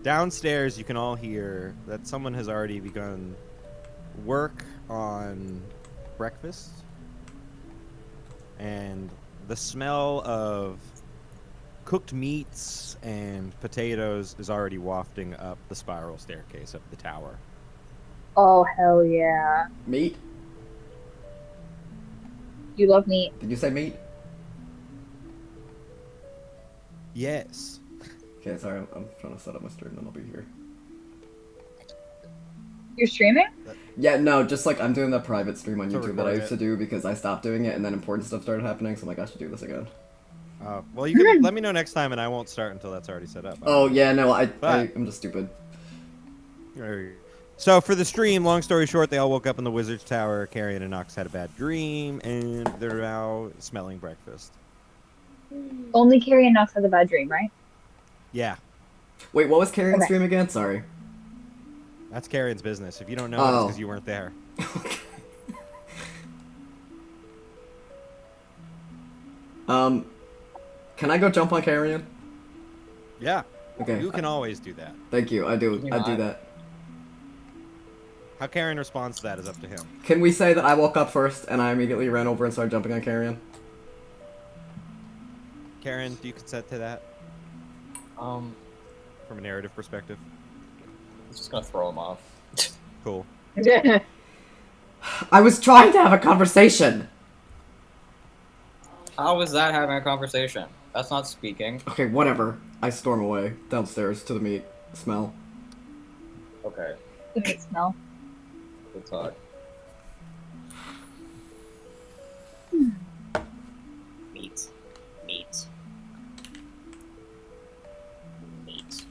Downstairs, you can all hear that someone has already begun work on breakfast, and the smell of cooked meats and potatoes is already wafting up the spiral staircase up the tower. Oh, hell yeah. Meat? You love meat. Did you say meat? Yes. Okay, sorry, I'm trying to set up my stream, then I'll be here. You're streaming? Yeah, no, just like I'm doing that private stream on To YouTube that I record used to do because I stopped doing it and then important stuff started happening, so I'm like, I should do this again. Well, you can let me know next time, and I won't start until that's already set up. Oh, yeah, no, But- I'm just stupid. So for the stream, long story short, they all woke up in the Wizard's Tower. Carrion and Nox had a bad dream, and they're now smelling breakfast. Only Carrie and Nox had a bad dream, right? Yeah, Wait, what was Carrion's Okay. stream again? Sorry. that's Carrion's business. If you don't know, it's Oh. because you weren't there. Can I go jump on Carrion? Yeah, Okay. you can always do that. Thank you. I do that. How Carrion responds to that is up to him. Can we say that I woke up first and I immediately ran over and started jumping on Carrion? Carrion, do you consent to that I'm from a narrative perspective? just gonna throw him off. Cool. I was trying to have a conversation! How was that having a conversation? That's not speaking. Okay, whatever. I storm away downstairs to the meat smell. Okay, The meat smell. good talk. Meat. Meat. Meat.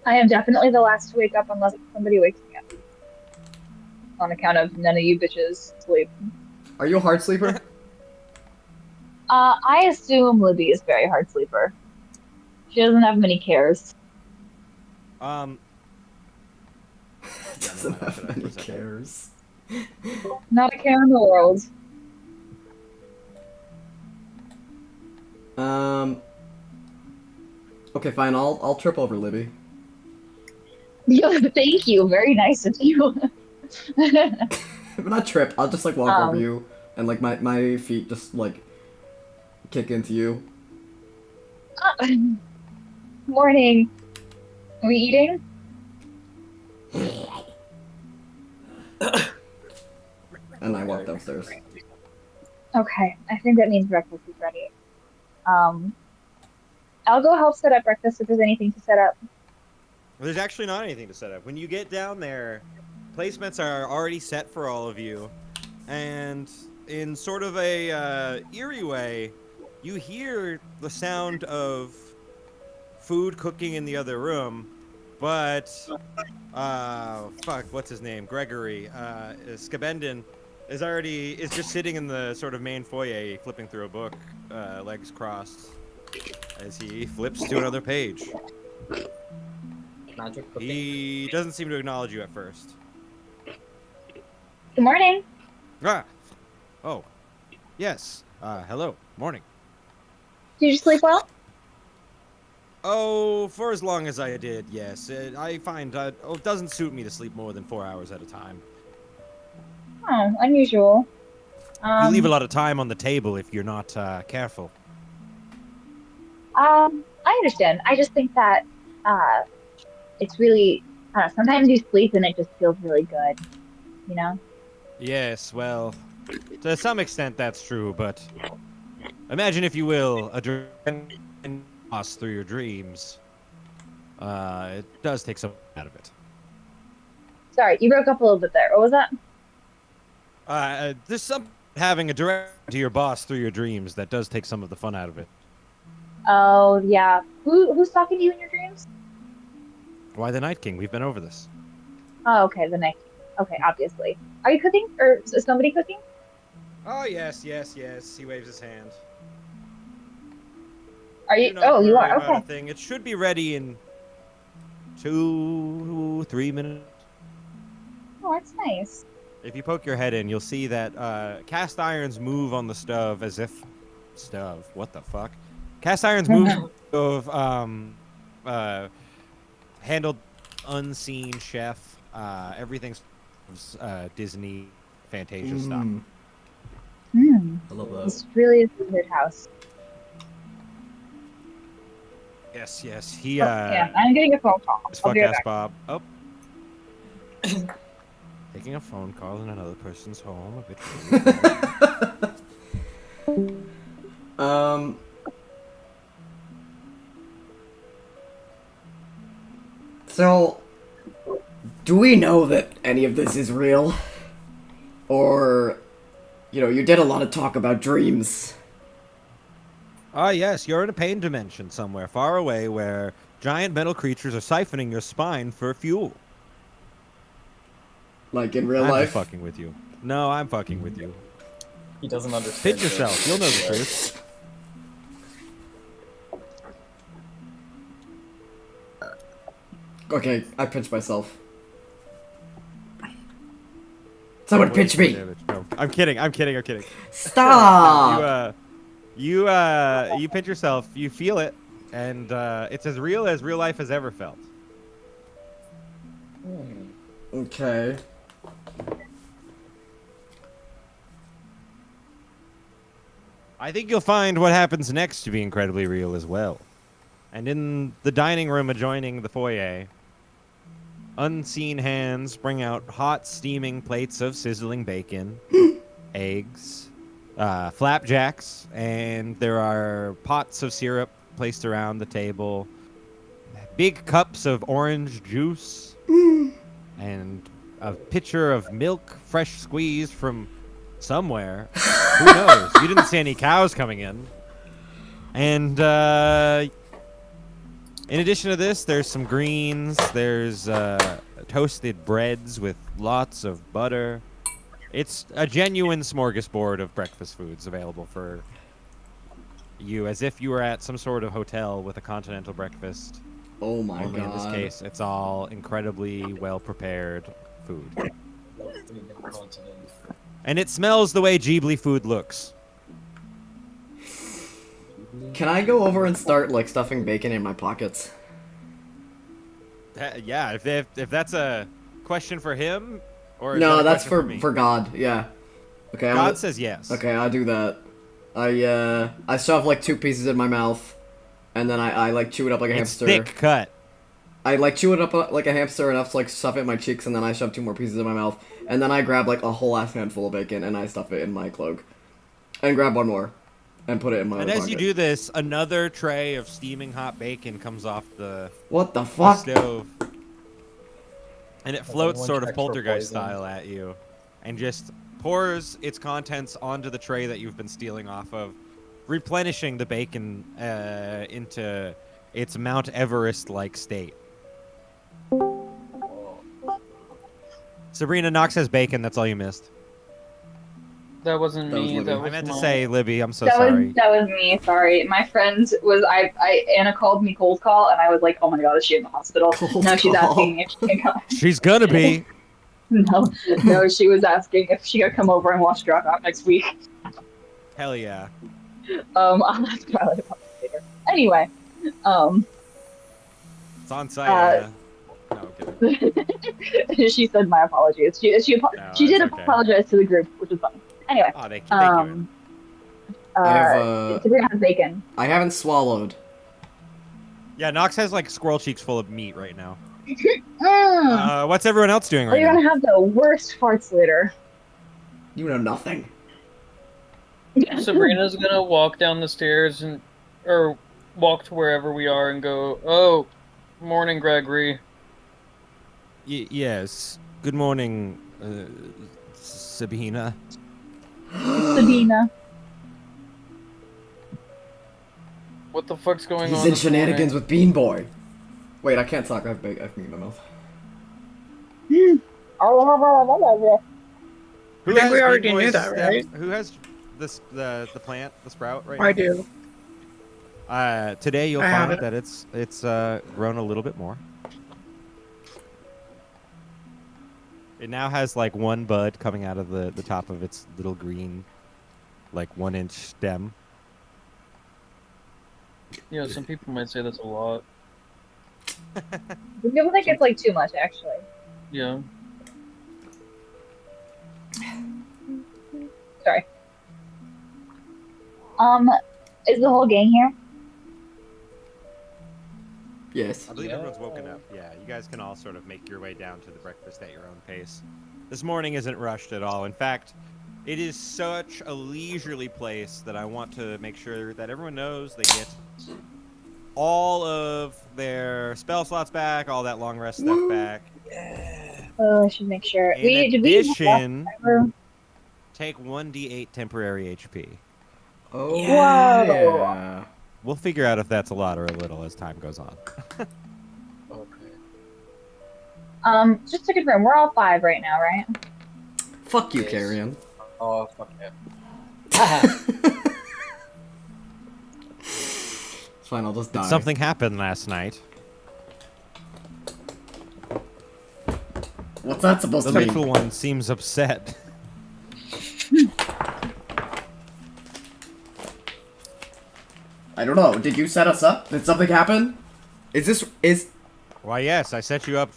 I am definitely the last to wake up unless somebody wakes me up. On account of none of you bitches sleep. Are you a hard sleeper? I assume Libby is very hard sleeper. She doesn't have many cares. Um, Doesn't have any cares. Not a care in the world. Okay, fine. I'll trip over Libby. Yo, thank you. Very nice of you. But not trip. I'll just like walk over Um. you and like my feet just like kick into you. Morning. Are we eating? And I walk downstairs. Okay, I think that means breakfast is ready. I'll go help set up breakfast if there's anything to set up. there's actually not anything to set up. When you get down there, placements are already set for all of you, and in sort of a eerie way, you hear the sound of food cooking in the other room, but fuck, what's his name? Gregory, Skabendin is just sitting in the sort of main foyer, flipping through a book, legs crossed, as he flips to another page. Magic cooking. He doesn't seem to acknowledge you at first. Good morning. Ah! Oh. Yes. Hello. Morning. Did you sleep well? Oh, for as long as I did, yes. I find it doesn't suit me to sleep more than 4 hours at a time. Oh, unusual. You leave a lot of time on the table if you're not careful. I understand. I just think that it's really sometimes you sleep and it just feels really good, you know? Yes, well, to some extent that's true, but imagine, if you will, a dream pass through your dreams. It does take some out of it. Sorry, you broke up a little bit there. What was that? There's some having a direct to your boss through your dreams that does take some of the fun out of it. Oh yeah. Who's talking to you in your dreams? Why the Night King? We've been over this. Oh, okay, the night. Okay, obviously. Are you cooking, or is somebody cooking? Oh yes, yes, yes. He waves his hand. Are you? Do not Oh, you worry are. about a Okay. thing. It should be ready in 2-3 minutes. Oh, that's nice. If you poke your head in, you'll see that cast irons move on the stove as if... Stove? What the fuck? Cast irons move of handled unseen chef. Everything's Disney Fantasia style. Hmm. I love that. This really is a weird house. Yes, yes. He Yeah, I'm getting a phone call. his I'll fuck be right ass back. Bob. Oh. Taking a phone call in another person's home. A bit creepy. Um. So, do we know that any of this is real? Or, you did a lot of talk about dreams. Ah, yes, you're in a pain dimension somewhere far away where giant metal creatures are siphoning your spine for fuel. Like in real I'm life? just fucking with you. No, I'm fucking with you. He doesn't understand. Pinch yourself. You'll know the truth. Okay, I pinched myself. Someone pinch me! No, I'm kidding. I'm kidding. I'm kidding. Stop! You pinch yourself. You feel it, and it's as real life has ever felt. Okay. I think you'll find what happens next to be incredibly real as well. And in the dining room adjoining the foyer, unseen hands bring out hot, steaming plates of sizzling bacon, eggs, flapjacks, and there are pots of syrup placed around the table, big cups of orange juice, and a pitcher of milk, fresh squeezed from somewhere. Who knows? You didn't see any cows coming in. And in addition to this, there's some greens. There's toasted breads with lots of butter. It's a genuine smorgasbord of breakfast foods available for you, as if you were at some sort of hotel with a continental breakfast. Oh my Only god. in this case, it's all incredibly well-prepared food. And it smells the way Ghibli food looks. Can I go over and start, like, stuffing bacon in my pockets? Yeah, if that's a question for him, or is No, that a that's question for me? God, yeah. Okay, I'm God gonna- says yes. Okay, I'll do that. I shove, like, 2 pieces in my mouth, and then I like, chew it up like a It's hamster. thick cut. I, like, chew it up like a hamster enough to, like, stuff it in my cheeks, and then I shove 2 more pieces in my mouth, and then I grab, like, a whole ass handful of bacon, and I stuff it in my cloak. And grab 1 more, and put it in my And other as you pocket. do this, another tray of steaming hot bacon comes off the What the fuck? stove. And it floats anyone sort of checked for poltergeist poison? style at you. And just pours its contents onto the tray that you've been stealing off of, replenishing the bacon into its Mount Everest-like state. Sabrina, Knox has bacon. That's all you missed. That wasn't That was me. Libby. That I was meant to mine. say, Libby, I'm so that sorry. was me. Sorry, my friend was Anna called me cold call, and I was like, oh my god, is she in the hospital? Cold no, she's call. asking if she can come. She's gonna be. No, she was asking if she could come over and watch Drop Out next week. Hell yeah. I'll ask Violet about that later. Anyway, It's on site. Uh, No, I'm kidding. she said my apologies. She No, did it's okay. apologize to the group, which is fun. Anyway, Oh, thank you. I have, Sabrina has bacon. I haven't swallowed. Yeah, Knox has like squirrel cheeks full of meat right now. Mm. What's everyone else doing Oh, right you're now? gonna have the worst farts later. You know nothing. Sabrina's gonna walk down the stairs or walk to wherever we are and go, "Oh, morning, Gregory." Yes. Good morning, Sabina. Sabina. What the fuck's going He's on? in this shenanigans morning? with Bean Boy. Wait, I can't talk. I have meat in my mouth. Who think has we already Bean knew Boy's that, right? Who has the plant, the sprout right I now? do. Today you'll I have find it. that it's grown a little bit more. It now has like 1 bud coming out of the top of its little green, like 1-inch stem. Yeah, some people might say that's a lot. Some people think it's like too much, actually. Yeah. Sorry. Is the whole gang here? Yes. I believe Yeah. everyone's woken up. Yeah, you guys can all sort of make your way down to the breakfast at your own pace. This morning isn't rushed at all. In fact, it is such a leisurely place that I want to make sure that everyone knows they get all of their spell slots back, all that long rest stuff back. Oh, I should make sure. In Did we addition, ever... take 1d8 temporary HP. Oh Whoa. yeah. We'll figure out if that's a lot or a little as time goes on. Okay. Just to confirm, we're all 5 right now, right? Fuck you, Yes. Carrion. Oh, fuck yeah. It's fine, I'll just die. Something happened last night. What's that supposed The to mean? little one seems upset. I don't know. Did you set us up? Did something happen? Is Why, yes, I set you up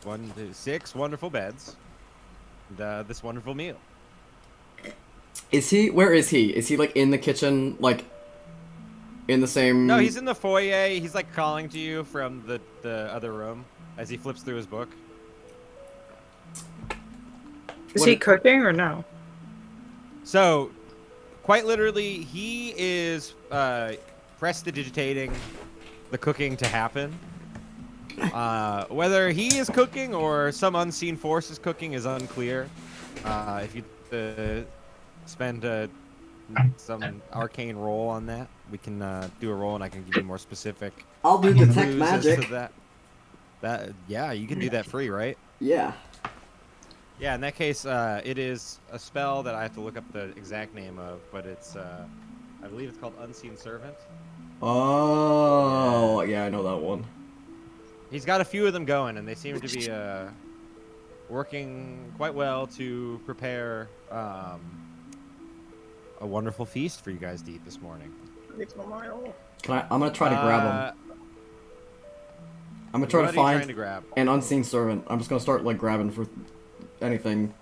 1 to 6 wonderful beds and this wonderful meal. he? Where is he? Is he like in the kitchen, like in the same? No, he's in the foyer. He's like calling to you from the other room as he flips through his book. Is What- he cooking or no? So, quite literally, he is prestidigitating the cooking to happen. Whether he is cooking or some unseen force is cooking is unclear. If you spend some arcane roll on that, we can do a roll and I can give you more specific I'll do clues detect as magic. to that. Yeah, you can do that free, right? Yeah. Yeah, in that case, it is a spell that I have to look up the exact name of, but it's, I believe it's called Unseen Servant. Oh, yeah, I know that one. He's got a few of them going, and they seem to be working quite well to prepare a wonderful feast for you guys to eat this morning. Can I? I'm gonna try to grab him. I'm gonna try What to are you trying find to grab? an unseen servant. I'm just gonna start like grabbing for anything.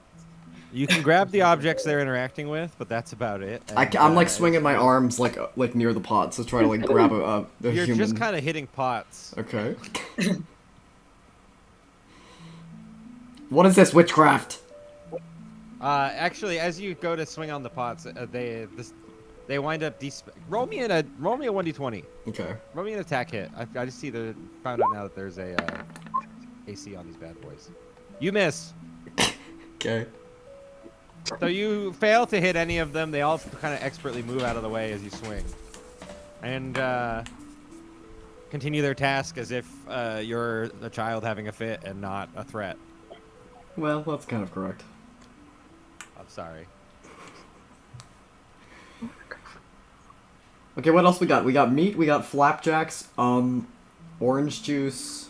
You can grab the objects they're interacting with, but that's about it. And, I'm like it's swinging my really- arms like near the pots to try to like grab a You're human. just kind of hitting pots. Okay. What is this witchcraft? Actually, as you go to swing on the pots, they wind up roll me a 1d20. Okay. Roll me an attack hit. I just found out now that there's a AC on these bad boys. You miss. Okay. So you fail to hit any of them. They all kind of expertly move out of the way as you swing, and continue their task as if you're a child having a fit and not a threat. Well, that's kind of correct. I'm sorry. Okay, what else we got? We got meat, we got flapjacks, orange juice.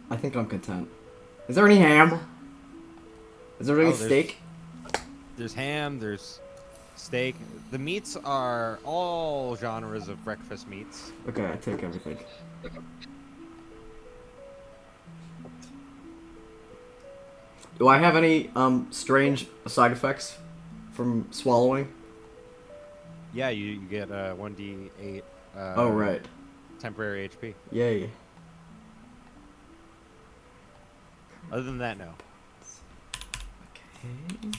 I think I'm content. Is there any ham? Is there any Oh, there's- steak? There's ham. There's steak. The meats are all genres of breakfast meats. Okay, I take everything. Do I have any strange side effects from swallowing? Yeah, you get 1d8. Oh right. Temporary HP. Yay. Other than that, no. Okay.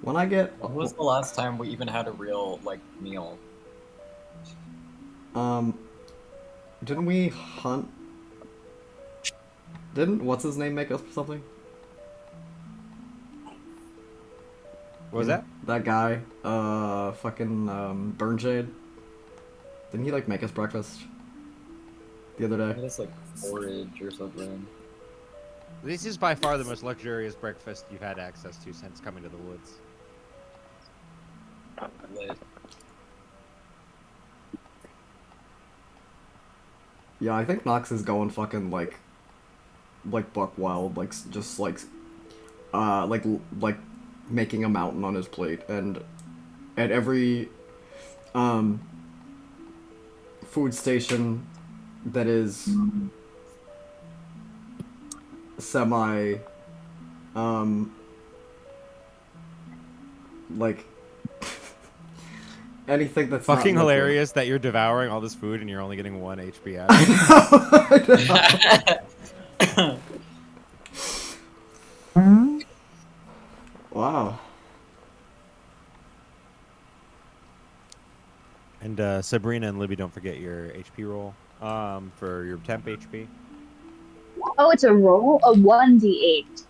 When I get When was the last time we even had a real, like, meal? didn't we hunt? Didn't what's his name make us something? What was that? That guy, fucking Burnjade. Didn't he like make us breakfast the other I day? think it's like forage or something. This is by far the most luxurious breakfast you've had access to since coming to the woods. Lit. Yeah, I think Nox is going fucking like buck wild, like just like making a mountain on his plate, and at every food station that is semi like anything that's not Fucking liquid. hilarious that you're devouring all this food and you're only getting 1 HP out. I know. Wow. And Sabrina and Libby, don't forget your HP roll for your temp HP. Oh, it's a roll? A 1d8.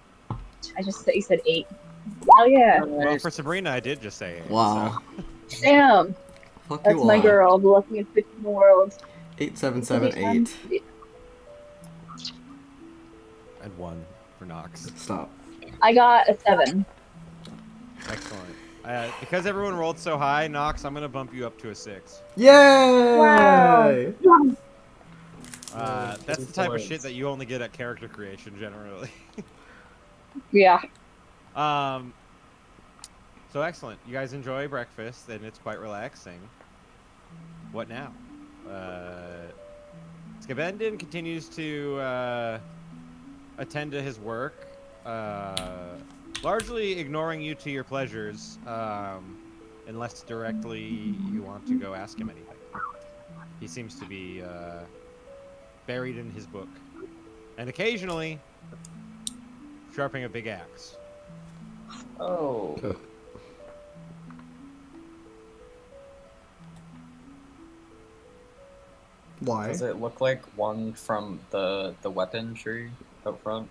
I just said you said 8. Oh yeah. Well, for Sabrina, I did just say it. Wow. Damn. Fuck That's you my all. girl, the luckiest bitch in the world. 8778. And 1 for Nox. Stop. I got a 7. Excellent. Because everyone rolled so high, Nox, I'm gonna bump you up to a 6. Yay! Wow. That's the type of shit that you only get at character creation, generally. Yeah. So excellent. You guys enjoy breakfast, and it's quite relaxing. What now? Skabendin continues to attend to his work, largely ignoring you to your pleasures, unless directly you want to go ask him anything. He seems to be buried in his book, and occasionally sharpening a big axe. Oh. Why? Does it look like one from the weapon tree out front?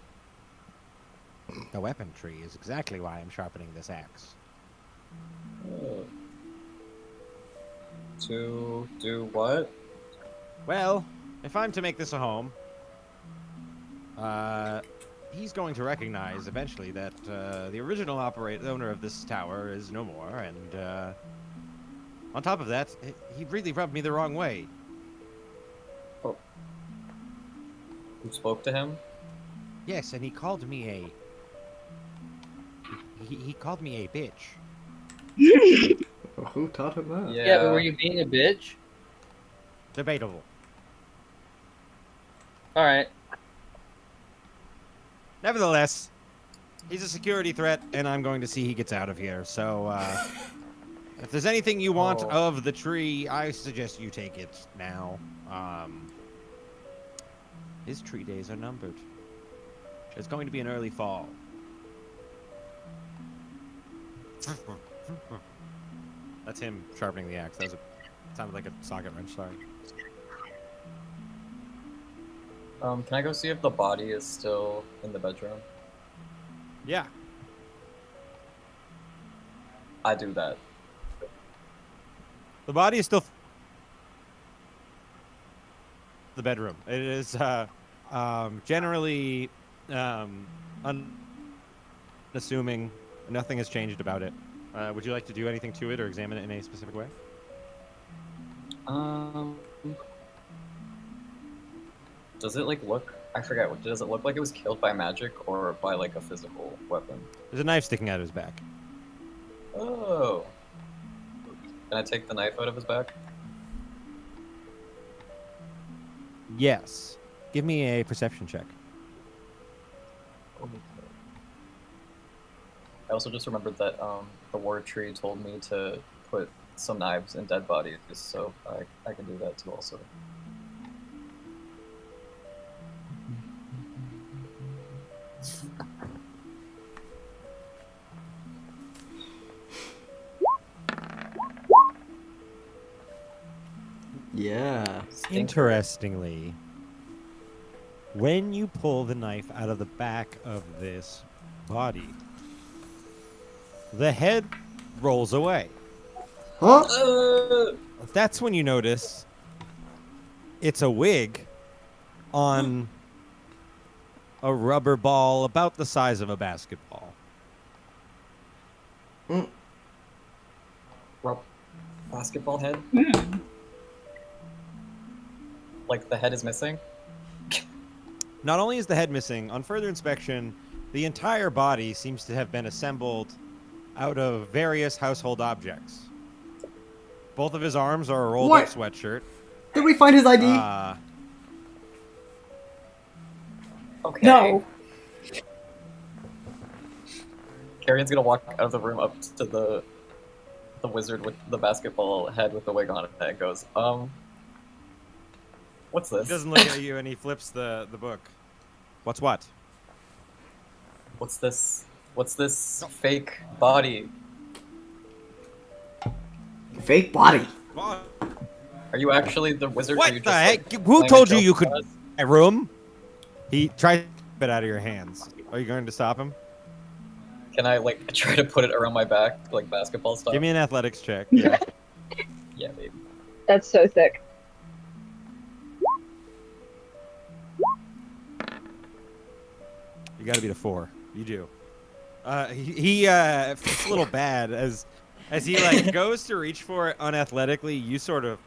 The weapon tree is exactly why I'm sharpening this axe. Oh. To do what? Well, if I'm to make this a home, he's going to recognize eventually that the original owner of this tower is no more, and on top of that, he really rubbed me the wrong way. You spoke to him? Yes, and he called me a... He called me a bitch. Who taught him that? Yeah, but were you being a bitch? Debatable. Alright. Nevertheless, he's a security threat, and I'm going to see he gets out of here. So, if there's anything you want of the tree, I suggest you take it now. His tree days are numbered. It's going to be an early fall. That's him sharpening the axe. That sounded like a socket wrench, sorry. Can I go see if the body is still in the bedroom? Yeah. I do that. The body is still... the bedroom. It is, generally, unassuming. Nothing has changed about it. Would you like to do anything to it or examine it in a specific way? Does it like look? I forget. Does it look like it was killed by magic or by like a physical weapon? There's a knife sticking out of his back. Oh. Can I take the knife out of his back? Yes. Give me a perception check. I also just remembered that the ward tree told me to put some knives in dead bodies, so I can do that too also. Yeah. Interestingly, when you pull the knife out of the back of this body, the head rolls away. Huh? That's when you notice it's a wig on a rubber ball about the size of a basketball. Basketball head? Like the head is missing? Not only is the head missing, on further inspection, the entire body seems to have been assembled out of various household objects. Both of his arms are a rolled What? up sweatshirt. Did we find his ID? Okay. No. Carrion's gonna walk out of the room up to the wizard with the basketball head with the wig on it and goes, what's this? He doesn't look at you and he flips the book. What's what? What's this? What's this fake body? Fake body. What Are you actually the wizard? Or are you the just, heck? like, Who playing told a you you joke could on us? my room? He tried to get it out of your hands. Are you going to stop him? Can I like try to put it around my back like basketball stuff? Give me an athletics check. Yeah. Yeah, baby. That's so sick. You got to beat a 4. You do. He feels a little bad as he like goes to reach for it unathletically. You sort of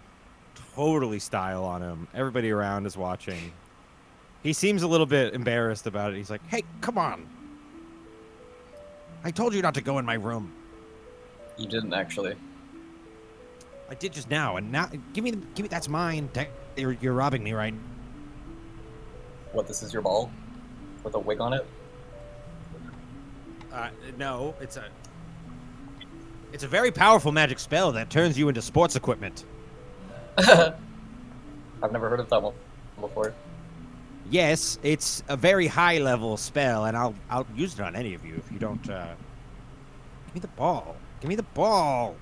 totally style on him. Everybody around is watching. He seems a little bit embarrassed about it. He's like, "Hey, come on! I told you not to go in my room. You didn't actually. I did just now, and now give me that's mine. You're robbing me, right?" What? This is your ball, with a wig on it? No, it's a very powerful magic spell that turns you into sports equipment. I've never heard of that one before. Yes, it's a very high level spell, and I'll use it on any of you if you don't. Give me the ball. Give me the ball.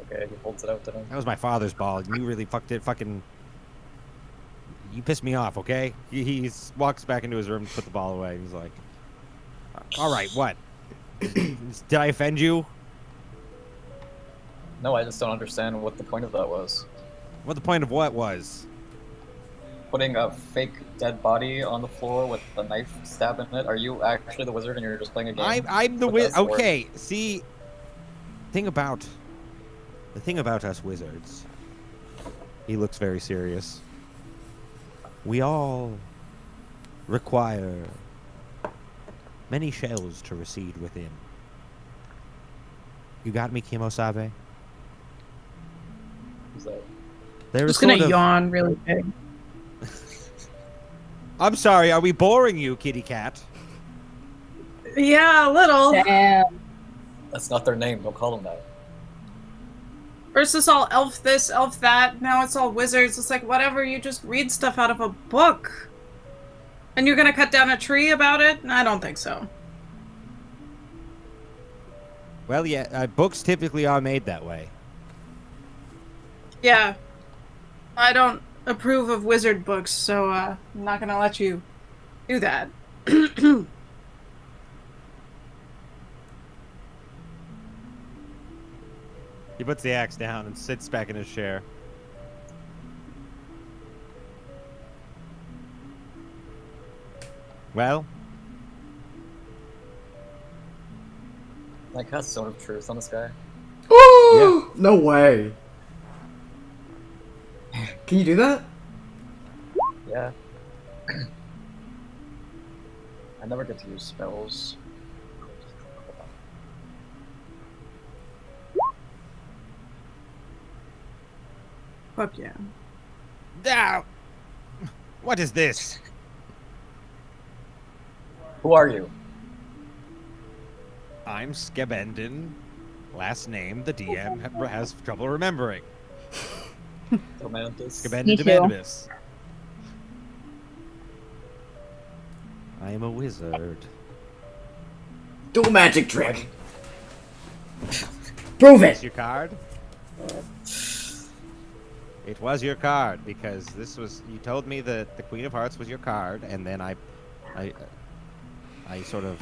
Okay, he holds it out to him. That was my father's ball. You really fucking. You pissed me off. Okay. He walks back into his room to put the ball away. He's like, "All right, what? Did I offend you? No, I just don't understand what the point of that was. What the point of what was?" Putting a fake dead body on the floor with a knife stab in it. Are you actually the wizard and you're just playing a game? I'm the with wizard. us, or- Okay, see, the thing about us wizards. He looks very serious. We all require many shells to recede within. You got me, Kimosabe? Who's that? I'm There's just gonna sort of... yawn really big. I'm sorry, are we boring you, kitty cat? Yeah, a little. Damn. That's not their name. Don't call them that. First it's all elf this, elf that. Now it's all wizards. It's like, whatever, you just read stuff out of a book. And you're gonna cut down a tree about it? I don't think so. Well, yeah, books typically are made that way. Yeah. I don't approve of wizard books, so I'm not gonna let you do that. He puts the axe down and sits back in his chair. Well, I cast Zone of Truth on this guy. Ooh, no way. Can you do that? Yeah. I never get to use spells. Fuck yeah. ah, what is this? Who are you? I'm Skebendin. Last name the DM has trouble remembering. Romantis? Me Skebendin too. Demandibus. I am a wizard. Do a magic trick. Prove Is it. your card? It was your card because this was. You told me that the Queen of Hearts was your card, and then I sort of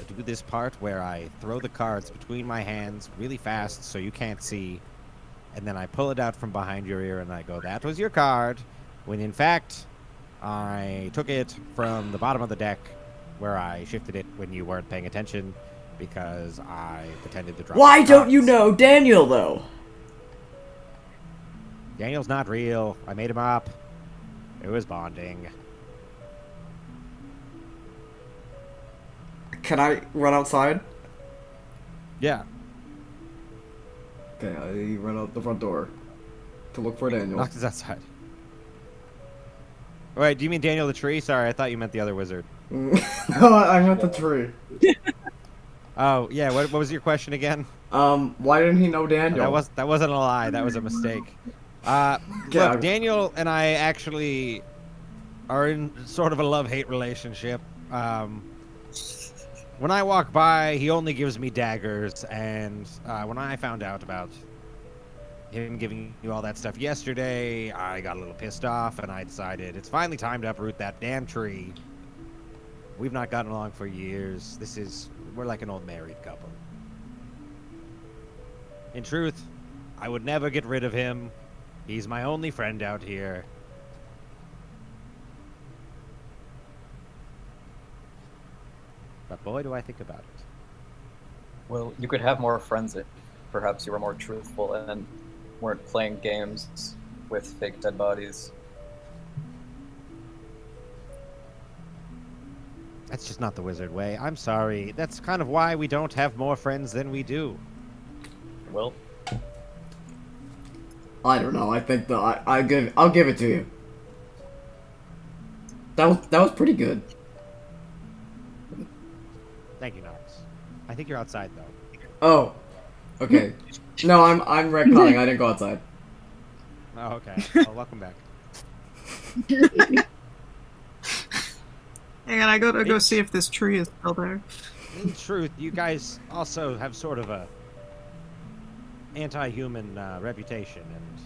do this part where I throw the cards between my hands really fast so you can't see, and then I pull it out from behind your ear and I go, "That was your card," when in fact I took it from the bottom of the deck where I shifted it when you weren't paying attention because I pretended to drop. Why the don't you cards. know Daniel though? Daniel's not real. I made him up. It was bonding. Can I run outside? Yeah. Okay, I run out the front door to look for Daniel. Nox is outside. Wait, do you mean Daniel the tree? Sorry, I thought you meant the other wizard. No, I'm at the tree. Oh, yeah, what was your question again? Why didn't he know Daniel? That wasn't a lie, that was a mistake. Yeah. Look, Daniel and I actually are in sort of a love-hate relationship. When I walk by, he only gives me daggers, and when I found out about him giving you all that stuff yesterday, I got a little pissed off, and I decided it's finally time to uproot that damn tree. We've not gotten along for years. We're like an old married couple. In truth, I would never get rid of him. He's my only friend out here. But boy, do I think about it. Well, you could have more friends if perhaps you were more truthful and weren't playing games with fake dead bodies. That's just not the wizard way. I'm sorry. That's kind of why we don't have more friends than we do. Well, I don't know. I think I'll give it to you. That was pretty good. Thank you, Nox. I think you're outside, though. Oh, okay. No, I'm retconning. I didn't go outside. Oh, okay. Well, welcome back. Hang on, I gotta go see if this tree is still there. In truth, you guys also have sort of a anti-human reputation, and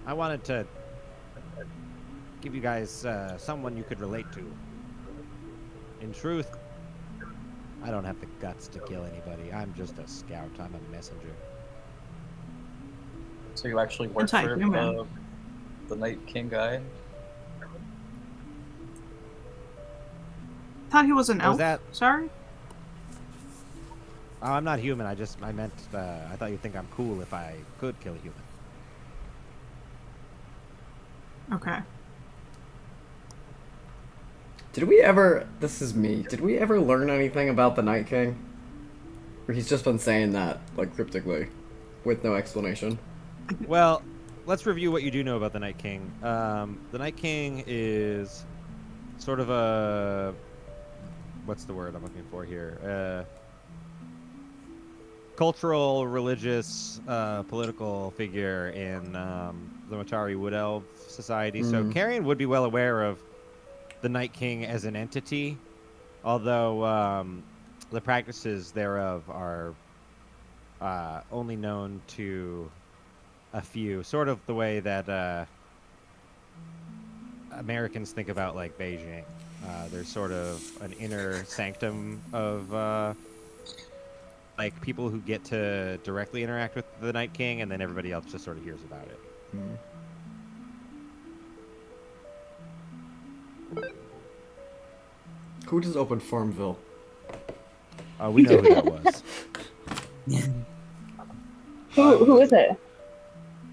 I wanted to give you guys someone you could relate to. In truth, I don't have the guts to kill anybody. I'm just a scout. I'm a messenger. so you actually work for Anti-human. the Night King guy? Thought he was an Was elf. that- Sorry. Oh, I'm not human. I meant, I thought you'd think I'm cool if I could kill a human. Okay. This is me, did we ever learn anything about the Night King? Or he's just been saying that, like, cryptically, with no explanation? Well, let's review what you do know about the Night King. The Night King is sort of a... What's the word I'm looking for here? Cultural, religious, political figure in the Matari Wood Elf Society. So Mhm. Carrion would be well aware of the Night King as an entity, although the practices thereof are only known to a few. Sort of the way that Americans think about, like, Beijing. There's sort of an inner sanctum of like people who get to directly interact with the Night King, and then everybody else just sort of hears about it. Who just opened Farmville? Oh, we know who that was. Who is it? It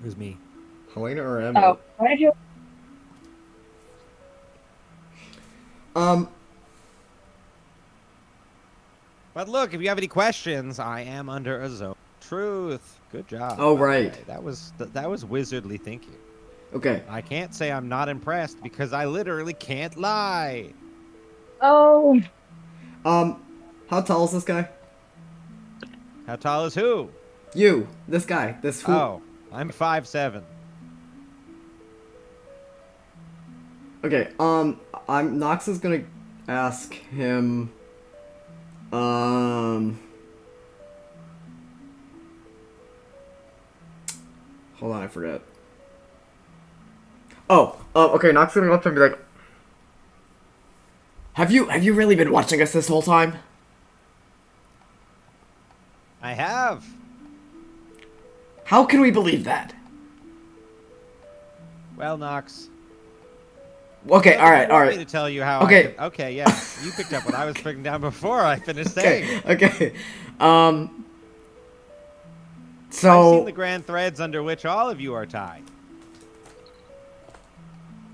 was me. Helena or Emma? Oh, why did you? But look, if you have any questions, I am under a zone. Truth. Good job. Oh, by the right. way. That was wizardly thinking. Okay. I can't say I'm not impressed because I literally can't lie. Oh, How tall is this guy? How tall is who? You. This guy. This who? Oh, I'm 5'7". Okay, Nox is gonna ask him, hold on, I forget. Okay, Nox is gonna go up to him and be like, Have you really been watching us this whole time? I have. How can we believe that? Well, Nox. Okay, You alright. want me to tell you how Okay. I could... Okay, yeah. You picked up what I was putting down before I finished saying. Okay. I've So, seen the grand threads under which all of you are tied.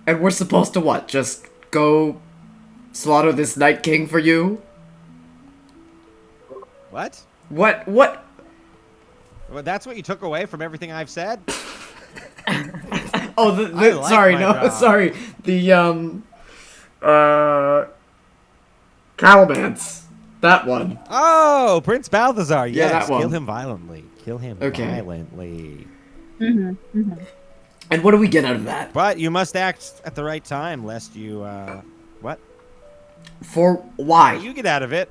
and we're supposed to what? Just go slaughter this Night King for you? What? What? What? Well, that's what you took away from everything I've said? Oh, I like sorry, my no, job. sorry. The Calamance. That one. Oh, Prince Balthazar. Yeah, Yes, that one. kill him violently. Kill him Okay. violently. And what do we get out of that? But you must act at the right time, lest you, what? For What why? you get out of it?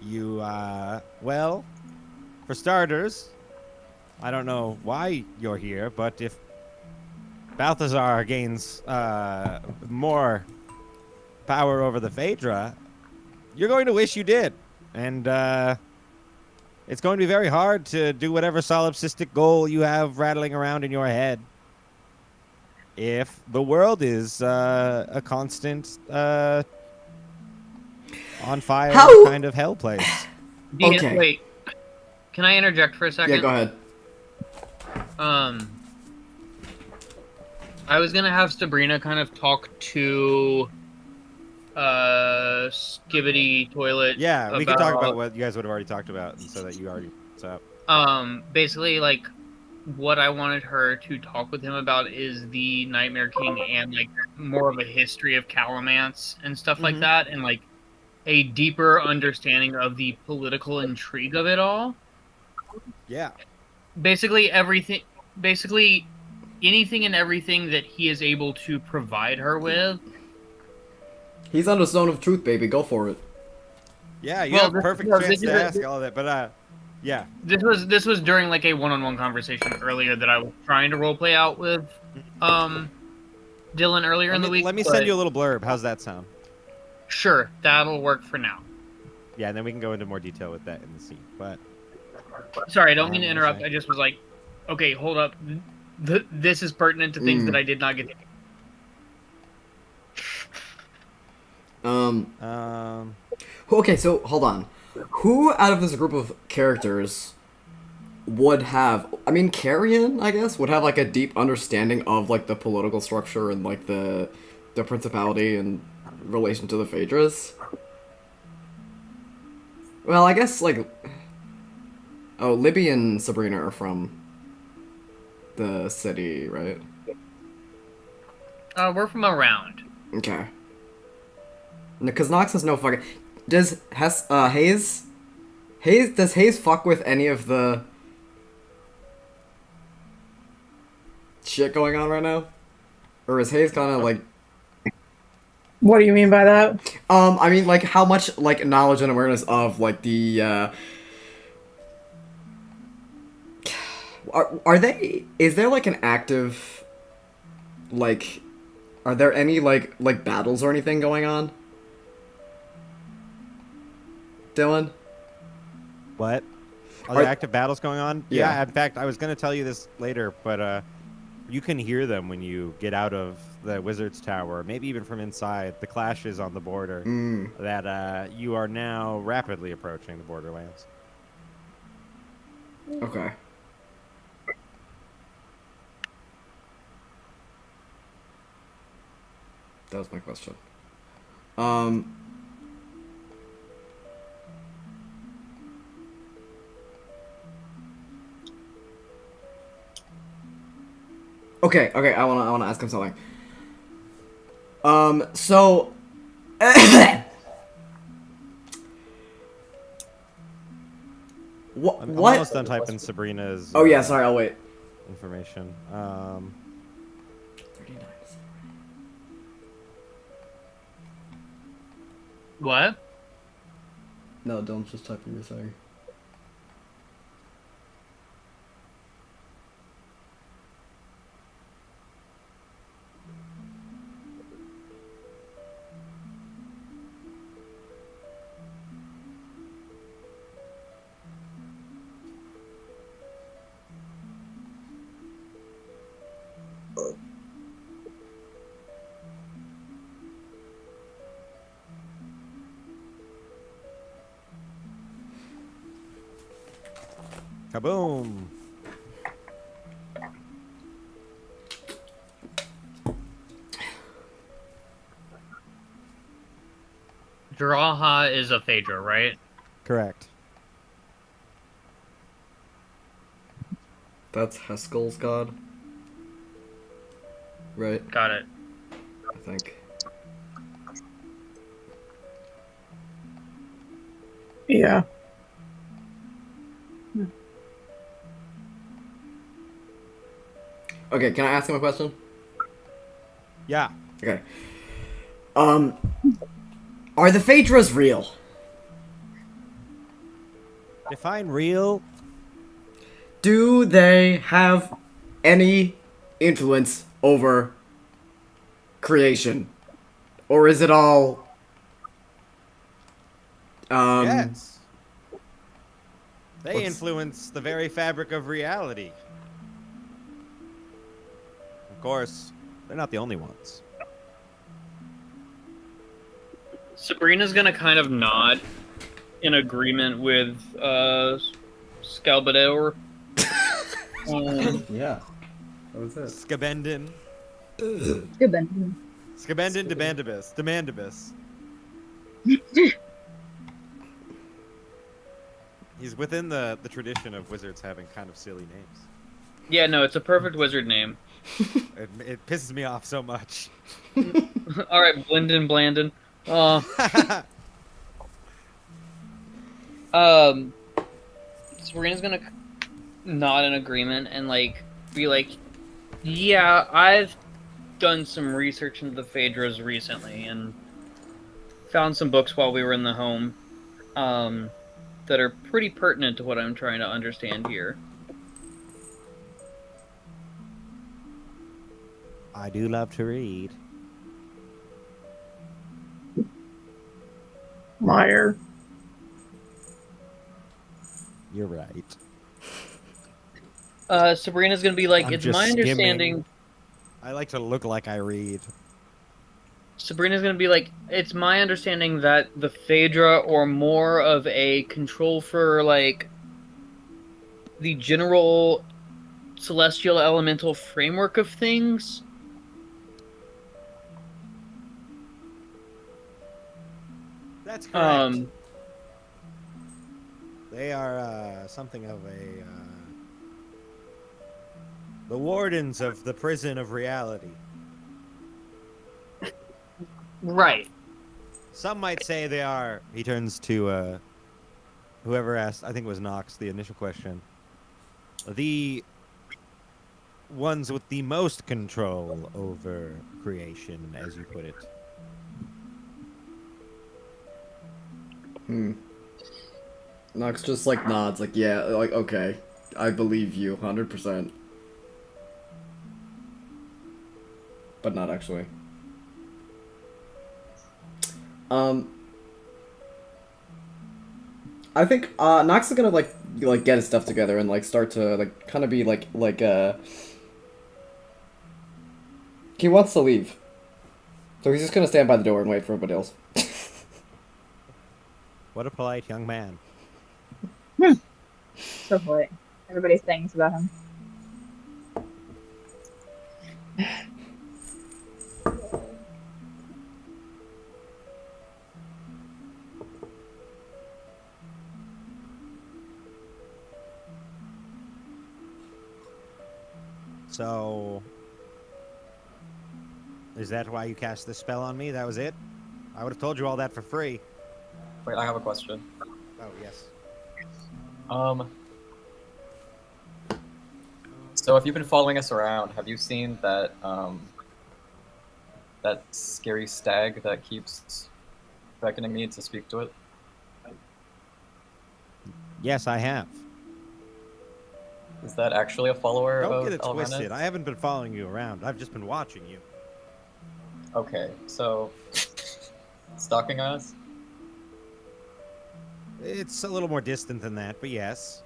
You, well, for starters, I don't know why you're here, but if Balthazar gains, more power over the Phaedra, you're going to wish you did. And, it's going to be very hard to do whatever solipsistic goal you have rattling around in your head if the world is a constant on fire How- kind of hell place. Dean, Okay. wait. Can I interject for a second? Yeah, go ahead. I was gonna have Sabrina kind of talk to Skibbity Toilet. Yeah, we can talk about what you guys would have already talked about, and so that you already what's up. Basically, like, what I wanted her to talk with him about is the Nightmare King and, like, more of a history of Calamance and stuff like Mhm. that, and, like, a deeper understanding of the political intrigue of it all. Yeah. Basically, anything and everything that he is able to provide her with. He's on the Zone of Truth, baby. Go for it. Yeah, you Well, have a this- perfect no, chance this to is a- ask all of it, but yeah. This was during, like, a one-on-one conversation earlier that I was trying to roleplay out with Dylan earlier in the week. Let me but send you a little blurb. How's that sound? Sure, that'll work for now. Yeah, and then we can go into more detail with that in the scene. But Sorry, I don't mean to I'm interrupt. listening. I just was like, okay, hold up. This is pertinent to things Mm. that I did not get to. Okay, so hold on. Who out of this group of characters would have? I mean, Carrion, I guess, would have like a deep understanding of like the political structure and like the principality in relation to the Phaedras. Well, I guess like, oh, Libby and Sabrina are from the city, right? We're from around. Okay. Because Nox has no fucking. Does Hayes does Hayes fuck with any of the shit going on right now, or is Hayes kind of like? What do you mean by that? I mean, like how much like knowledge and awareness of like the. Are they? Is there like an active? Like, are there any like battles or anything going on? Dylan? what? Are Are- there active battles going on? Yeah. In fact, I was going to tell you this later, but you can hear them when you get out of the Wizard's Tower, maybe even from inside. The clashes on the border that you are now rapidly approaching the Borderlands. Okay. That was my question. Okay, I wanna ask him something. So what? I'm What? almost done typing Sabrina's Oh yeah, sorry, I'll wait. information. 39. What? No, don't just type what you're saying. Kaboom! Jaraha is a Phaedra, right? Correct. That's Heskel's god. Right, Got it. I think. Yeah. Okay, can I ask him a question? Yeah. Okay. Are the Phaedras real? Define real. Do they have any influence over creation? Or is it all Yes. They what's- influence the very fabric of reality. Of course, they're not the only ones. Sabrina's gonna kind of nod in agreement with Scalbador. Yeah. That was it. Skabendin. Good Ben. Skabendin Demandibus. Demandibus. He's within the tradition of wizards having kind of silly names. Yeah, no, it's a perfect wizard name. It pisses me off so much. All right, Blendon Blandon. Sabrina's gonna nod in agreement and like be like, yeah, I've done some research into the Phaedras recently and found some books while we were in the home that are pretty pertinent to what I'm trying to understand here. I do love to read. Liar. You're right. Sabrina's gonna be like, I'm it's just my skimming. understanding. I like to look like I read. Sabrina's gonna be like, it's my understanding that the Phaedra are more of a control for like the general celestial elemental framework of things. That's correct. Um, They are something of a the wardens of the prison of reality. right. Some might say they are. He turns to whoever asked. I think it was Nox. The initial question. The ones with the most control over creation, as you put it. Nox just like nods, like, yeah, like, okay. I believe you, 100%. But not actually. I think, Nox is gonna, like, get his stuff together and, like, start to, like, kind of be, he wants to leave. So he's just gonna stand by the door and wait for everybody else. What a polite young man. So polite. Everybody thinks about him. So, is that why you cast this spell on me? That was it? I would have told you all that for free. Wait, I have a question. Oh, yes. So if you've been following us around, have you seen that that scary stag that keeps beckoning me to speak to it? Yes, I have. Is that actually a follower Don't of get it Elrenith? twisted. I haven't been following you around. I've just been watching you. Okay, so stalking us? It's a little more distant than that, but yes.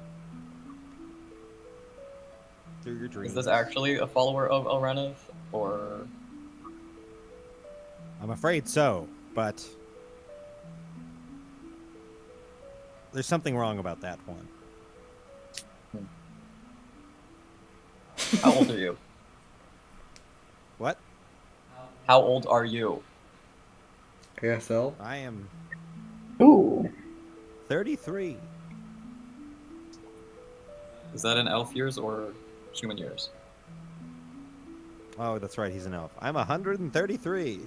Through your dreams. Is this actually a follower of Elrenith, or I'm afraid so, but there's something wrong about that one. how old are you? What? How old are you? ASL? I am Ooh. 33. Is that in elf years or human years. Oh, that's right. He's an elf. I'm 133.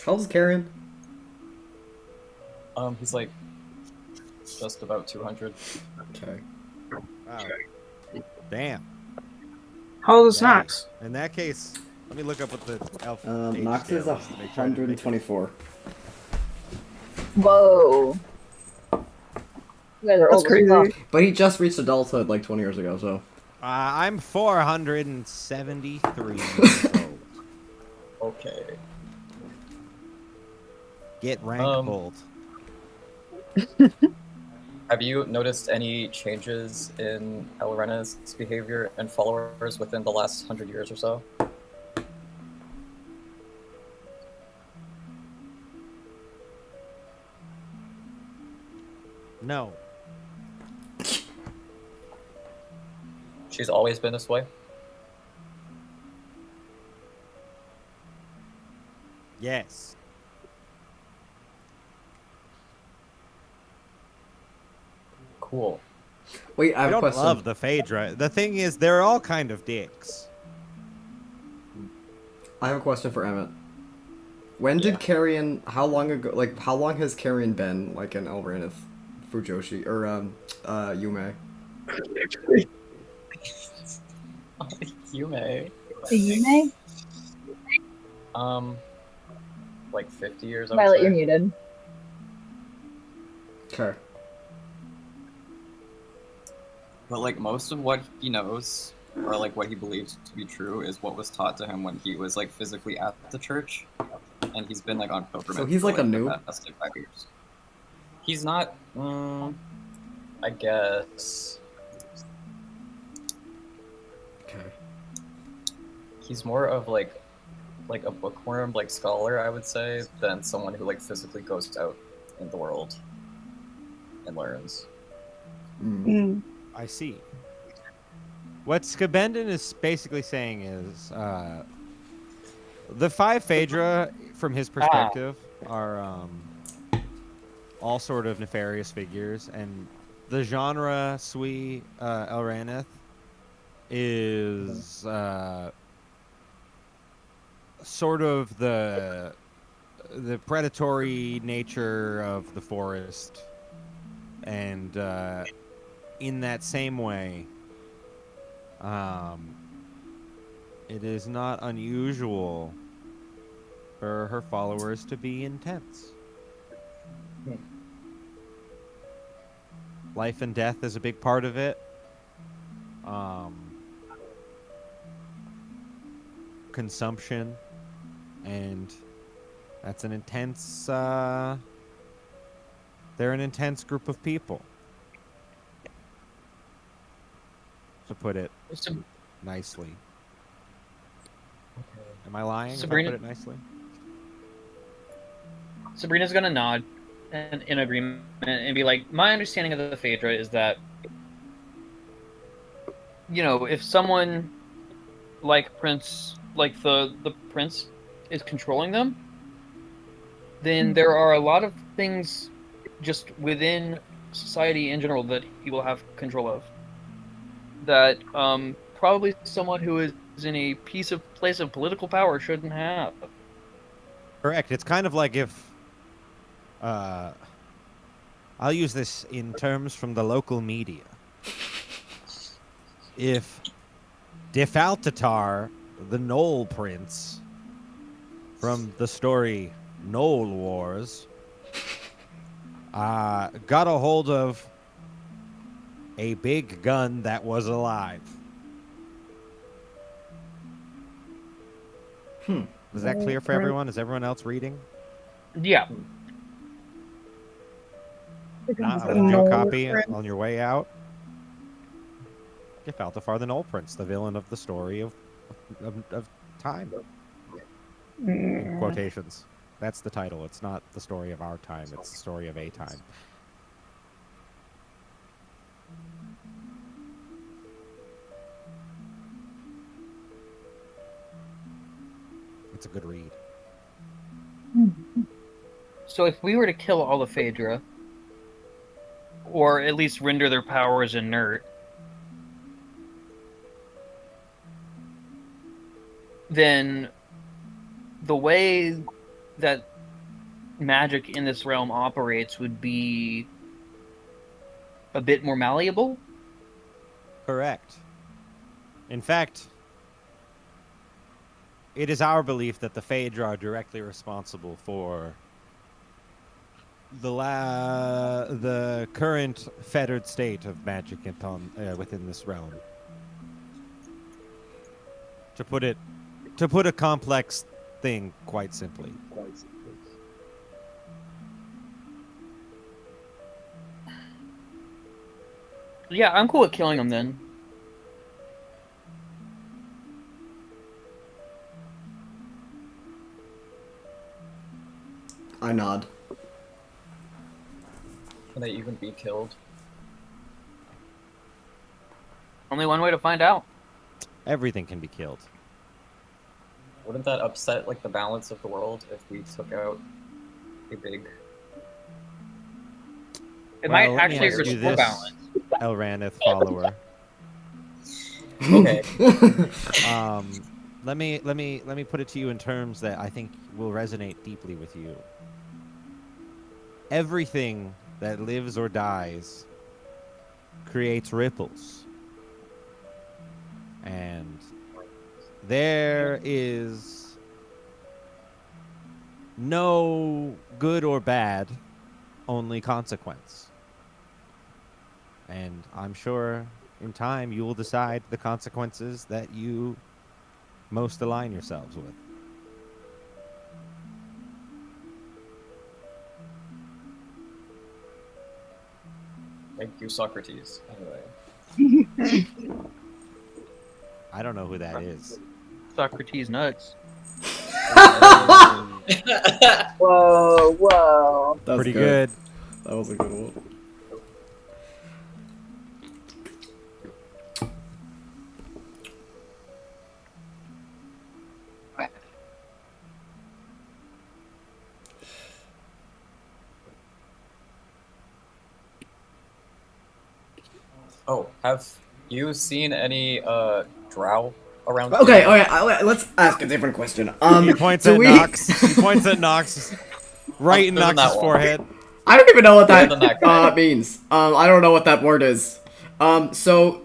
How old's Carrion? He's like just about 200. Okay. Wow. Damn. How old is Dang. Nox? In that case, let me look up what the elf age Nox scale is to make sure I didn't make it. 124. Whoa. You guys are That's old as crazy. fuck. But he just reached adulthood like 20 years ago, so. I'm 473 years old. Okay. Get rank old. Have you noticed any changes in Elrena's behavior and followers within the last 100 years or so? No. She's always been this way? Yes. Cool. Wait, I I have a don't question. love the Phaedra. The thing is, they're all kind of dicks. I have a question for Emmett. When did Yeah. Carrion? How long ago? Like, how long has Carrion been like an Elranith, Fujoshi, or Yume? Yume. The Yume? Like 50 years, I would Violet, say. you're muted. Okay. But like most of what he knows, or like what he believes to be true, is what was taught to him when he was like physically at the church, and he's been like on pilgrimage. So he's for, like a the noob? past, like, 5 years. He's not. I guess Okay. he's more of like a bookworm, like scholar, I would say, than someone who like physically goes out in the world and learns. Mm. I see. What Skabendin is basically saying is, the five Phaedra, from his perspective, are all sort of nefarious figures, and the genre Sui Elranith is sort of the predatory nature of the forest, and in that same way, it is not unusual for her followers to be intense. Life and death is a big part of it. Consumption, and that's an intense. They're an intense group of people, to put it Sab- nicely. Am I lying Sabrina- if I put it nicely? Sabrina's gonna nod and in agreement and be like, my understanding of the Phaedra is that, you know, if someone like Prince, like the prince, is controlling them, then there are a lot of things just within society in general that he will have control of. That probably someone who is in a place of political power shouldn't have. Correct. It's kind of like if, I'll use this in terms from the local media. If Defaltatar, the Knoll Prince, from the story Knoll Wars, got a hold of a big gun that was alive. Is that clear for everyone? Is everyone else reading? Yeah. Not a legit copy on your way out. Gefaltafar the Knoll Prince, the villain of the story of time. In quotations. That's the title. It's not the story of our time. It's the story of a time. It's a good read. So if we were to kill all the Phaedra, or at least render their powers inert, then the way that magic in this realm operates would be a bit more malleable. Correct. In fact, it is our belief that the Phaedra are directly responsible for the current fettered state of magic within this realm. To put a complex thing quite simply. Yeah, I'm cool with killing them then. I nod. Can they even be killed? Only one way to find out. Everything can be killed. Wouldn't that upset like the balance of the world if we took out a big? It Well, might let me actually ask you restore this, balance. Elranith follower. Okay. Let me put it to you in terms that I think will resonate deeply with you. Everything that lives or dies creates ripples. And there is no good or bad, only consequence. And I'm sure in time you will decide the consequences that you most align yourselves with. Thank you, Socrates. Anyway. I don't know who that is. Socrates nuts. Whoa, whoa. That's Pretty good. That was a good one. Oh, have you seen any drow around? Okay, here? okay. Let's ask a different question. He points do at we- Nox. He points at Nox. Right in Other than Nox's that one. forehead. I don't even know what Other than that that guy. means. I don't know what that word is. So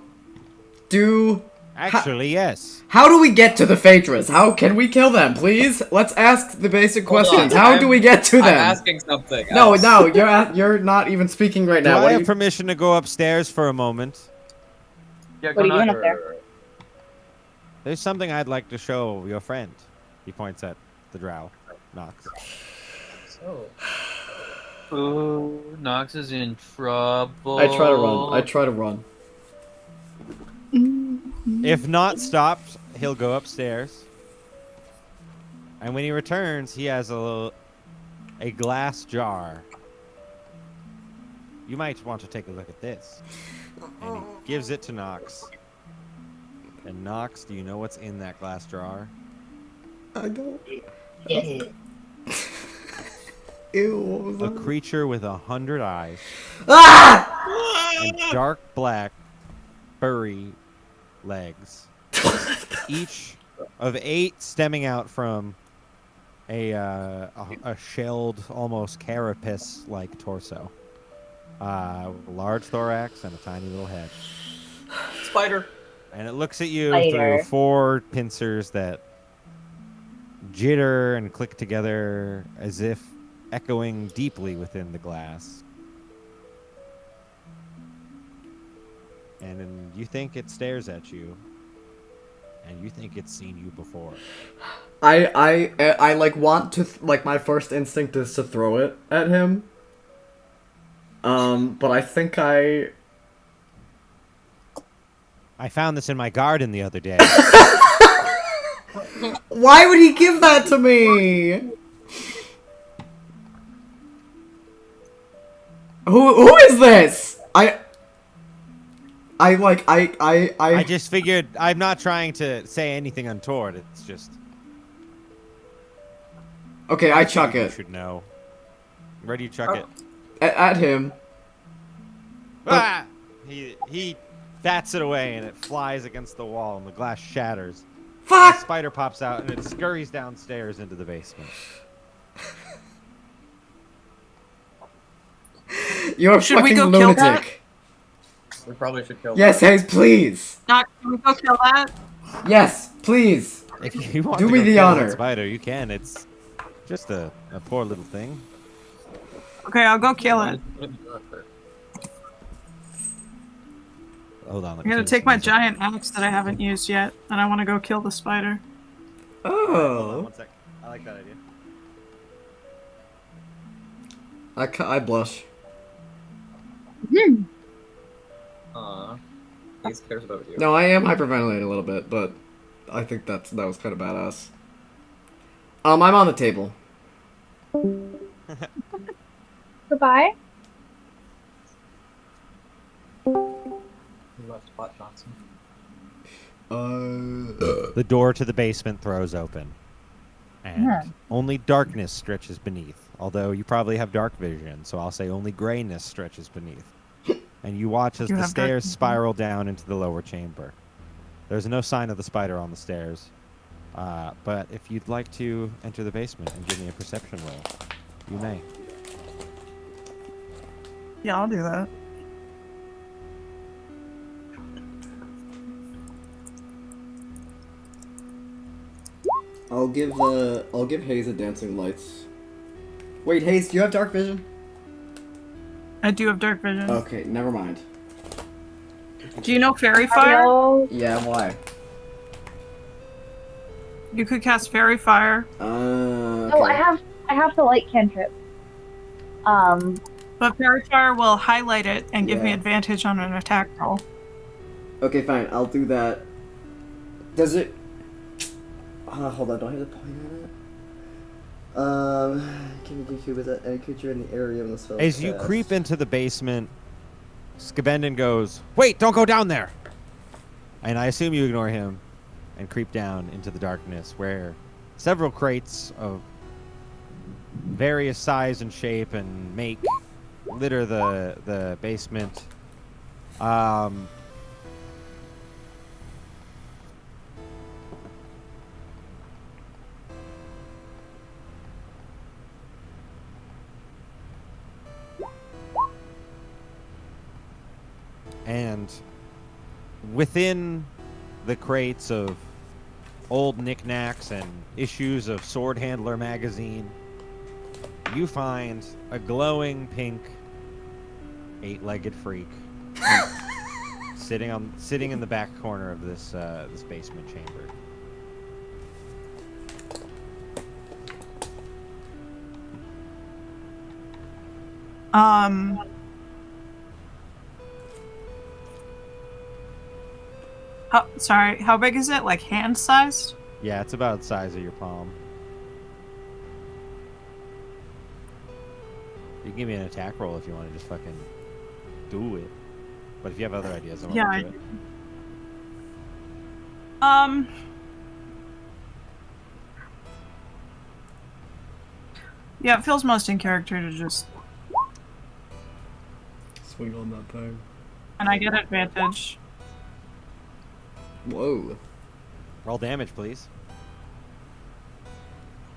Actually, yes. how do we get to the Phaedras? How can we kill them, please? Let's ask the basic Hold on, questions. How do we get to I'm them? asking something. No, else. no, you're not even speaking right Do now. I What have do you... permission to go upstairs for a moment? Yeah, What are you doing up there? Sure. There's something I'd like to show your friend. He points at the drow. Nox. So, Ooh, Nox is in trouble. I try to run. I try to run. If not stopped, he'll go upstairs. And when he returns, he has a glass jar. You might want to take a look at this. And he gives it to Nox. And Nox, do you know what's in that glass jar? I don't. Ew, what was A that? creature with 100 eyes Ah! and dark black furry legs. Each of 8 stemming out from a shelled, almost carapace-like torso. Large thorax and a tiny little head. spider. And it looks at you Spider. through 4 pincers that jitter and click together as if echoing deeply within the glass. And then you think it stares at you, and you think it's seen you before. I like want to like my first instinct is to throw it at him. But I think I found this in my garden the other day. why would he give that to me? Who is this? I I just figured I'm not trying to say anything untoward. It's just okay, I chuck you it should know. Where do you chuck it? at him. Ah! He bats it away and it flies against the wall and the glass shatters. The Fuck! spider pops out and it scurries downstairs into the basement. You're a Should we fucking go kill that? lunatic. We probably should kill Yes, that. Hayes, please. Not can we go kill that? Yes, please. If you want Do to me go the kill that honor. spider, you can. It's just a poor little thing. Okay, I'll go kill it. Hold on. I'm gonna take my giant axe that I haven't used yet, and I want to go kill the spider. Hold on Oh. one sec. I like that idea. I blush. He cares about you. No, I am hyperventilating a little bit, but I think that was kind of badass. I'm on the table. Goodbye. He left Bot Johnson. The door to the basement throws open, and only darkness stretches beneath. Although you probably have dark vision, so I'll say only grayness stretches beneath. And you watch as You the have dark stairs vision. spiral down into the lower chamber. There's no sign of the spider on the stairs, but if you'd like to enter the basement and give me a perception roll, you may. Yeah, I'll do that. I'll give Hayes a dancing lights. Wait, Hayes, do you have dark vision? I do have dark vision. Okay, never mind. Do you know fairy fire? Hello. Yeah, why? You could cast fairy fire, Oh, Okay. I have the light cantrip. but fairy fire will highlight it and give me Yeah. advantage on an attack roll. Okay, fine. I'll do that. Does it? Hold on. Do I have the point on it? Can you do with that any creature in the area of the spell? As you creep into the basement, Skabendin goes, "Wait, don't go down there!" And I assume you ignore him and creep down into the darkness where several crates of various size and shape and make litter the basement. And within the crates of old knickknacks and issues of Sword Handler magazine, you find a glowing pink eight-legged freak sitting in the back corner of this basement chamber. Sorry, how big is it? Like hand sized? Yeah, it's about the size of your palm. You can give me an attack roll if you want to just fucking do it. But if you have other ideas, I want Yeah, to do it. Yeah, it feels most in character to just, Swing on that thing. and I get advantage. Whoa. Roll damage, please.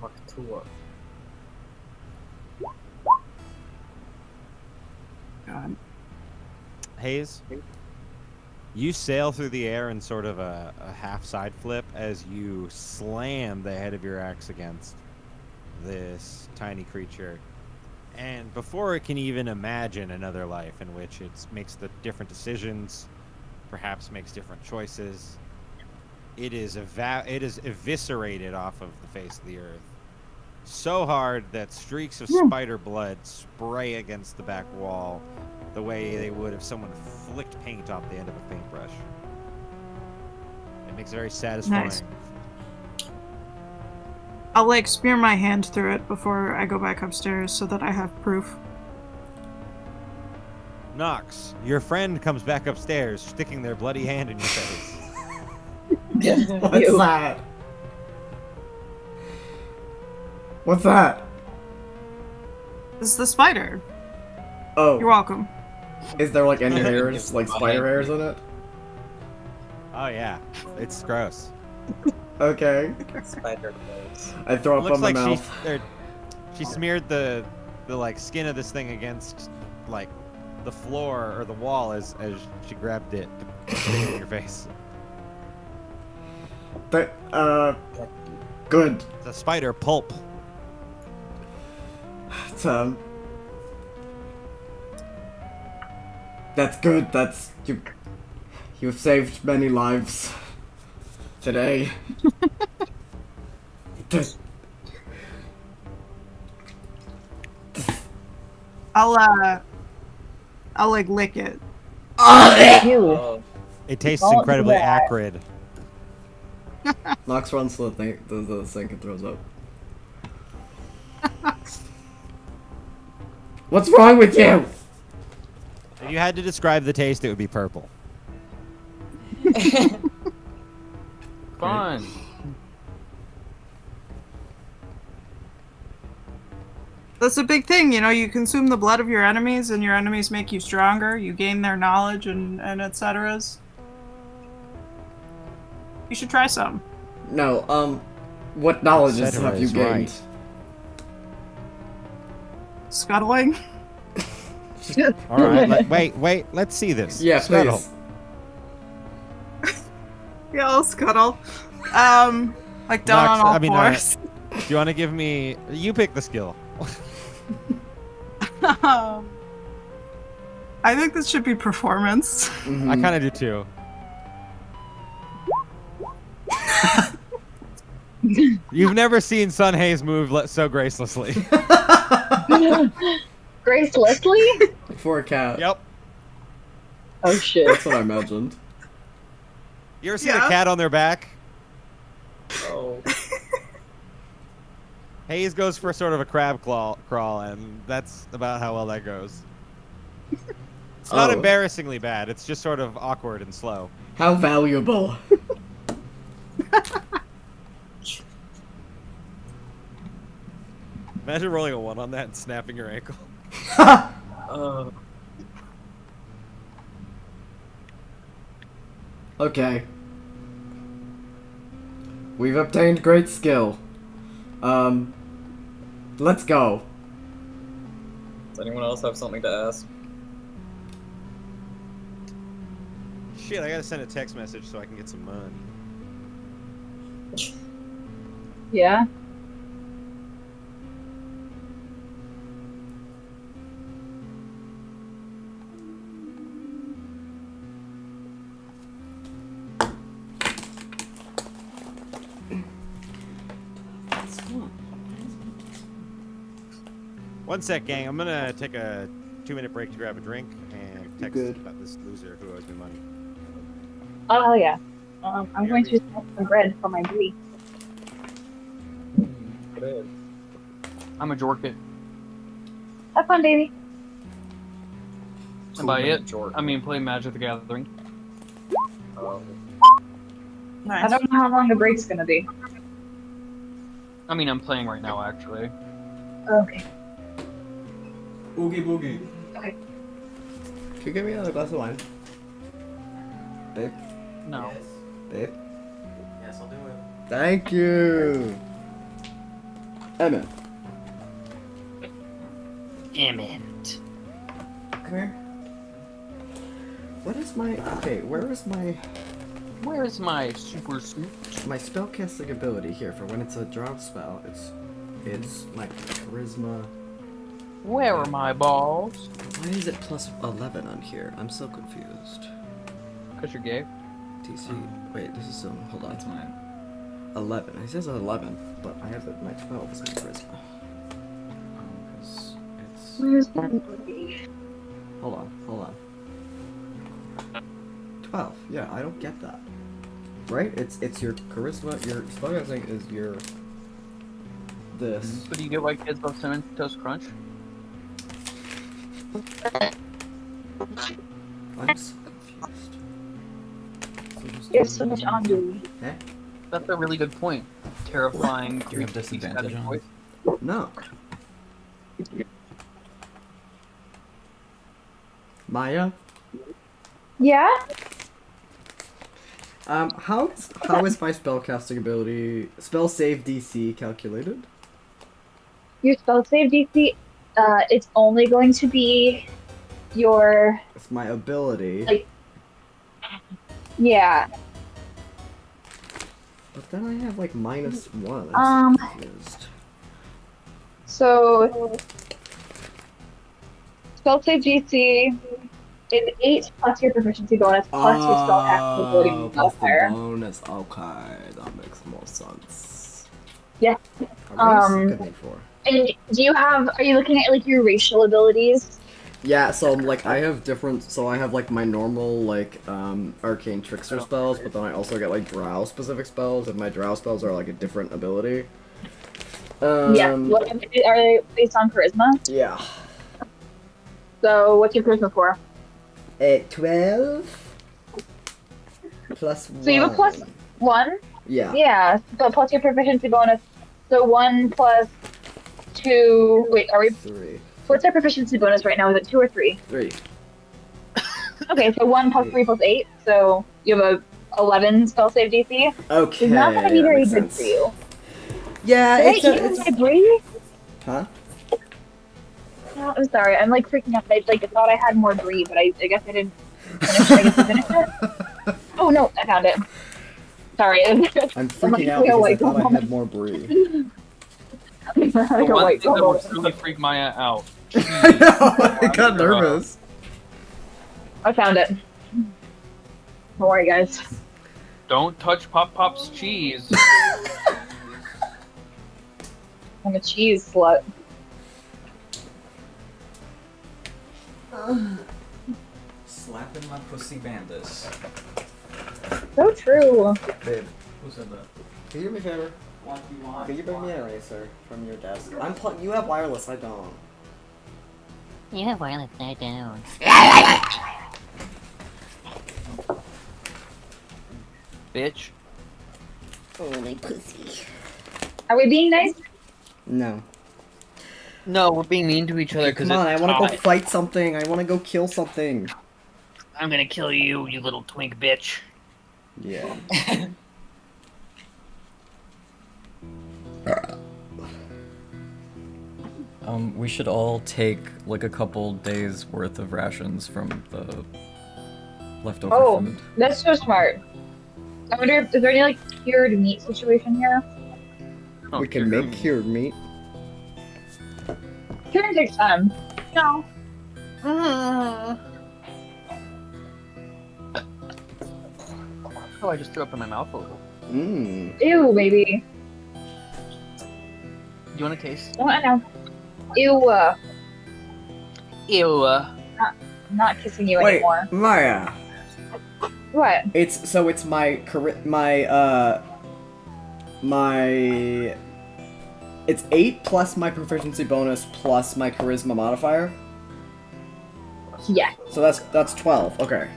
Fuck Tua. God. Hayes, you sail through the air in sort of a half side flip as you slam the head of your axe against this tiny creature. And before it can even imagine another life in which it makes the different decisions, perhaps makes different choices, it is eviscerated off of the face of the earth. So hard that streaks of spider blood spray against the back wall the way they would if someone flicked paint off the end of a paintbrush. It makes it very satisfying. Nice. I'll like spear my hand through it before I go back upstairs so that I have proof. Nox, your friend comes back upstairs, sticking their bloody hand in your face. What's that? What's that? This is the spider. Oh. You're welcome. Is there like any hairs, like spider hairs in it? Oh yeah, it's gross. Okay. Spider legs. I throw It up looks on my like mouth. she smeared the like skin of this thing against like the floor or the wall as she grabbed it to stick it in your face. But, good. It's a spider pulp. It's, that's good. That's you've saved many lives today. I'll like lick it. Ew. Oh, It tastes Don't do incredibly that. acrid. Nox runs to the sink and throws up. What's wrong with you? If you had to describe the taste, it would be purple. Fun. That's a big thing, you know. You consume the blood of your enemies, and your enemies make you stronger. You gain their knowledge and etceteras. You should try some. No, what knowledges Cetera have you is gained? right. Scuttling. All right, wait, let's see this. Yeah, Scuttle. please. Yeah, I'll scuttle. Like down Nox, on all I mean, fours. Do you want to give me? You pick the skill. I think this should be performance. Mhm. I kind of do too. You've never seen Sun Hayes move so gracelessly. Grace Leslie? For a cat. Yep. Oh shit. That's what I imagined. You ever seen Yeah. a cat on their back? oh. Hayes goes for sort of a crab crawl, and that's about how well that goes. It's not Oh. embarrassingly bad. It's just sort of awkward and slow. How valuable. Imagine rolling a 1 on that and snapping your ankle. Okay. We've obtained great skill. Let's go. Does anyone else have something to ask? Shit, I gotta send a text message so I can get some money. Yeah. One sec, gang. I'm gonna take a 2-minute break to grab a drink and text Good. about this loser who owes me money. Oh yeah. I'm going to smoke some bread for my brie. Good. I'm a jork. Have fun, baby. And by it, Jordan. I mean play Magic the Gathering. I Nice. don't know how long the break's gonna be. I mean, I'm playing right now, actually. Okay. Oogie boogie. Okay. Can you give me another glass of wine? Babe? No. Babe? Yes, I'll do it. Thank you! Emmett. Emmett. Come here. What is my... Okay, where is my Where's my super suit? spellcasting ability here for when it's a draw spell? It's my charisma. Where are my balls? Why is it plus 11 on here? I'm so confused. Cause you're gay. DC. Wait, this is still. Hold on. That's mine. 11. It says 11, but I have it. My 12 is my charisma. Because it's. Where's my brie? Hold on. 12. Yeah, I don't get that. Right? It's your charisma. Your spellcasting is your. This. So do you get white kids love Cinnamon Toast Crunch? I'm so confused. There's so much on you. Eh? That's a really good point. Terrifying. Do you have creepy disadvantage static on? voice. No. Maya, Yeah? how is my spellcasting ability, spell save DC calculated? Your spell save DC, it's only going to be your, It's my ability. like, yeah. But then I have like -1. Um, Confused. So, spell save DC is 8 plus your proficiency bonus plus your spell casting ability Plus the modifier. bonus. Okay, that makes more sense. Yeah. What do you look at me for? And are you looking at like your racial abilities? Yeah, so like I have different. So I have like my normal like arcane trickster spells, but then I also get like drow specific spells, and my drow spells are like a different ability. Yeah. What, are they based on charisma? Yeah. So, what's your charisma for? 12 plus 1. So you have a +1? Yeah. Yeah, but plus your proficiency bonus. So 1 plus 2. Wait, are we? 3. What's our proficiency bonus right now? Is it 2 or 3? 3. Okay, so 1 plus 3 plus 8. So you have a 11 spell save DC. Okay. It's not going to be very makes good sense. for you. Yeah, Did it's, I eat my brie? Huh? No, I'm sorry. I'm like freaking out. I thought I had more brie, but I guess I didn't finish. I guess I finished it. Oh no, I found it. Sorry. I'm like, freaking out oh, because I like, thought I oh. had more brie. The Like, one wait, thing that oh. would really freak Maya out. I know, I got nervous. I found it. Don't worry, guys. Don't touch Pop Pop's cheese. I'm a cheese slut. Slapping my pussy bandits. So true. Babe, Who said that? can you do me a favor? What do you want? Can you bring me an eraser from your desk? You have wireless, I don't. You have wireless, I don't. Bitch. Oh, my pussy. Are we being nice? No. No, we're being mean to each other because Come on, I it's want to go Todd. fight something. I want to go kill something. I'm gonna kill you, you little twink bitch. Yeah. We should all take like a couple days worth of rations from the leftover Oh, food. that's so smart. I wonder if is there any like cured meat situation here? Oh, We can dear. make cured meat. Curing takes time. No. Oh, I just threw up in my mouth a little. Mmm. Ew, baby. Do you want a taste? Don't I know? Ew. Ew. I'm not kissing you Wait, anymore. Maya. What? It's it's 8 plus my proficiency bonus plus my charisma modifier. Yeah. So that's 12. Okay.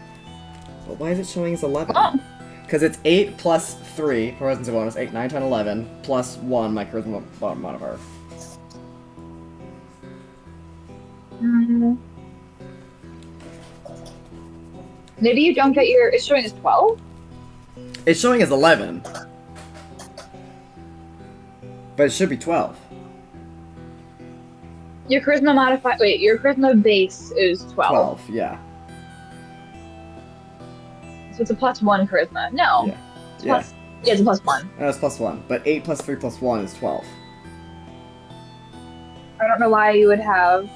But why is it showing as 11? Oh. Because it's 8 plus 3 proficiency bonus, 8, 9, 10, 11 plus 1 my charisma modifier. Mm. Maybe you don't get your. It's showing as 12. It's showing as 11. But it should be 12. Your charisma modifier. Wait, your charisma base is 12. 12, yeah. So it's a +1 charisma. No. Yeah. It's Yeah. yeah, it's a +1. That's plus 1. But 8 plus 3 plus 1 is 12. I don't know why you would have.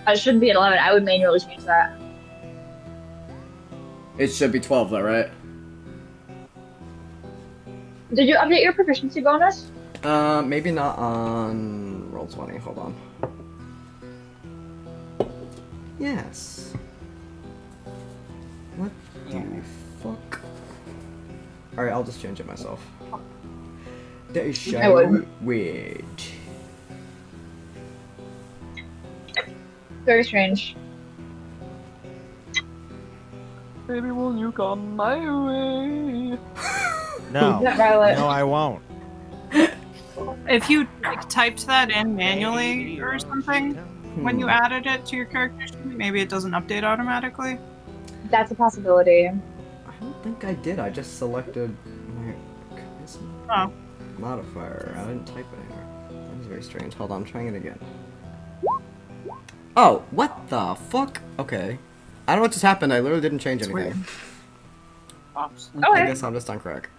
It shouldn't be an 11. I would manually change that. It should be 12 though, right? Did you update your proficiency bonus? Maybe not on Roll20. Hold on. Yes. What the fuck? Alright, I'll just change it myself. That is I so would. weird. Very strange. Baby, will you come my way? No. Not Violet. No, I won't. If you like, typed that in manually or something, when you added it to your character sheet? Maybe it doesn't update automatically. That's a possibility. I don't think I did. I just selected my charisma Oh. modifier. I didn't type it anywhere. That was very strange. Hold on, I'm trying it again. Oh, what the fuck? Okay. I don't know what just happened. I literally didn't change anything. Ops. Oh, I okay. guess I'm just on crack.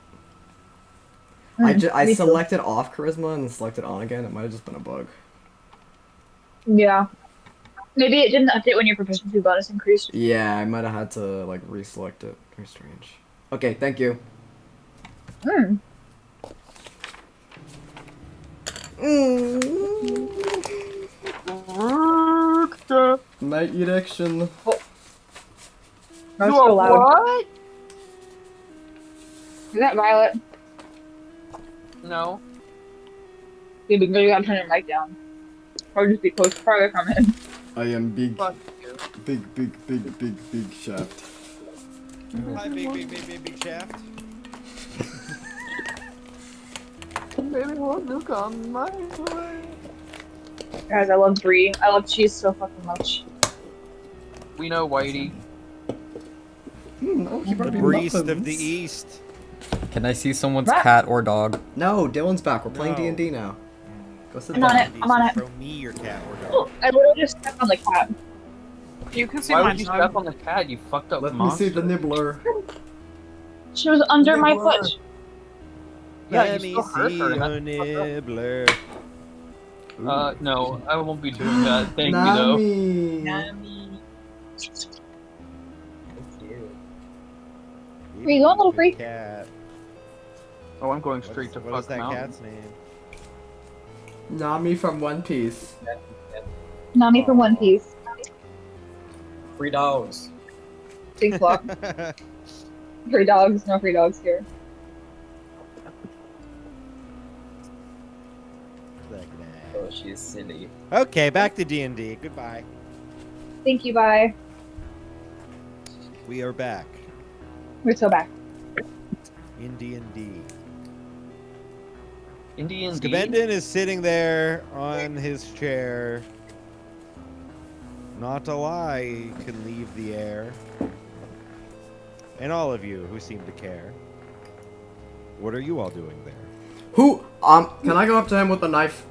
Mm, I me too. selected off charisma and selected on again. It might have just been a bug. Yeah. Maybe it didn't update when your proficiency bonus increased. Yeah, I might have had to like reselect it. Very strange. Okay, thank you. Hmm. Night erection. That's so loud. What? Is that Violet? No. Yeah, because you gotta turn your mic down. Or just be close farther from it. I am big, Fuck you. big shaft. Hi, big shaft. Baby, won't look on my way. Guys, I love Brie. I love cheese so fucking much. We know, Whitey. No, he brought The me breast of muffins. the east. Can I see someone's What? cat or dog? No, Dylan's back. We're playing No. D&D now. Go sit I'm on down. it. I'm on it. Throw me your cat or dog. Oh, I literally just stepped on the cat. You can see Why my would you dog. step on the cat, you fucked up Let me monster? see the nibbler. She was under my Nibbler. foot. Yeah, Let you me still hurt see her, your and that's fucked nibbler. up. No, I won't be doing that. Thank you, though. Nami. Where you going, little freak? Cat. Oh, I'm going straight to What is fuck that mountain. cat's name? Nami from One Piece. Nami from One Piece. Free dogs. Big flop. Free dogs, no free dogs here. Oh, she's silly. Okay, back to D&D. Goodbye. Thank you, bye. We are back We're so back. in D&D. Indian D. Skabendin is sitting there on his chair. Not a lie can leave the air. And all of you who seem to care. What are you all doing there? Who? Can I go up to him with a knife?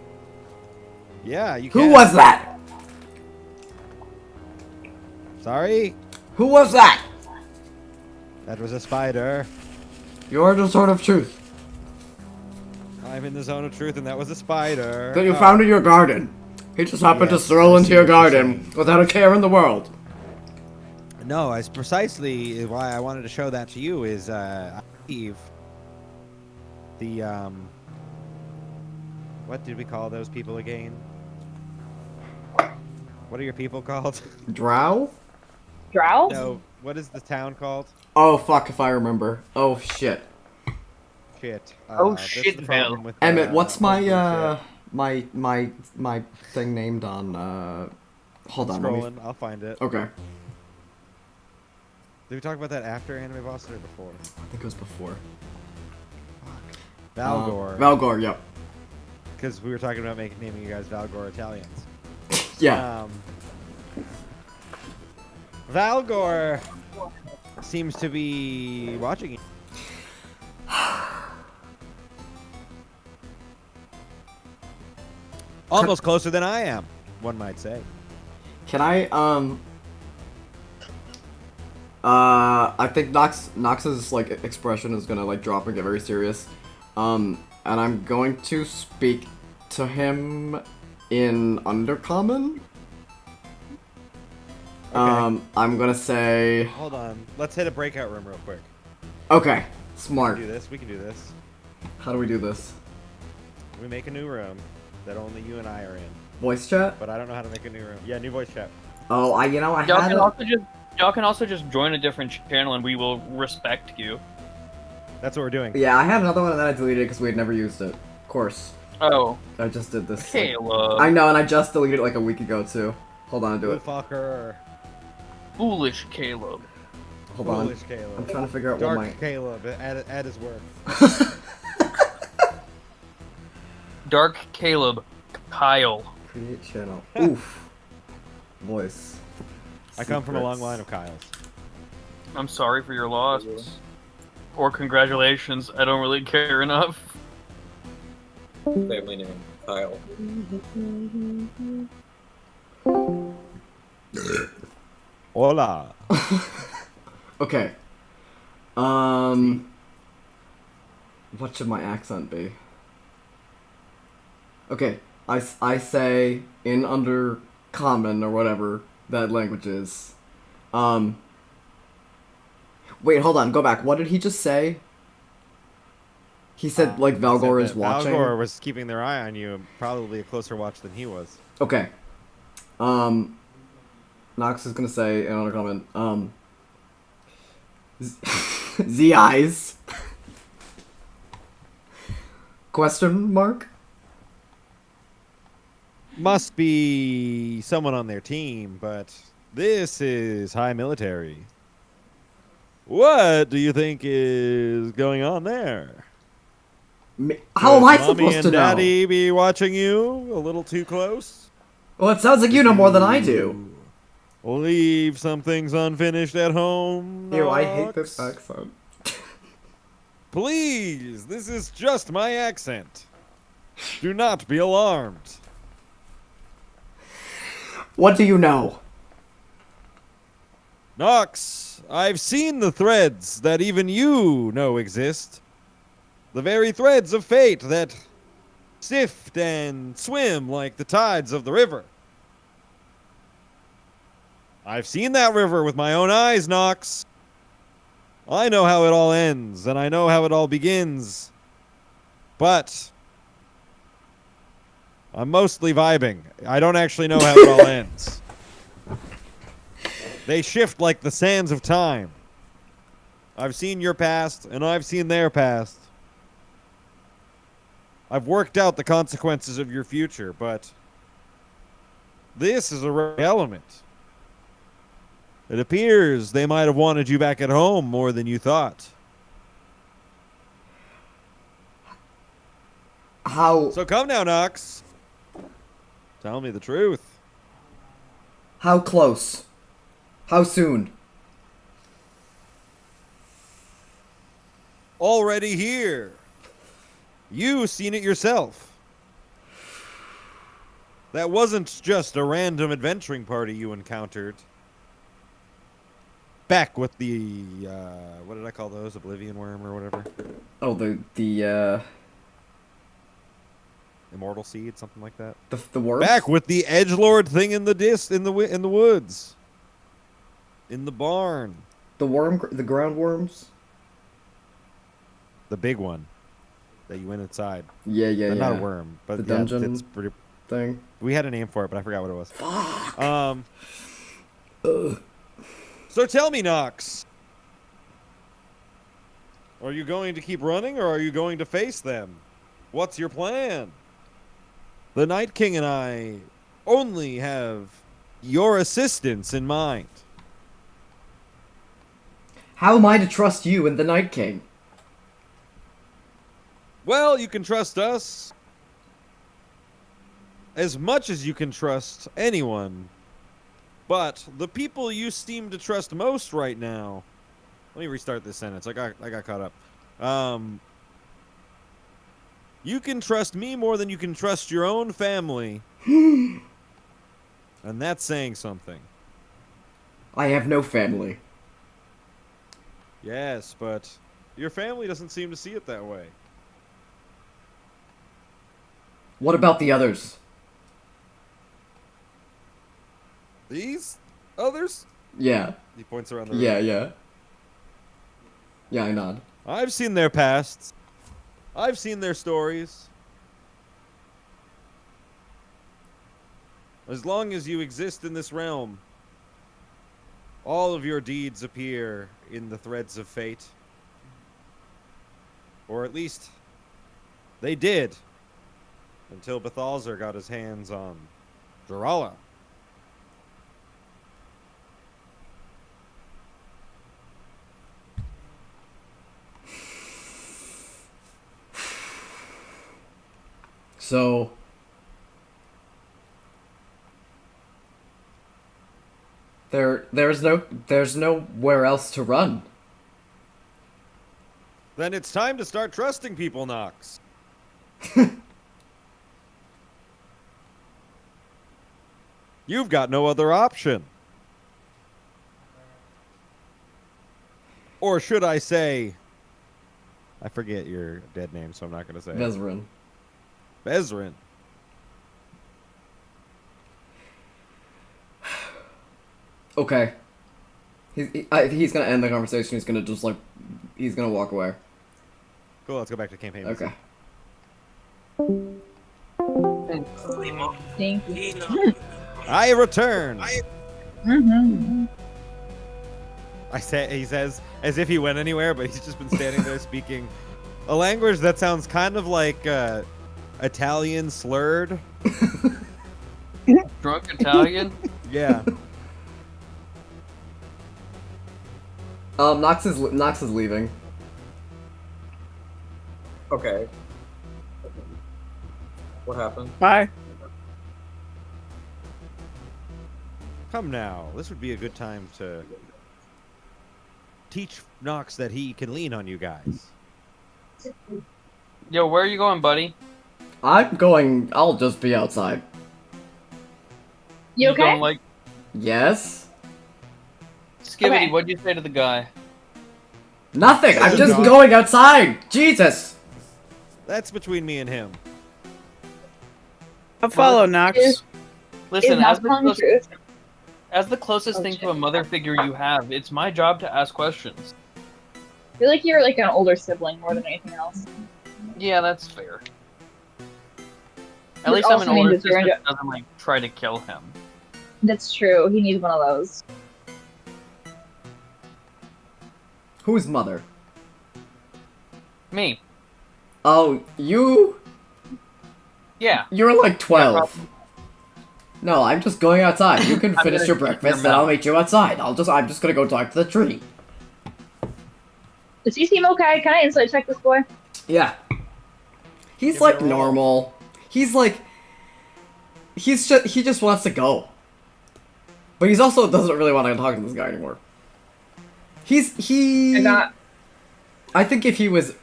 Yeah, you can. Who was that? Sorry? Who was that? That was a spider. You're the sword of truth I'm in the zone of truth and that was a spider. that you Oh. found in your garden. He just happened Yes, to stroll I into see your what you're garden saying. without a care in the world. No, it's precisely why I wanted to show that to you is, Eve. The, what did we call those people again? What are your people called? Drow? Drow? No, what is the town called? Oh fuck if I remember. Oh shit. Shit. Oh, that's shit, the problem Val. with, Emmett, what's my holy my thing named on hold shit. on, let me Scrolling, I'll find it. Okay. Did we talk about that after Anime Boston or before? I think it was before. Valgor. Valgor, yep. Because we were talking about naming you guys Valgor Italians. Yeah. Valgor seems to be watching you. Almost closer than I am, one might say. Can I I think Nox's like expression is gonna like drop and get very serious. And I'm going to speak to him in Undercommon. Okay. I'm gonna say Hold on. Let's hit a breakout room real quick. okay, We can smart. do this. We can do this. How do we do this? We make a new room that only you and I are in. Voice chat? But I don't know how to make a new room. Yeah, new voice chat. Oh, I Y'all had can a- also just y'all can also just join a different channel and we will respect you. That's what we're doing. yeah, I had another one and then I deleted it because we had never used it. Of course, Oh, I just did this. Caleb. I know, and I just deleted it like a week ago too. Hold on, I'll do it. Fucker. Foolish Caleb. Hold on. Foolish Caleb. I'm trying to figure out Dark what my. Caleb at his work. Dark Caleb. Kyle. Create channel. Oof. voice. I come from a long Secrets. line of Kyles. I'm sorry for your loss. Or congratulations. I don't really care enough. Family name Kyle. Hola. Okay. What should my accent be? Okay, I say in Undercommon or whatever that language is. Wait, hold on, go back. What did he just say? He said like He said Valgor is that watching. Valgor was keeping their eye on you, probably a closer watch than he was. Okay. Nox is gonna say in Undercommon. The eyes. Question mark? Must be someone on their team, but this is high military. What do you think is going on there? How am I Could Mommy supposed and to know? Daddy be watching you a little too close? Well, it sounds like you know more than I do. Leave some things unfinished at home. Ew, I hate Nox? this accent. Please, this is just my accent. Do not be alarmed. What do you know? Nox, I've seen the threads that even you know exist. The very threads of fate that sift and swim like the tides of the river. I've seen that river with my own eyes, Nox. I know how it all ends, and I know how it all begins. But I'm mostly vibing. I don't actually know how it all ends. They shift like the sands of time. I've seen your past, and I've seen their past. I've worked out the consequences of your future, but this is a rare element. It appears they might have wanted you back at home more than you thought. How So come now, Nox. Tell me the truth. close? How soon? Already here. You seen it yourself. That wasn't just a random adventuring party you encountered. Back with the, what did I call those? Oblivion Worm or whatever? Oh, the Immortal Seed, something like that. the worms? Back with the edgelord thing in the in the woods. In the barn. the ground worms? The big one that you went inside. Yeah, yeah. Not a worm, but The yeah, dungeon it's pretty. thing. We had a name for it, but I forgot what it was. Fuck. So tell me, Nox. Are you going to keep running, or are you going to face them? What's your plan? The Night King and I only have your assistance in mind. How am I to trust you and the Night King? Well, you can trust us as much as you can trust anyone. But the people you seem to trust most right now. Let me restart this sentence. I got caught up. You can trust me more than you can trust your own family. And that's saying something. I have no family. Yes, but your family doesn't seem to see it that way. What about the others? These others? Yeah. He points around the room. Yeah. Yeah, I nod. I've seen their pasts. I've seen their stories. As long as you exist in this realm, all of your deeds appear in the threads of fate. Or at least, they did. Until Bethalzer got his hands on Durala. So There's nowhere else to run. Then it's time to start trusting people, Nox. You've got no other option. Or should I say... I forget your dead name, so I'm not going to say it. Vezrin. Bezrin. Okay. He's gonna end the conversation. He's gonna just he's gonna walk away. Cool, let's go back to campaign. music. Okay. Thank you. I return. Mm-hmm. He says, as if he went anywhere, but he's just been standing there speaking a language that sounds kind of like Italian slurred. Drunk Italian? Yeah. Nox is leaving. Okay. What happened? Bye. Come now, this would be a good time to teach Nox that he can lean on you guys. Yo, where are you going, buddy? I'll just be outside. You okay? Going, like, Yes? Skibbity, Okay. what'd you say to the guy? Nothing! I'm just Nox. going outside! Jesus! That's between me and him. I'll follow Nox. Is Listen, not telling the truth. as the closest Oh, thing shit. to a mother figure you have, it's my job to ask questions. I feel like you're like an older sibling more than anything else. Yeah, that's fair. At Which least I'm an also means older that you're sister that doesn't, like, try to kill him. That's true. He needs one of those. Whose mother? Me. Oh, you? Yeah. You're like 12. No, I'm just going outside. You can I'm finish gonna your keep your breakfast and I'll mouth. meet you outside. I'm just gonna go talk to the tree. Does he seem okay? Can I insight check this boy? Yeah. He's Give like it a roll. normal. He's like he just wants to go. But he's also doesn't really want to talk to this guy anymore. I think if he was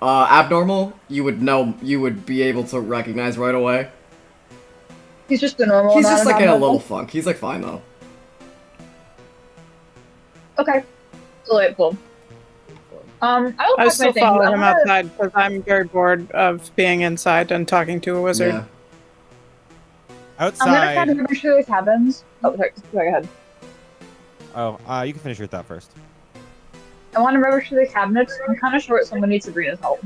abnormal, you would be able to recognize right away. He's just a normal. He's not just like in a abnormal. little funk. He's like fine though. Okay. Delightful. I will I pack still my thing. follow I'm him gonna- outside because I'm very bored of being inside and talking to a wizard. Yeah. I'm gonna try Outside. to make sure this happens. Oh, sorry. Go ahead. Oh, you can finish your thought first. I want to rubbish through the cabinets. I'm kind of short, so I'm gonna need Sabrina's help.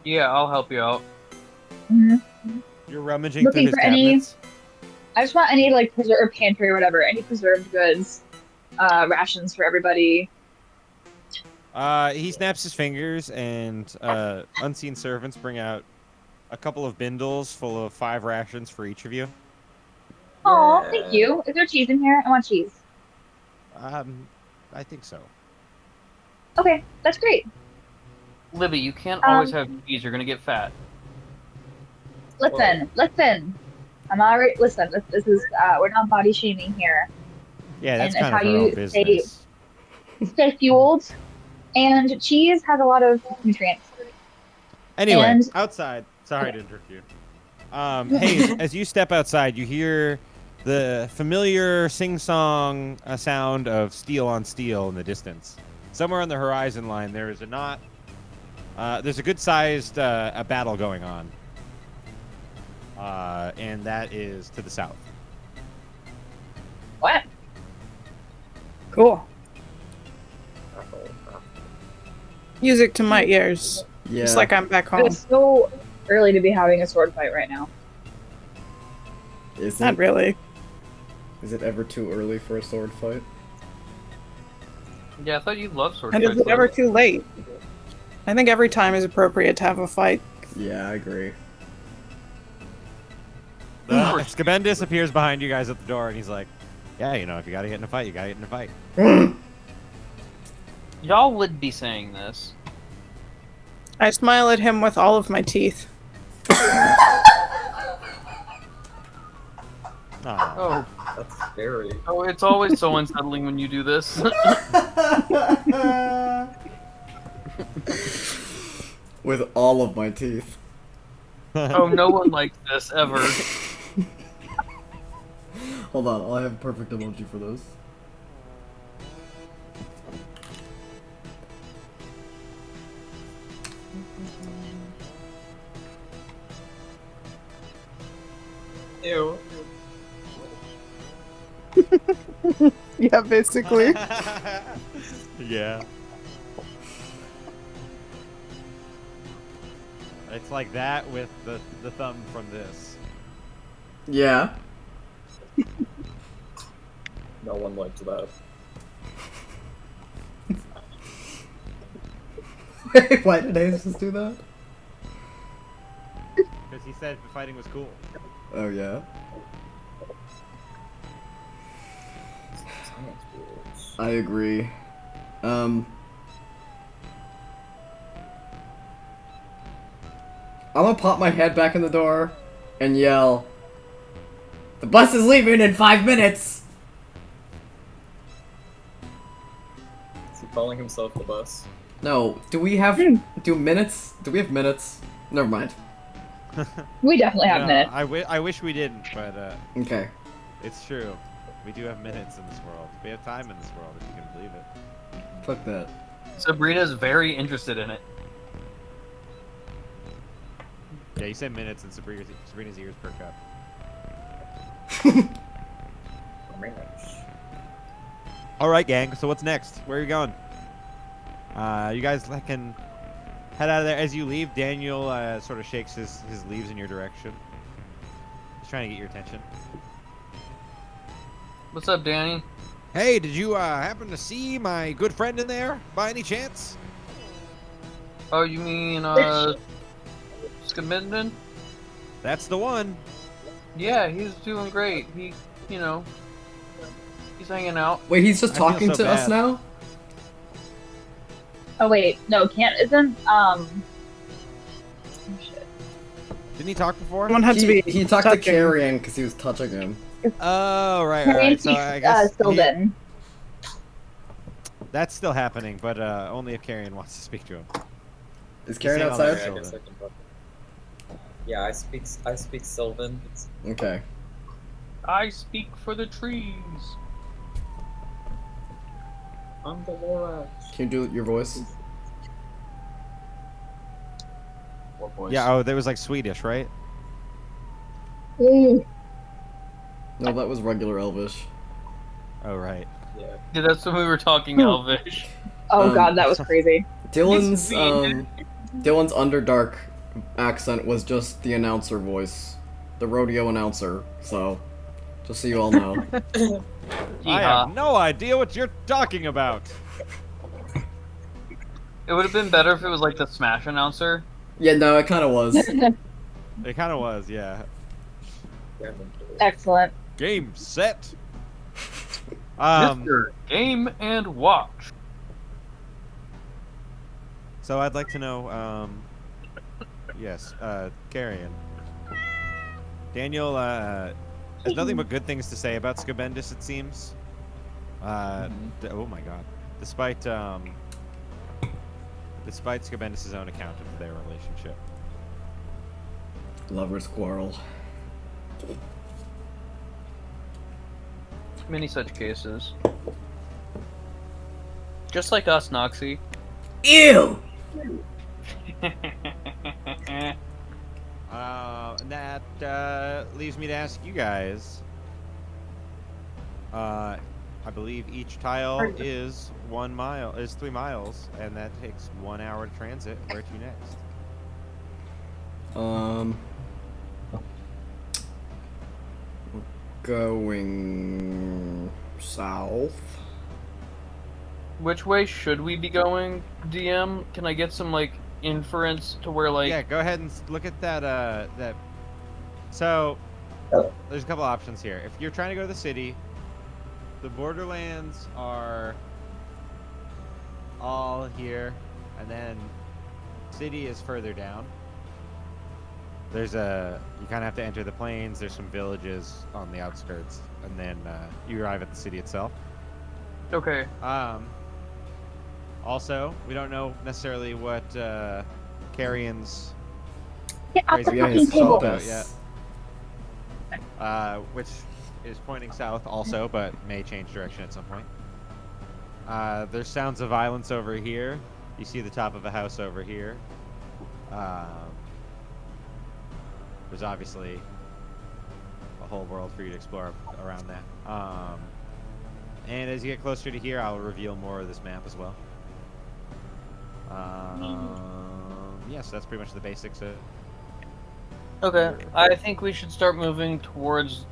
Yeah, I'll help you out. hmm You're rummaging Looking through his for any- cabinets. I just want any like preserved pantry or whatever. Any preserved goods, rations for everybody. He snaps his fingers, and unseen servants bring out a couple of bindles full of 5 rations for each of you. Oh, Yeah. thank you. Is there cheese in here? I want cheese. I think so. Okay, that's great. Libby, you can't always have cheese. You're gonna get fat. Listen. I'm already. Listen, this is. We're not body shaming here. Yeah, that's And kind of how her you own business. Stay fueled, and cheese has a lot of nutrients. Anyway, and- outside. Sorry to interrupt you. Hayes, as you step outside, you hear the familiar sing-song sound of steel on steel in the distance. Somewhere on the horizon line, there is a knot. There's a good-sized a battle going on, and that is to the south. What? Cool. Music to my ears. Yeah. It's like I'm back home. It's so early to be having a sword fight right now. Is Not it, really. is it ever too early for a sword fight? Yeah, I thought you loved sword And is fights. it ever too late? I think every time is appropriate to have a fight. Yeah, I agree. Scabendis appears behind you guys at the door, and he's like, "Yeah, you know, if you gotta get in a fight, you gotta get in a fight." Y'all would be saying this. I smile at him with all of my teeth. Aw. Oh, That's scary. Oh, it's always so unsettling when you do this. With all of my teeth. Oh, no one likes this ever. Hold on, I'll have a perfect emoji for this. Ew. Yeah, basically. Yeah. It's like that with the thumb from this. Yeah. No one liked that. Why did Ace just do that? Because he said the fighting was cool. Oh yeah. Science rules. I agree. I'm gonna pop my head back in the door and yell, "The bus is leaving in 5 minutes!" Is he calling himself the bus? No, do we have, minutes? Do we have minutes? Never mind. We definitely have No, minutes. I wish we didn't, but Okay. it's true. We do have minutes in this world. We have time in this world, if you can believe it. Fuck that. Sabrina's very interested in it. Yeah, you said minutes, and Sabrina's ears perk up. All right, gang. So what's next? Where are you going? You guys can head out of there. As you leave, Daniel sort of shakes his leaves in your direction. He's trying to get your attention. What's up, Danny? Hey, did you happen to see my good friend in there by any chance? Oh, you mean, Scamindon? That's the one. Yeah, he's doing great. He, you know, he's hanging out. Wait, he's just I feel talking so to us bad. now? Oh wait, no, Can't isn't. Oh, shit. Didn't he talk before? Someone had to be. He talked to touching. Carrion because he was touching him. Oh, right, Her right. name So I guess Sylvan. that's still happening, but only if Carrion wants to speak to him. Is Carrion saying all outside? that. I guess I can talk. Yeah, I speak Sylvan. Okay. I speak for the trees. I'm the Lorax. Can you do your voice? What voice? Yeah. Oh, that was like Swedish, right? Mm. No, that was regular Elvish. Oh, right. Yeah. Yeah, that's when we were talking Elvish. Oh Um, god, that was crazy. Dylan's Yes, Dylan's Underdark accent was just the announcer voice, the rodeo announcer. So, just so you all know. I have no idea what you're talking about. It would have been better if it was like the Smash announcer. Yeah, no, it kind of was. It kind of was, yeah. Excellent. Game set. Mr. Game and Watch. So I'd like to know, yes, Carrion. Daniel, has nothing but good things to say about Scabendis, it seems. Oh my god. Despite Scabendis' own account of their relationship. Lovers quarrel. Many such cases. Just like us, Noxie. Ew! And that leaves me to ask you guys. I believe each tile is 1 mile, is 3 miles, and that takes 1 hour to transit. Where to next? We're going south. Which way should we be going, DM? Can I get some, like, inference to where, like... Yeah, go ahead and look at that. That. So, there's a couple options here. If you're trying to go to the city, the Borderlands are all here, and then city is further down. you kind of have to enter the plains. There's some villages on the outskirts, and then you arrive at the city itself. Okay. Also, we don't know necessarily what Carrion's Get off the crazy Yeah, fucking he's table. compass. which is pointing south also, but may change direction at some point. There's sounds of violence over here. You see the top of a house over here. There's obviously a whole world for you to explore around that. And as you get closer to here, I'll reveal more of this map as well. Yes, that's pretty much the basics of. Okay. I think we should start moving towards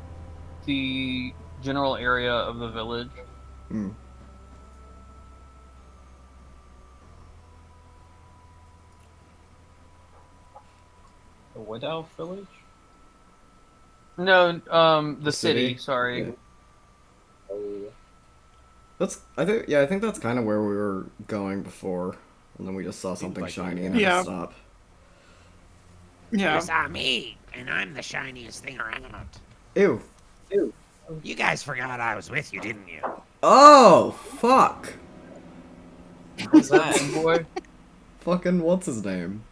the general area of the village. Hmm. The Wood Elf Village? No, the city? city. Sorry. Yeah. I think that's kind of where we were going before, and then we just saw something like shiny it. and had Yeah. to stop. Yeah. You saw me, and I'm the shiniest thing around. Ew. You guys forgot I was with you, didn't you? Oh, fuck. Who's that? Boy. Fucking what's his name?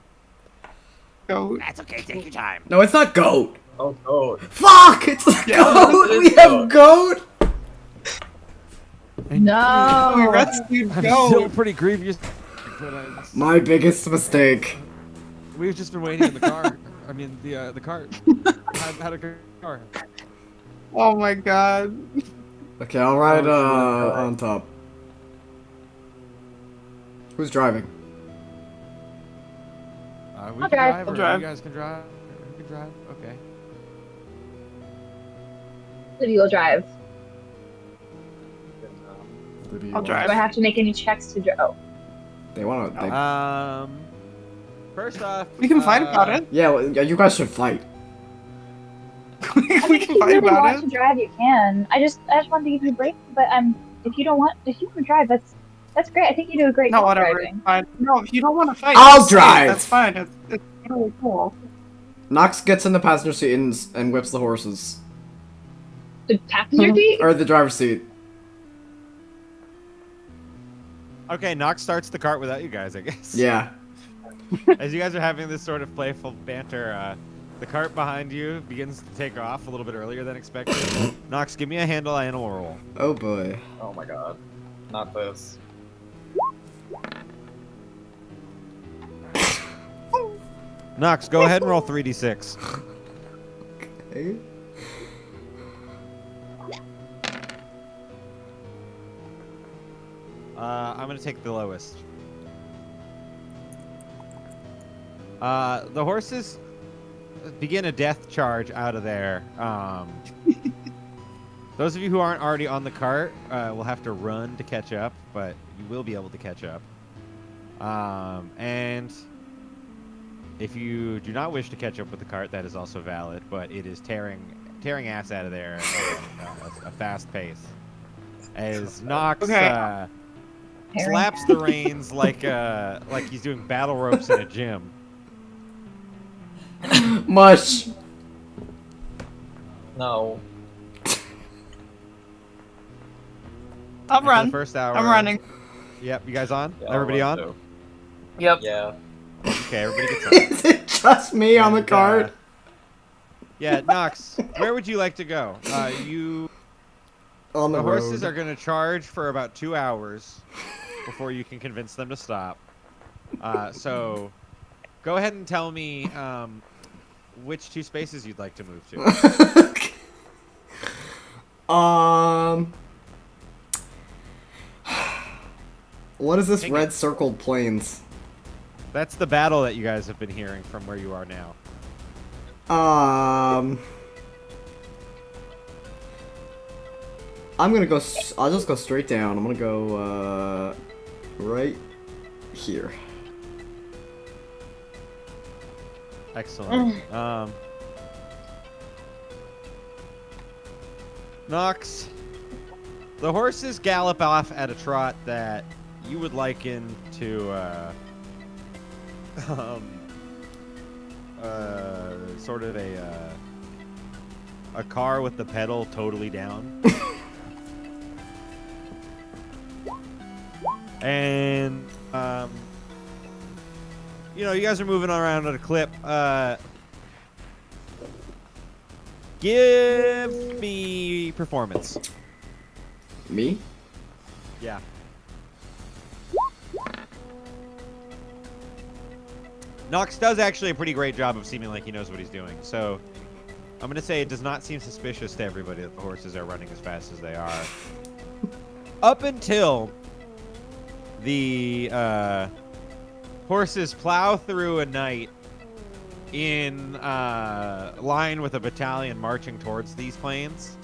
Go. That's okay, take your time. No, it's not Goat. Oh, Toad. Fuck! It's Yeah, Goat! it is We have Goat. Goat! No. We rescued Still Go. pretty grievous. My biggest mistake. We've just been waiting in the car. I mean, the cart. Had a good car. Oh my god. Okay, I'll ride Oh, on top. Who's driving? We I'll can drive. drive, I'll or drive. you guys can drive. You can drive. Okay. City will drive. I'll drive. Do I have to make any checks to drive? Oh. They wanna. First off, We can fight about it. Yeah, well, yeah, you guys should fight. We I can mean, if you fight really about want it. to drive, you can. I just wanted to give you a break, but if you want to drive, that's great. I think you do a great No, job whatever. driving. Fine. No, if you don't want to fight, I'll just say it. drive. That's fine. It's really cool. Nox gets in the passenger seat and whips the horses. The passenger seat? Or the driver's seat. okay, Nox starts the cart without you guys, I guess. Yeah. As you guys are having this sort of playful banter, the cart behind you begins to take off a little bit earlier than expected. Nox, give me a handle animal roll. Oh boy. Oh my god. Not this. Nox, go ahead and roll 3d6. Okay. I'm gonna take the lowest. The horses begin a death charge out of there. Those of you who aren't already on the cart will have to run to catch up, but you will be able to catch up. And if you do not wish to catch up with the cart, that is also valid, but it is tearing ass out of there at a fast pace. As Nox slaps the reins like he's doing battle ropes in a gym. Mush. No. I'll And for run. the first hour. I'm running. Yep, you guys on? Yeah, I'll Everybody run on? too. Yep. Yeah. Okay, everybody gets on. Is it just me on the And, cart? Yeah, Nox, where would you like to go? On The the horses road. are going to charge for about 2 hours before you can convince them to stop. So, go ahead and tell me which 2 spaces you'd like to move to. What is this Dang red it. circled plains? That's the battle that you guys have been hearing from where you are now. I'm gonna go. I'll just go straight down. I'm gonna go right here. Excellent. Nox, the horses gallop off at a trot that you would liken to sort of a car with the pedal totally down. And you know, you guys are moving around at a clip. Give me performance. Me? Yeah. Nox does actually a pretty great job of seeming like he knows what he's doing. So I'm going to say it does not seem suspicious to everybody that the horses are running as fast as they are. Up until the horses plow through a night in line with a battalion marching towards these plains.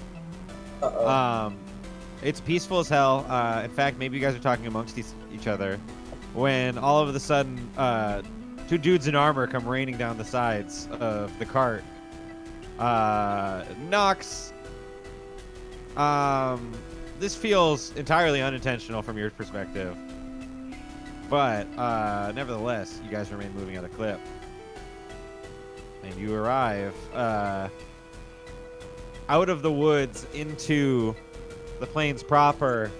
It's peaceful as hell. In fact, maybe you guys are talking amongst each other when all of a sudden two dudes in armor come raining down the sides of the cart. Nox, this feels entirely unintentional from your perspective, but nevertheless, you guys remain moving at a clip. And you arrive out of the woods into the plains proper.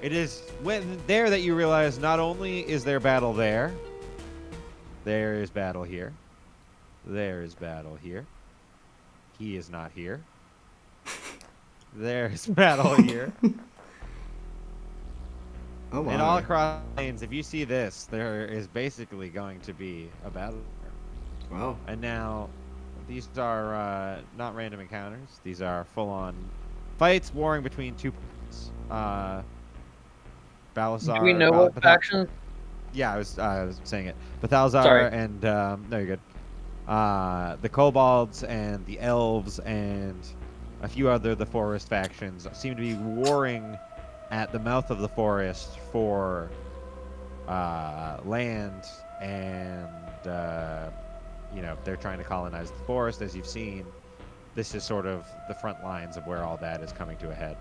It is when there that you realize not only is there battle there is battle here. There is battle here. He is not here. There's battle here. Oh my. And all across the plains, if you see this, there is basically going to be a battle. Wow. And now, these are not random encounters. These are full-on fights warring between two parties. Balazar. Do we know what faction? Yeah, I was saying it. Balthazar Sorry. and no, you're good. The kobolds and the elves and a few other the forest factions seem to be warring at the mouth of the forest for land, and you know, they're trying to colonize the forest. As you've seen, this is sort of the front lines of where all that is coming to a head.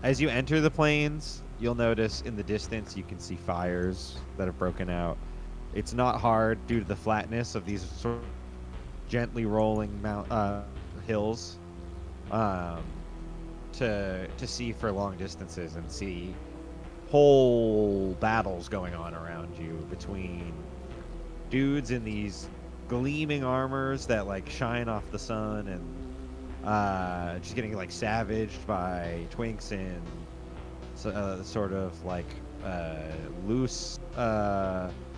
As you enter the plains, you'll notice in the distance you can see fires that have broken out. It's not hard due to the flatness of these sort of gently rolling hills to see for long distances and see whole battles going on around you between dudes in these gleaming armors that like shine off the sun and just getting like savaged by twinks in sort of like loose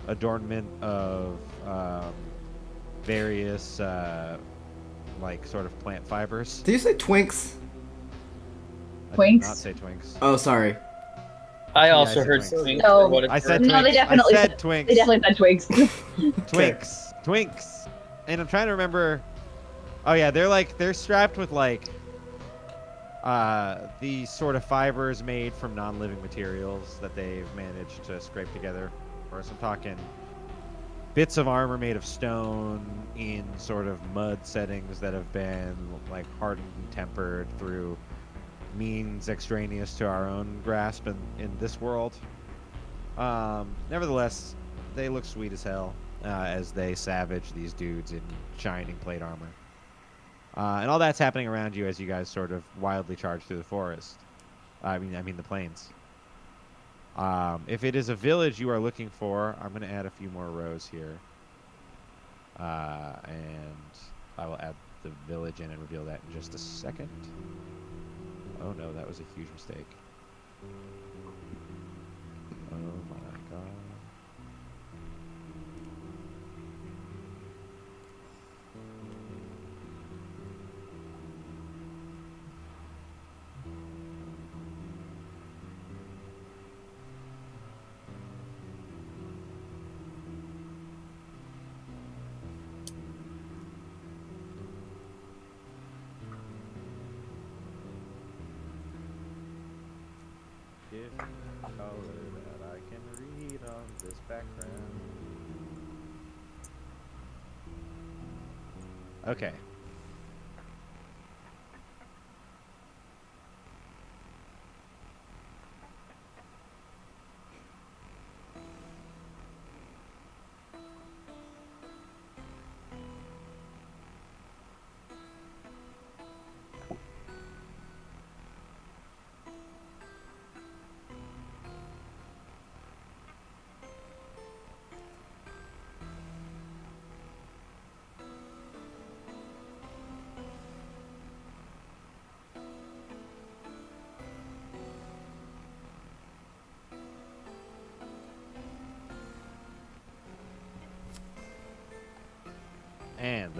adornment of various like sort of plant fibers. Did you say twinks? I Twinks? did not say twinks. Oh, sorry. I Yeah, also I said heard twinks. swings. No. for what it's I said worth. No, they twinks. definitely I said said- twinks. They definitely said twigs. Twinks. And I'm trying to remember. Oh yeah, they're strapped with like these sort of fibers made from non-living materials that they've managed to scrape together. Or I'm talking bits of armor made of stone in sort of mud settings that have been like hardened and tempered through means extraneous to our own grasp in this world. Nevertheless, they look sweet as hell as they savage these dudes in shining plate armor. And all that's happening around you as you guys sort of wildly charge through the forest. I mean the plains. If it is a village you are looking for, I'm going to add a few more rows here. And I will add the village in and reveal that in just a second. Oh no, that was a huge mistake. Oh my god. Give me a color that I can read on this background. Okay.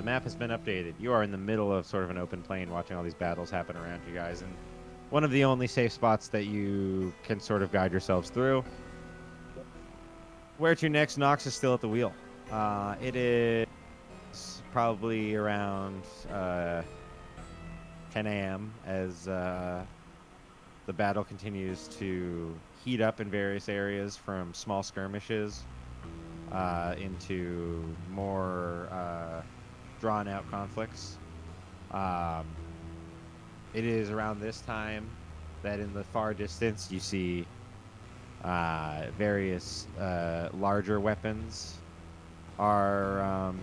the map has been updated. You are in the middle of sort of an open plain watching all these battles happen around you guys, and one of the only safe spots that you can sort of guide yourselves through. Where to next? Nox is still at the wheel. It is probably around 10 a.m. as the battle continues to heat up in various areas, from small skirmishes into more drawn-out conflicts. It is around this time that in the far distance you see various larger weapons are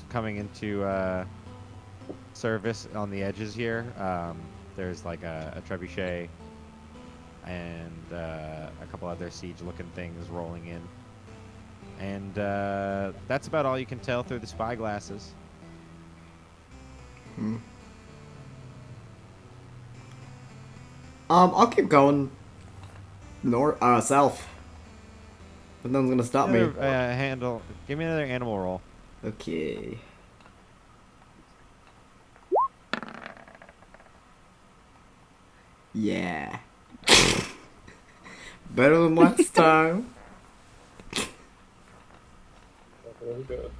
coming into service on the edges here. There's like a trebuchet and a couple other siege-looking things rolling in. And that's about all you can tell through the spy glasses. I'll keep going south. But nothing's gonna stop me. Give me another animal roll. Okay. Yeah. Better than last time. Really good.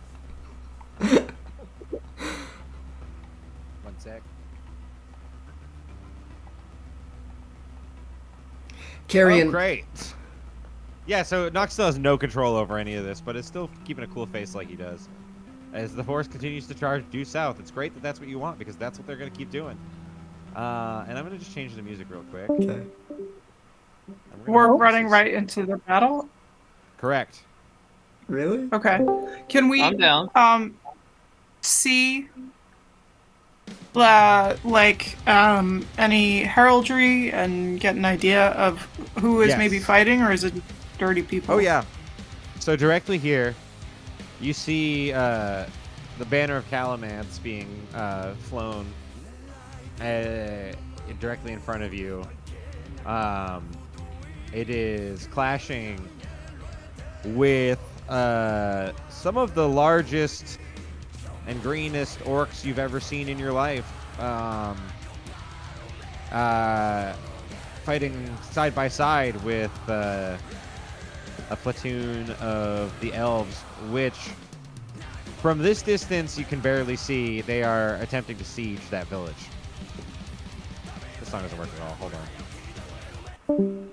One sec. Carrion. Oh, great. Yeah, so Nox still has no control over any of this, but is still keeping a cool face like he does. As the force continues to charge due south, it's great that that's what you want, because that's what they're going to keep doing. And I'm going to just change the music real quick. Okay. We're running right into the battle. Correct. Really? Okay. Can we I'm down. see any heraldry and get an idea of who is Yes. maybe fighting, or is it dirty people? Oh, yeah. So directly here, you see the banner of Calamance being flown directly in front of you. It is clashing with some of the largest and greenest orcs you've ever seen in your life. Fighting side by side with a platoon of the elves, which from this distance you can barely see. They are attempting to siege that village. This song doesn't work at all. Hold on.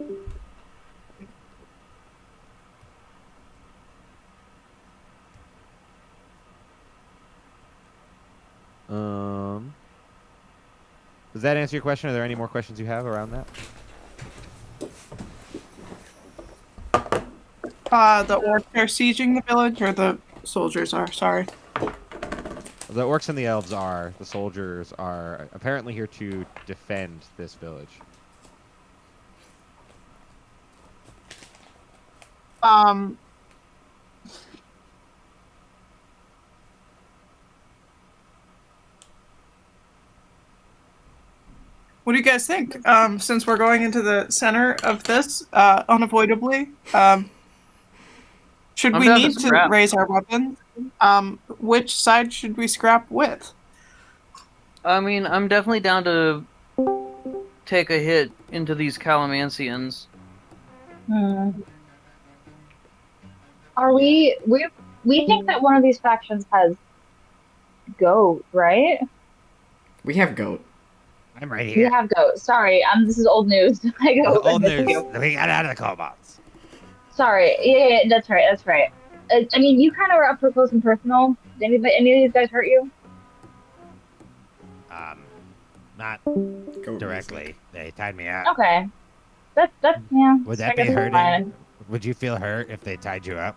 Does that answer your question? Are there any more questions you have around that? The orcs are sieging the village, or the soldiers are? Sorry. The orcs and the elves are. The soldiers are apparently here to defend this village. What do you guys think? Since we're going into the center of this, unavoidably, should I'm we down to need to scrap. raise our weapons? Which side should we scrap with? I mean, I'm definitely down to take a hit into these Calamancians. Are we think that one of these factions has goat, right? We have goat. I'm right We here. have goat. Sorry, this is old news. I go. Old news. We got out of the cobots. Sorry. Yeah, that's right. That's right. I mean, you kind of were up for close and personal. Did any of these guys hurt you? Not Goat directly. They tied me up. Okay. That's yeah. Would I that be guess it's hurting? fine. Would you feel hurt if they tied you up?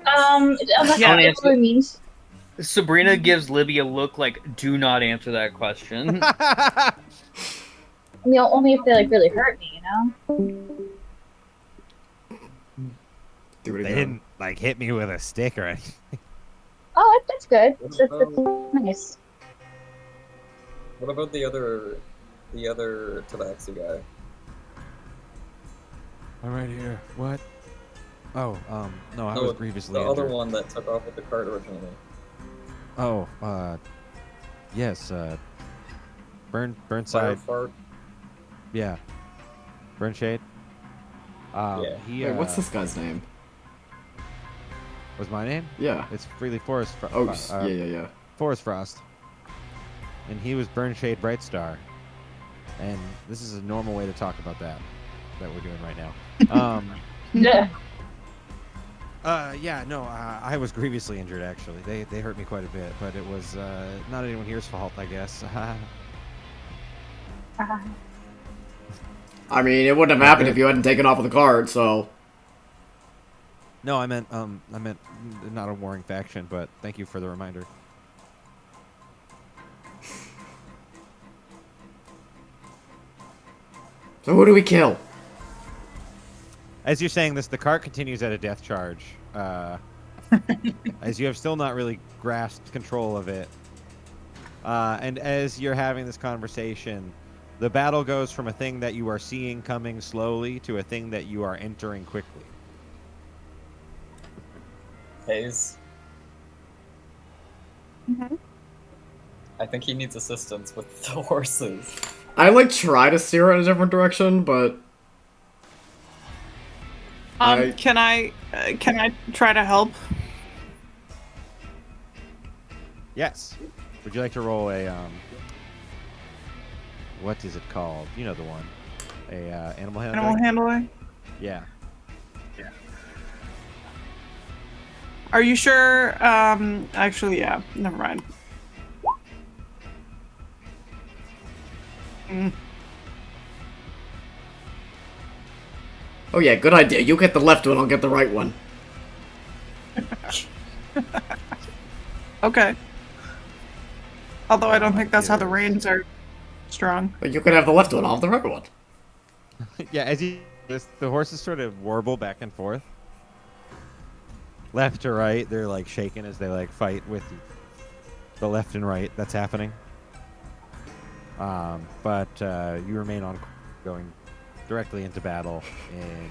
Unless Yeah, it really means. Sabrina gives Libby a look like, do not answer that question. I mean, only if they like really hurt me, you know. Do it They again. didn't like hit me with a stick or anything. Oh, that's good. That's nice. What about the other Tabaxi guy? I'm right here. What? Oh, no, I No, was previously the other injured. one that took off with the cart originally. Oh, yes, Burnside. Firefart. Yeah. Burnshade. Yeah. He, Wait, what's this guy's name? was my name? Yeah. It's Freely Forest. Oh, yeah. Forest Frost. And he was Burnshade Brightstar. And this is a normal way to talk about that we're doing right now. Yeah. Yeah, no, I was grievously injured, actually. They hurt me quite a bit, but it was not anyone here's fault, I guess. I mean, it wouldn't have happened if you hadn't taken off with the card, so... No, I meant not a warring faction, but thank you for the reminder. So who do we kill? As you're saying this, the cart continues at a death charge. As you have still not really grasped control of it. And as you're having this conversation, the battle goes from a thing that you are seeing coming slowly to a thing that you are entering quickly. Hayes. Mm-hmm. I think he needs assistance with the horses. I, like, try to steer in a different direction, but... Can I try to help? Yes. Would you like to roll a, what is it called? You know the one. A, animal handling? Animal handling? Yeah. Are you sure? Actually, yeah. Never mind. Oh yeah, good idea. You get the left one, I'll get the right one. Okay. Although I don't think that's how the reins are strong. But you can have the left one, I'll have the right one. Yeah, as the horses sort of warble back and forth. Left to right, they're like shaking as they like fight with the left and right that's happening. But you remain on going directly into battle in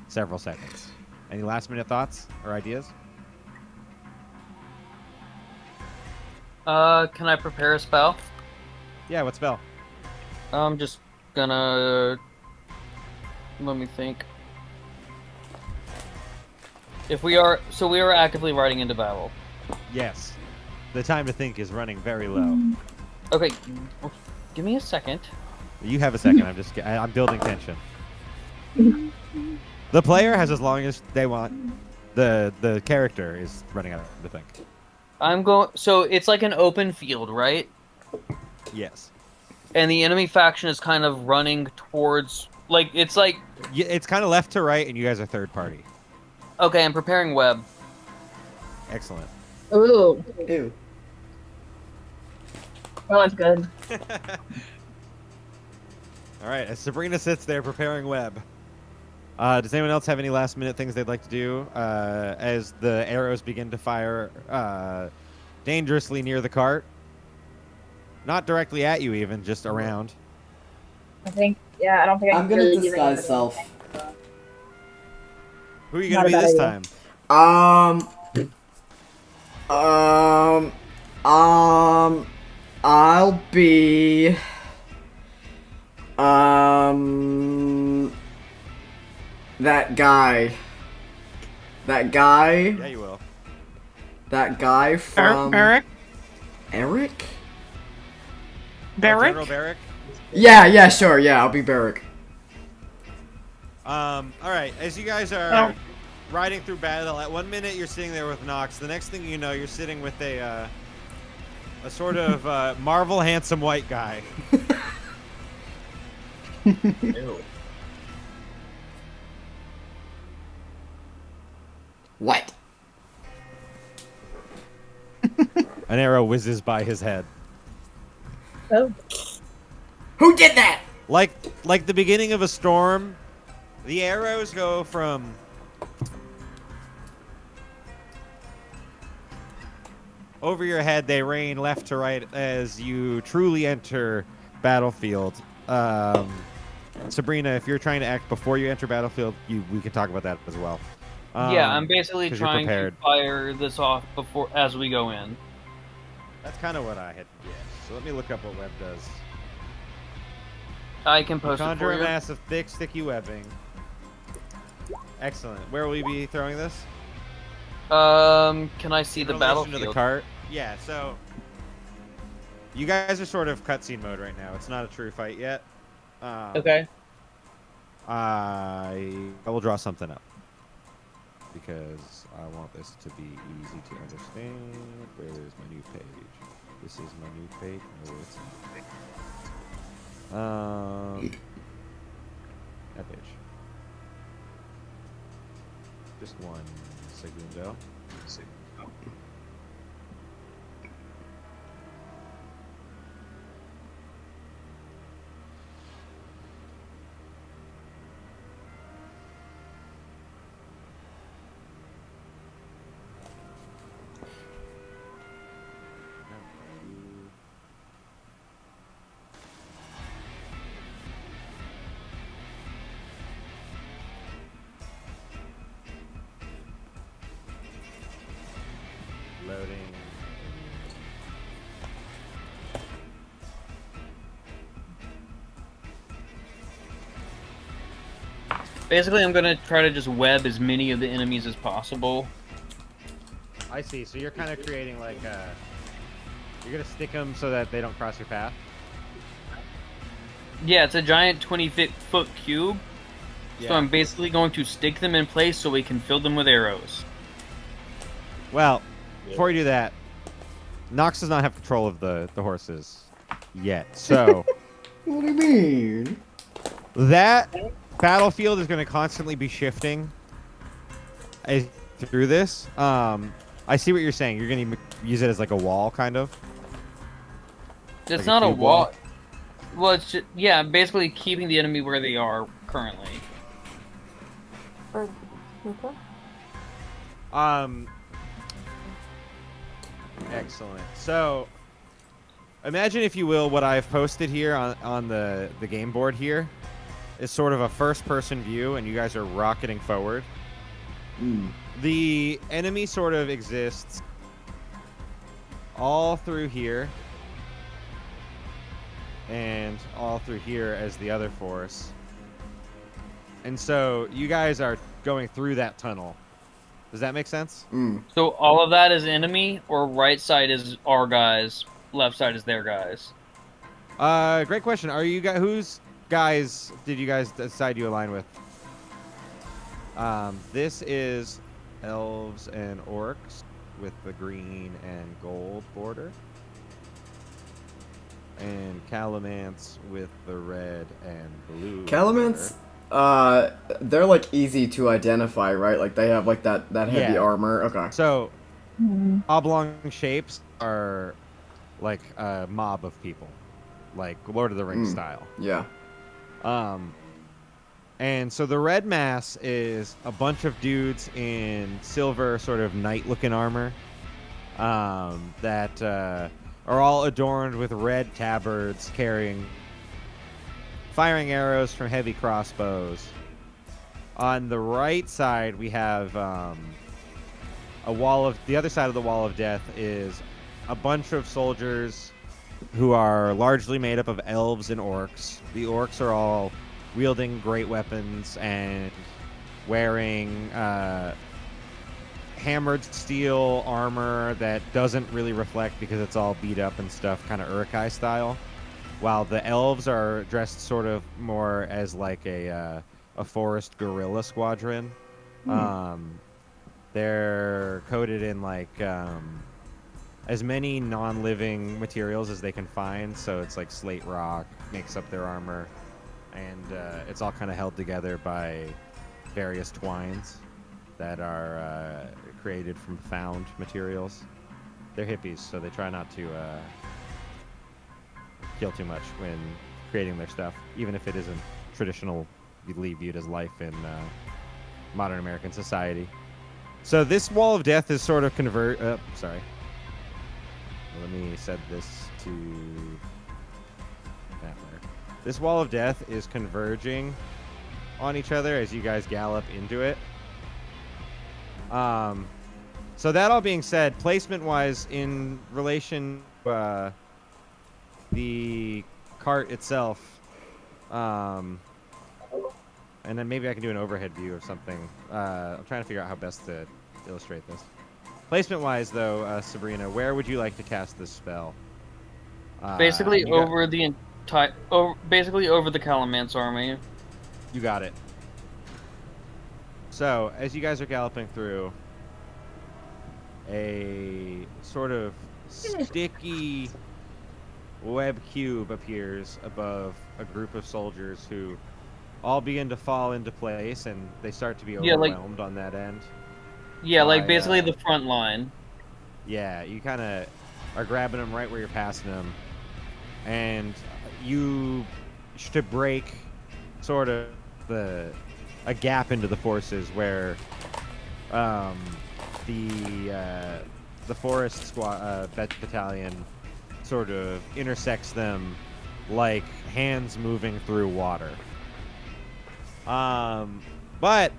several seconds. Any last minute thoughts or ideas? Can I prepare a spell? Yeah, what spell? I'm just gonna... Let me think. We are actively riding into battle. Yes. The time to think is running very low. Okay, give me a second. You have a second. I'm building tension. The player has as long as they want. The character is running out of the thing. So it's like an open field, right? Yes. And the enemy faction is kind of running towards, it's kind of left to right, and you guys are third party. Okay, I'm preparing web. Excellent. Ooh. Ew. Well, that's good. All right, as Sabrina sits there preparing web, does anyone else have any last minute things they'd like to do as the arrows begin to fire dangerously near the cart? Not directly at you, even just around. I think, yeah, I don't think I I'm can gonna really do disguise anything. self. Who are you gonna be this time? I'll be... That guy. Yeah, you will. That guy from... Barrick? Eric? Barrick? General Barrick? Yeah, sure, yeah, I'll be Barrick. All right, as you guys are riding through battle, at 1 minute you're sitting there with Nox. The next thing you know, you're sitting with a sort of Marvel handsome white guy. Ew. What? An arrow whizzes by his head. Oh. Who did that? Like the beginning of a storm, the arrows go from over your head, they rain left to right as you truly enter battlefield. Sabrina, if you're trying to act before you enter battlefield, we can talk about that as well. Yeah, I'm basically 'cause you're trying to prepared. fire this off as we go in. That's kind of what I had guessed. So let me look up what web does. I can post it Conjure for a you. mass of thick, sticky webbing. Excellent. Where will we be throwing this? Can I see the In relation battlefield? to the cart? Yeah, so you guys are sort of cutscene mode right now. It's not a true fight yet. Okay. I will draw something up because I want this to be easy to understand. Where is my new page? This is my new page. No, it's not. That page. Just one segundo. Loading. Basically, I'm gonna try to just web as many of the enemies as possible. I see. So you're kind of creating like you're gonna stick them so that they don't cross your path. Yeah, it's a giant 20-foot cube. Yeah. So I'm basically going to stick them in place so we can fill them with arrows. Well, before you do that, Nox does not have control of the horses yet. So What do you mean? that battlefield is going to constantly be shifting through this. I see what you're saying. You're going to use it as like a wall, kind of. It's Like a not a cube wall. wall? Well, it's just, yeah, basically keeping the enemy where they are currently. Excellent. So, imagine, if you will, what I've posted here on the game board here is sort of a first-person view, and you guys are rocketing forward. The enemy sort of exists all through here, and all through here as the other force. And so you guys are going through that tunnel. Does that make sense? So all of that is enemy, or right side is our guys, left side is their guys? Great question. Are you guys, whose guys did you guys decide you align with? This is elves and orcs with the green and gold border. And Calamance with the red and blue. Calamance, they're like easy to identify, right? Like they have like that heavy Yeah. armor. Okay. So, oblong shapes are like a mob of people, like Lord of the Rings style. Yeah. And so the red mass is a bunch of dudes in silver, sort of knight-looking armor, that are all adorned with red tabards, firing arrows from heavy crossbows. On the right side, we have the other side of the wall of death is a bunch of soldiers who are largely made up of elves and orcs. The orcs are all wielding great weapons and wearing hammered steel armor that doesn't really reflect because it's all beat up and stuff, kind of Uruk-hai style. While the elves are dressed sort of more as like a forest guerrilla squadron. They're coated in like as many non-living materials as they can find, so it's like slate rock makes up their armor, and it's all kind of held together by various twines that are created from found materials. They're hippies, so they try not to kill too much when creating their stuff, even if it isn't traditionally viewed as life in modern American society. So this wall of death is sort of sorry. Let me set this to that there. This wall of death is converging on each other as you guys gallop into it. So that all being said, placement-wise, in relation to the cart itself, and then maybe I can do an overhead view of something. I'm trying to figure out how best to illustrate this. Placement-wise, though, Sabrina, where would you like to cast this spell? Basically you got- over the entire, basically over the Calamance army. You got it. So, as you guys are galloping through, a sort of sticky web cube appears above a group of soldiers who all begin to fall into place, and they start to be Yeah, like- overwhelmed on that end. Yeah, like By, basically the front line. Yeah, you kind of are grabbing them right where you're passing them, and you to break sort of a gap into the forces where the forest squad battalion sort of intersects them like hands moving through water. But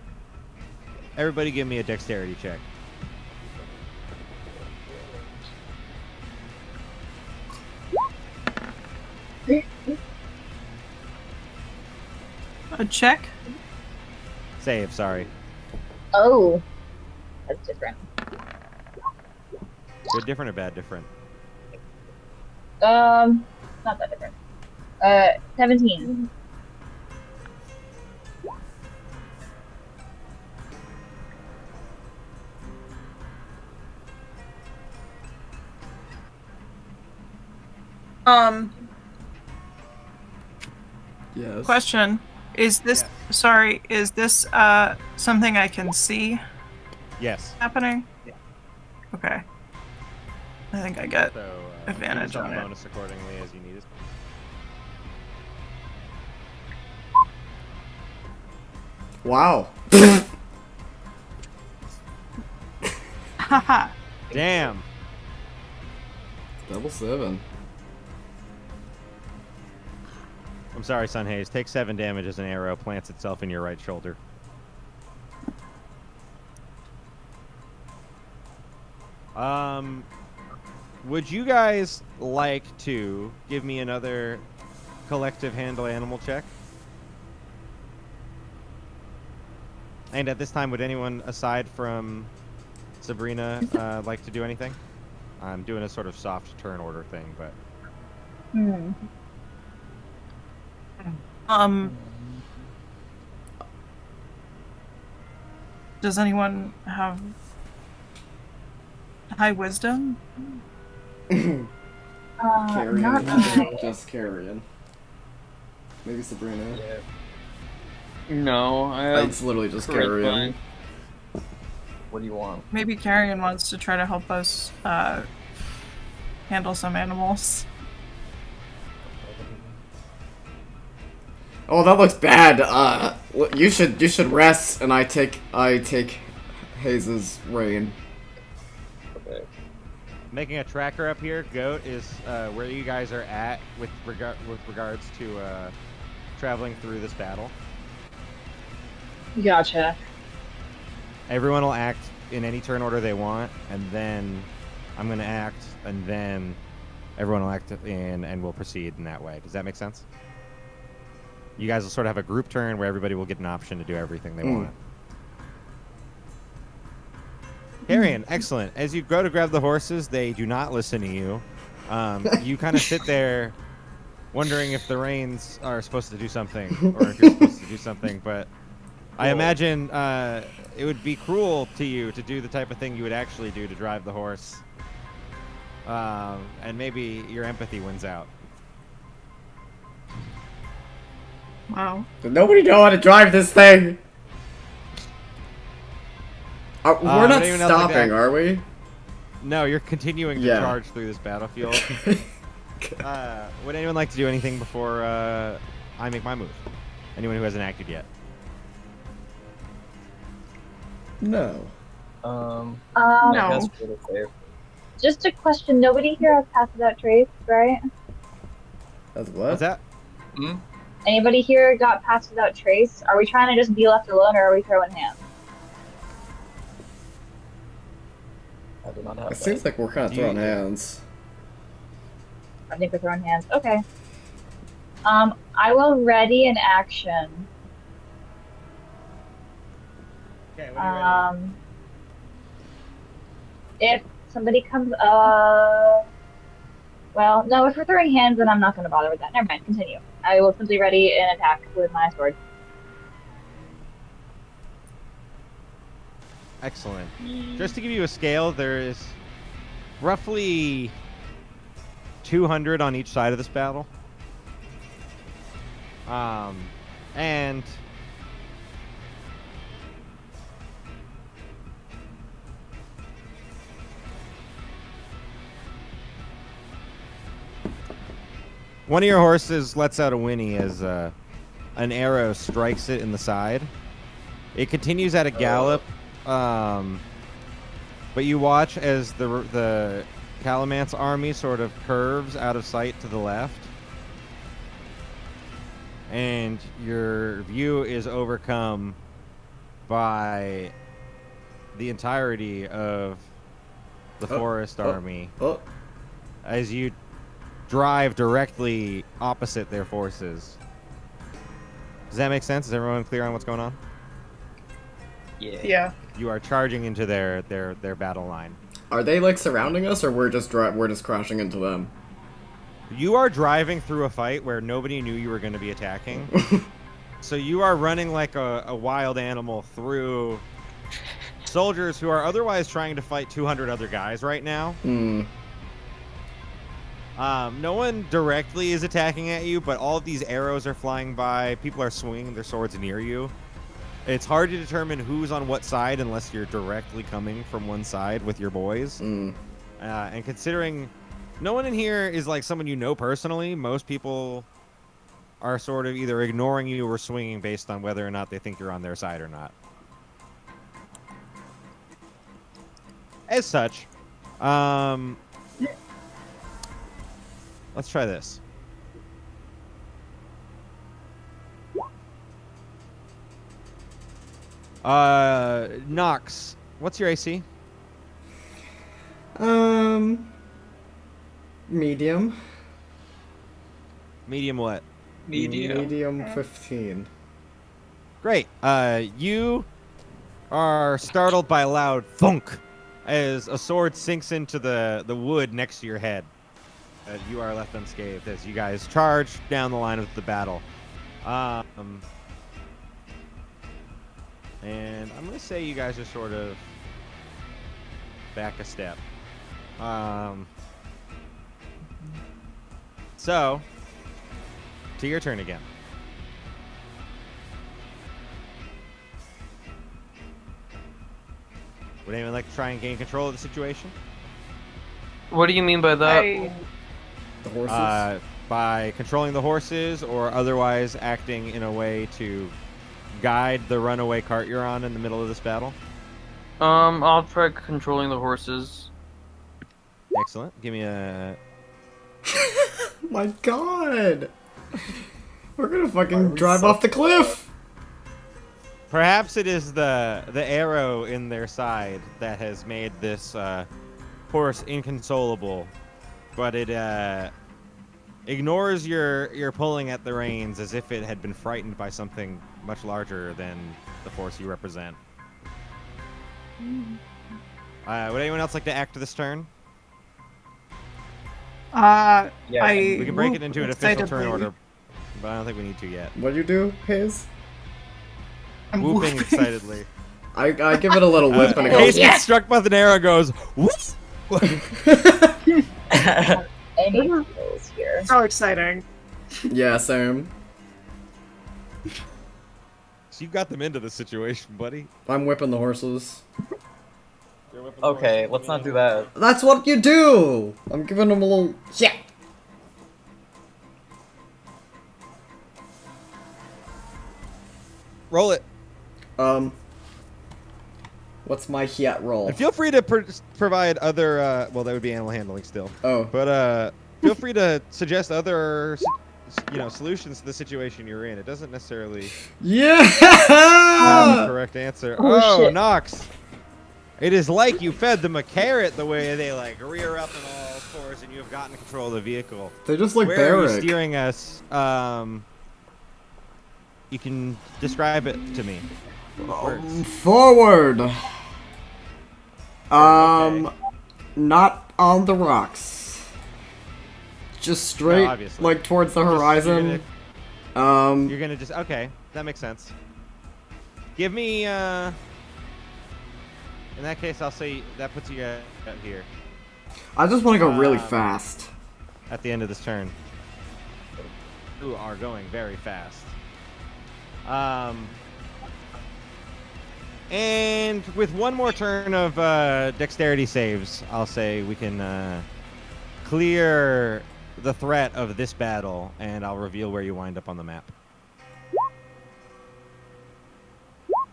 everybody give me a dexterity check. A check? Save, sorry. Oh, that's different. Good different or bad different? Not that different. 17. Yes. Question. Is this sorry, is this something I can see Yes. happening? Okay. I think I get So advantage use on it. bonus accordingly as you need it. Wow. Haha. Damn. Double 7. I'm sorry, Sunhaze. Take 7 damage as an arrow plants itself in your right shoulder. Would you guys like to give me another collective handle animal check? And at this time, would anyone aside from Sabrina like to do anything? I'm doing a sort of soft turn order thing, but Does anyone have high wisdom? Carrion. Not I. Just Carrion. Maybe Sabrina. No, I have It's literally just charisma. Carrion. What do you want? Maybe Carrion wants to try to help us handle some animals. Oh, that looks bad. You should rest, and I take Hayes's reign. Okay. making a tracker up here. Goat is where you guys are at with regards to traveling through this battle. Gotcha. Everyone will act in any turn order they want, and then I'm going to act, and then everyone will act in, and we'll proceed in that way. Does that make sense? You guys will sort of have a group turn where everybody will get an option to do everything they want. Carrion, excellent. As you go to grab the horses, they do not listen to you. You kind of sit there wondering if the reins are supposed to do something, or if you're supposed to do something, but I imagine it would be cruel to you to do the type of thing you would actually do to drive the horse. And maybe your empathy wins out. Wow. Does nobody know how to drive this thing? We're would not anyone else like to stopping, act? are we? No, you're continuing to Yeah. charge through this battlefield. Would anyone like to do anything before I make my move? Anyone who hasn't acted yet? No. No. I guess for the save. Just a question. Nobody here has passed without trace, right? That's what? What's that? Anybody here got passed without trace? Are we trying to just be left alone, or are we throwing hands? I do not have It that. seems like we're kind of Do you- throwing hands. Hunting for thrown hands. Okay. I will ready an action. Okay, when you're ready. If somebody comes, well, no, if we're throwing hands, then I'm not going to bother with that. Never mind, continue. I will simply ready an attack with my sword. Excellent. Just to give you a scale, there is roughly 200 on each side of this battle. And one of your horses lets out a whinny as an arrow strikes it in the side. It continues at a gallop, but you watch as the Calamance army sort of curves out of sight to the left, and your view is overcome by the entirety of the forest army as you drive directly opposite their forces. Does that make sense? Is everyone clear on what's going on? Yeah. You are charging into their battle line. Are they like surrounding us, or we're just crashing into them? You are driving through a fight where nobody knew you were going to be attacking. So you are running like a wild animal through soldiers who are otherwise trying to fight 200 other guys right now. Hmm. No one directly is attacking at you, but all of these arrows are flying by. People are swinging their swords near you. It's hard to determine who's on what side unless you're directly coming from one side with your boys. Mm. And considering no one in here is like someone you know personally, most people are sort of either ignoring you or swinging based on whether or not they think you're on their side or not. As such, let's try this. Nox, what's your AC? Medium. Medium what? Medium 15. Great. You are startled by a loud thunk as a sword sinks into the wood next to your head. You are left unscathed as you guys charge down the line of the battle. And I'm going to say you guys are sort of back a step. So, to your turn again. Would anyone like to try and gain control of the situation? What do you mean by that? The horses. By controlling the horses or otherwise acting in a way to guide the runaway cart you're on in the middle of this battle? I'll try controlling the horses. Excellent. Give me a... My god! We're gonna fucking drive off the cliff! Perhaps it is the arrow in their side that has made this horse inconsolable, but it ignores your pulling at the reins as if it had been frightened by something much larger than the force you represent. Would anyone else like to act this turn? Yeah. We can break it into an official turn excitedly. order, but I don't think we need to yet. What'd you do, Hayes? I'm Whooping whooping. excitedly. I give it a little whip and it Hayes goes, gets struck by the arrow, goes, whoops! Any skills here. So exciting. yeah, Sam. So you've got them into the situation, buddy. I'm whipping the horses. You're whipping the Okay, horse. let's not do that. That's what you do! I'm giving them a little... Yeah! Roll it. What's my hiat roll? And feel free to provide other, well, that would be animal handling still. Oh. But feel free to suggest other, solutions to the situation you're in. It doesn't necessarily have the Yeah! correct answer. Oh, Oh, shit. Nox. It is like you fed them a carrot the way they like rear up in all fours and you have gotten control of the vehicle. They're just like Where are you Barrick. steering us? You can describe it to me. Words. Forward. Not on the rocks. Just straight, obviously. like towards the Just- horizon. You're gonna just okay. That makes sense. Give me. In that case, I'll say that puts you out here I just want to go really um, fast. at the end of this turn. You are going very fast. And with one more turn of dexterity saves, I'll say we can clear the threat of this battle, and I'll reveal where you wind up on the map.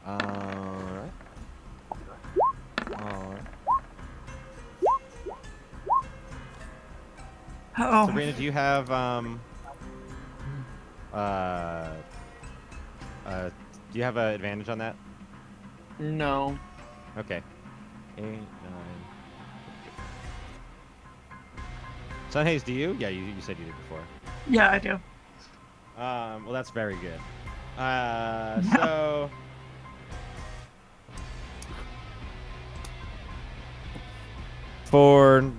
Alright. Alright. Oh, Sabrina, do you have do you have an advantage on that? No. Okay. 8, 9. Sunhaze, do you? Yeah, you said you did before. yeah, I do. Well, that's very good. So for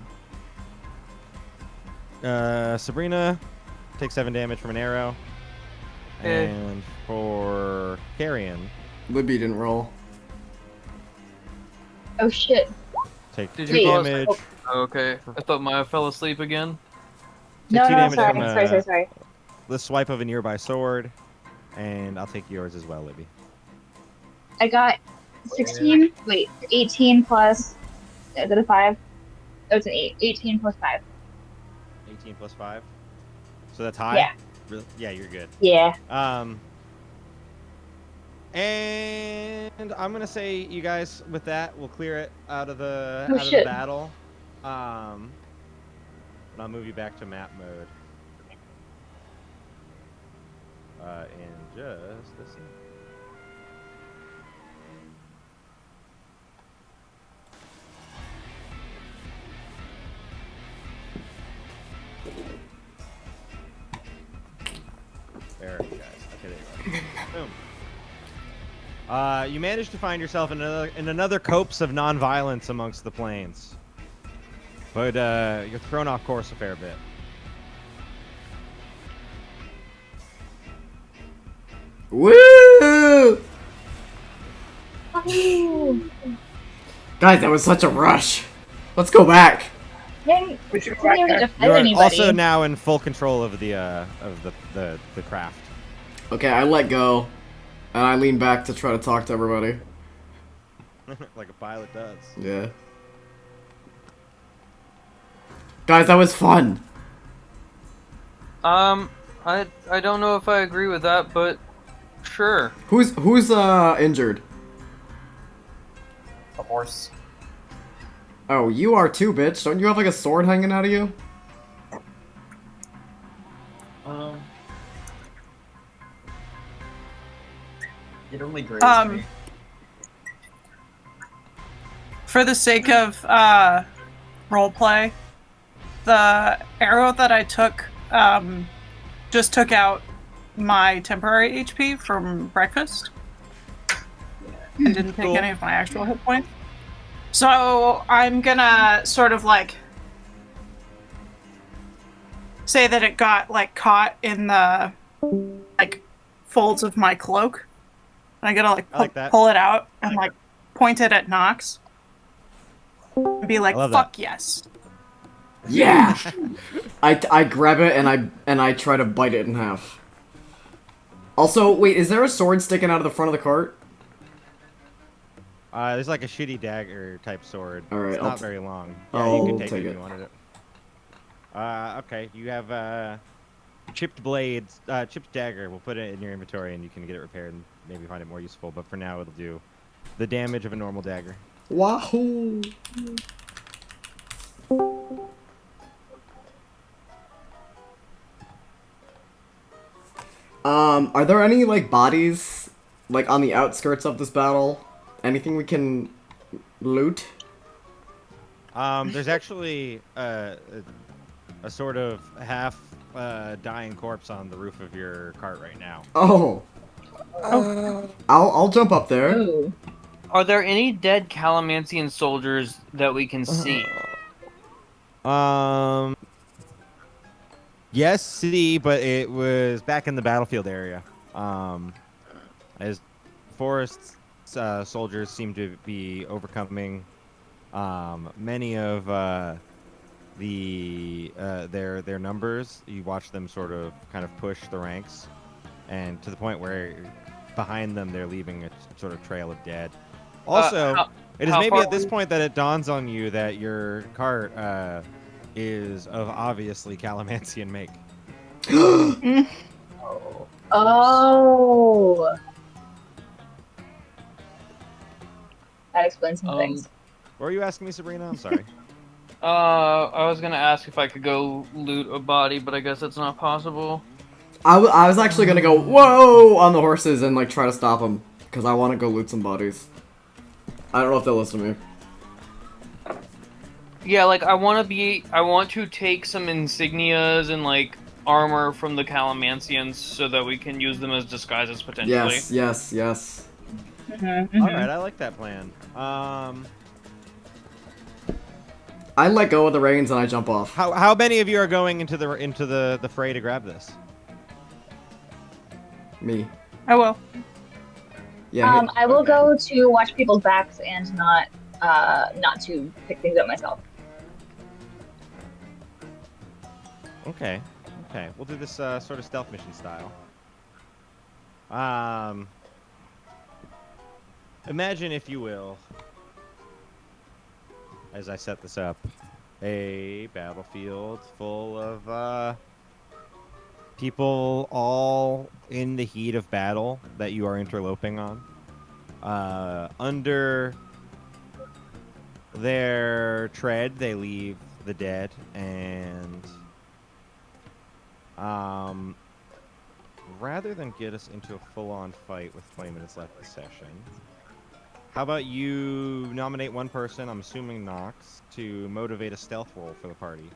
Sabrina, take 7 damage from an arrow, Okay. and for Carrion, Libby didn't roll. Oh shit. take Did 2 you fall damage. asleep? Okay. I thought Maya fell asleep again. Take No, 2 no, damage sorry, from sorry. the swipe of a nearby sword, and I'll take yours as well, Libby. I got 16. Wait, 18 plus. Is it a 5? Oh, it's an 8. 18 plus 5. 18 plus 5. So that's high? Yeah. Really? Yeah, you're good. Yeah. And I'm gonna say you guys with that we'll clear it out of the Oh, out of the shit. battle. And I'll move you back to map mode. In just a second. There you guys. Okay, there you go. Boom. You managed to find yourself in another copse of non-violence amongst the plains, but you're thrown off course a fair bit. Woo! Oh. Guys, that was such a rush. Let's go back. Didn't even get to fight You are anybody. also now in full control of the craft. Okay, I let go, and I lean back to try to talk to everybody. Like a pilot does. Yeah. Guys, that was fun. I don't know if I agree with that, but sure. Who's injured? A horse. Oh, you are too, bitch. Don't you have like a sword hanging out of you? It only grazed me. For the sake of roleplay, the arrow that I took just took out my temporary HP from breakfast. And didn't take Cool. any of my actual hit points. So I'm gonna sort of like say that it got like caught in the like folds of my cloak. And I'm gonna like, I like that. pull it out and like point it at Nox. And be like, I love fuck that. yes. Yeah. I grab it and I try to bite it in half. Also, wait, is there a sword sticking out of the front of the cart? There's like a shitty dagger type sword. All right, it's I'll not t- very long. I'll you can take take it if it. you wanted it. Okay, you have chipped blades, chipped dagger. We'll put it in your inventory and you can get it repaired and maybe find it more useful. But for now, it'll do the damage of a normal dagger. Wahoo! Are there any like bodies like on the outskirts of this battle? Anything we can Loot. There's actually a sort of half dying corpse on the roof of your cart right now. Oh. I'll jump up there. Ooh. Are there any dead Calamantian soldiers that we can see? Yes, see, but it was back in the battlefield area. As forest soldiers seem to be overcoming many of their numbers. You watch them sort of kind of push the ranks, and to the point where behind them they're leaving a sort of trail of dead. Also, it is how maybe far at this point that it dawns on you that your cart is of obviously Calamantian make. Oh. That explains some things. What were you asking me, Sabrina? I'm sorry. I was gonna ask if I could go loot a body, but I guess that's not possible. I was actually gonna go whoa on the horses and like try to stop them because I want to go loot some bodies. I don't know if they'll listen to me. Yeah, like I want to take some insignias and like armor from the Calamantians so that we can use them as disguises potentially. Yes, yes, yes. All right, I like that plan. I let go of the reins and I jump off. How many of you are going into the fray to grab this? Me. I will. Yeah. I will go to watch people's backs and not to pick things up myself. Okay. Okay. We'll do this sort of stealth mission style. Imagine, if you will, as I set this up, a battlefield full of people all in the heat of battle that you are interloping on. Under their tread, they leave the dead, and rather than get us into a full-on fight with 20 minutes left this session, how about you nominate one person, I'm assuming Nox, to motivate a stealth roll for the party?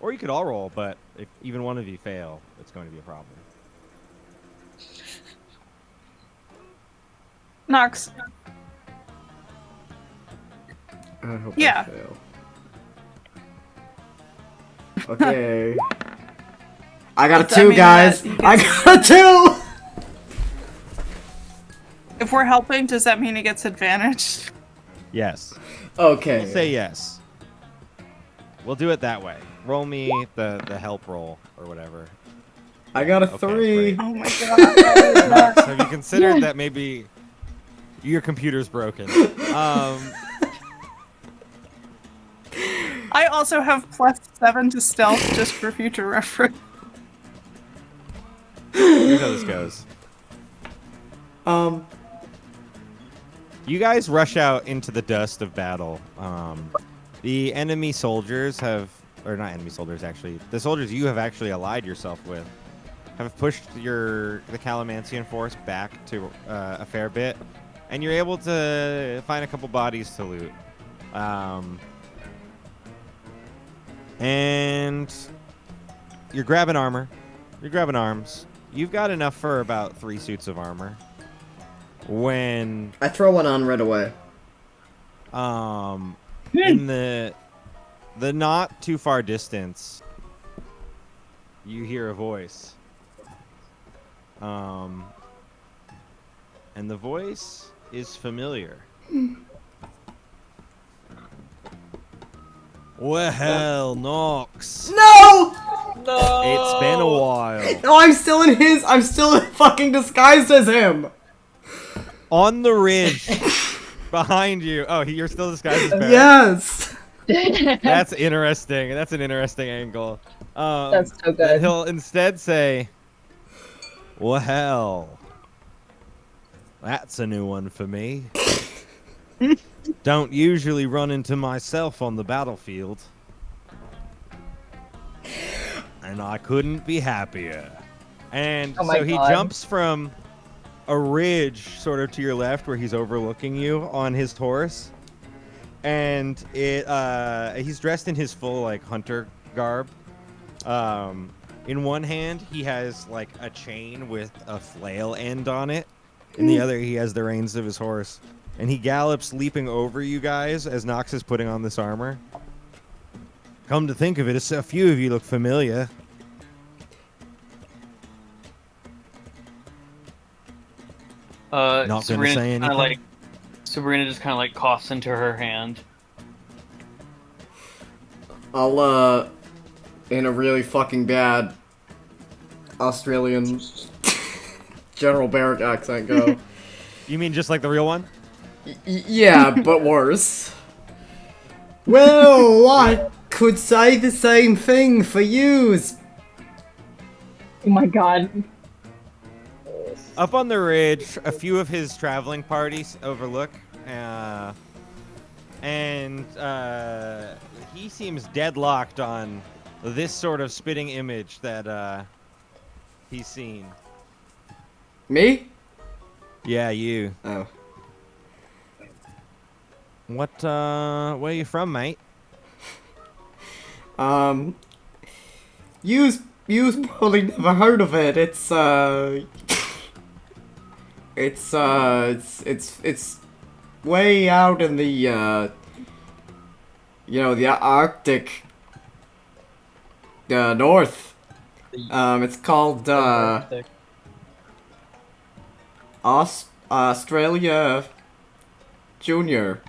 Or you could all roll, but if even one of you fail, it's going to be a problem. Nox. I hope Yeah. I fail. Okay. I got a Does that 2, mean guys. that he I gets- got a 2. If we're helping, does that mean he gets advantage? Yes. Okay. We'll say yes. We'll do it that way. Roll me the help roll or whatever. I got a Okay, 3. Oh my god. Nox, have you considered that maybe your computer's broken? I also have +7 to stealth just for future reference. Here's how this goes. You guys rush out into the dust of battle. The enemy soldiers have, or not enemy soldiers actually, the soldiers you have actually allied yourself with have pushed the Calamantian force back to a fair bit, and you're able to find a couple bodies to loot. And you're grabbing armor. You're grabbing arms. You've got enough for about 3 suits of armor. When I throw one on right away. in the not too far distance, you hear a voice. And the voice is familiar. Well, Nox. No! It's been a while. No, I'm still in his. I'm still fucking disguised as him. On the ridge behind you. Oh, you're still disguised as Barret? Yes. That's interesting. That's an interesting angle. That's so Then good. he'll instead say, well, that's a new one for me. Don't usually run into myself on the battlefield. And I couldn't be happier. And Oh my so he God. jumps from a ridge sort of to your left where he's overlooking you on his horse, and he's dressed in his full like hunter garb. In one hand he has like a chain with a flail end on it. In the other he has the reins of his horse, and he gallops leaping over you guys as Nox is putting on this armor. Come to think of it, a few of you look familiar. Not gonna Sabrina say kinda, anything? like Sabrina just kind of like coughs into her hand. I'll, in a really fucking bad Australian General Barrack accent, go. You mean just like the real one? Yeah, but worse. Well, I could say the same thing for yous. Oh my god. Up on the ridge, a few of his traveling parties overlook, and he seems deadlocked on this sort of spitting image that he's seen. Me? Yeah, you. Oh. Where are you from, mate? Yous probably never heard of it. It's way out in the, the Arctic, north. It's called, Australia Junior.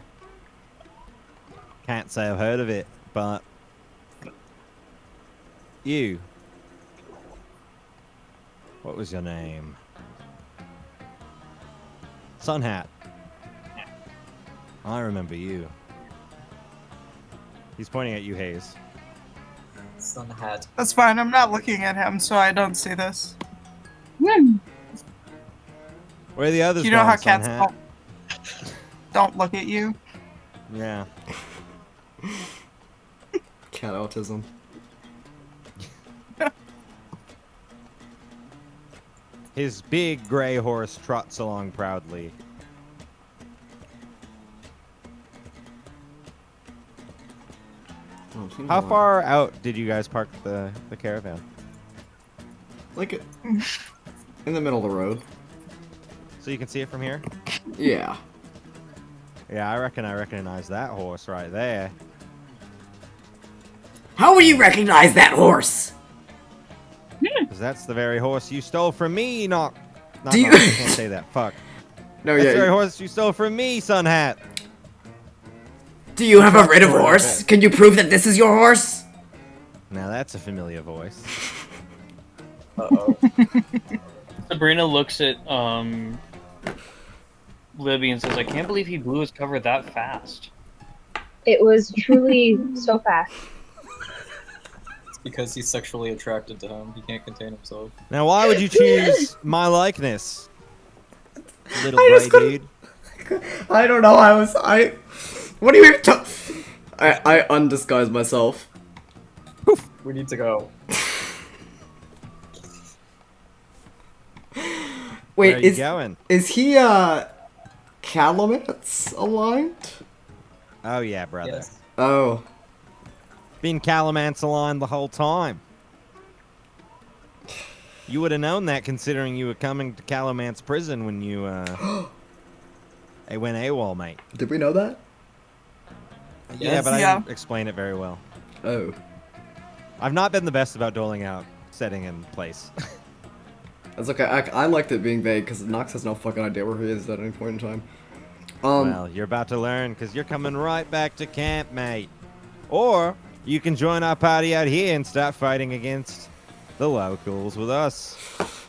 Can't say I've heard of it, but you. What was your name? Sunhat. I remember you. He's pointing at you, Hayes. Sun hat. That's fine. I'm not looking at him, so I don't see this. Where are the others You know going, how cats Sunhat? don't look at you? Yeah. Cat autism. His big gray horse trots along proudly. How far out did you guys park the caravan? Like it in the middle of the road. So you can see it from here? Yeah. Yeah, I reckon I recognize that horse right there. How will you recognize that horse? Because that's the very horse you stole from me, not Do you- I can't say that, fuck. No, That's the very yeah. horse you stole from me, Sunhat. Do you have a rid of Sort of horse? it. Can you prove that this is your horse? Now that's a familiar voice. Uh-oh. Sabrina looks at Libby and says, "I can't believe he blew his cover that fast." It was truly so fast. It's because he's sexually attracted to him. He can't contain himself. Now why would you choose my likeness? Little I gray just couldn't- dude. I don't know. What do you even I undisguised myself. We need to go. Where Wait, are you going? is he Calumet's aligned? Oh yeah, brother. Yes. Oh. Been Calamance aligned the whole time. You would have known that considering you were coming to Calamance prison when you went AWOL, mate. Did we know that? Yeah, Yes. but I Yeah. didn't explain it very well. Oh. I've not been the best about doling out setting and place. That's okay. I liked it being vague because Nox has no fucking idea where he is at any point in time. Well, you're about to learn because you're coming right back to camp, mate. Or you can join our party out here and start fighting against the locals with us.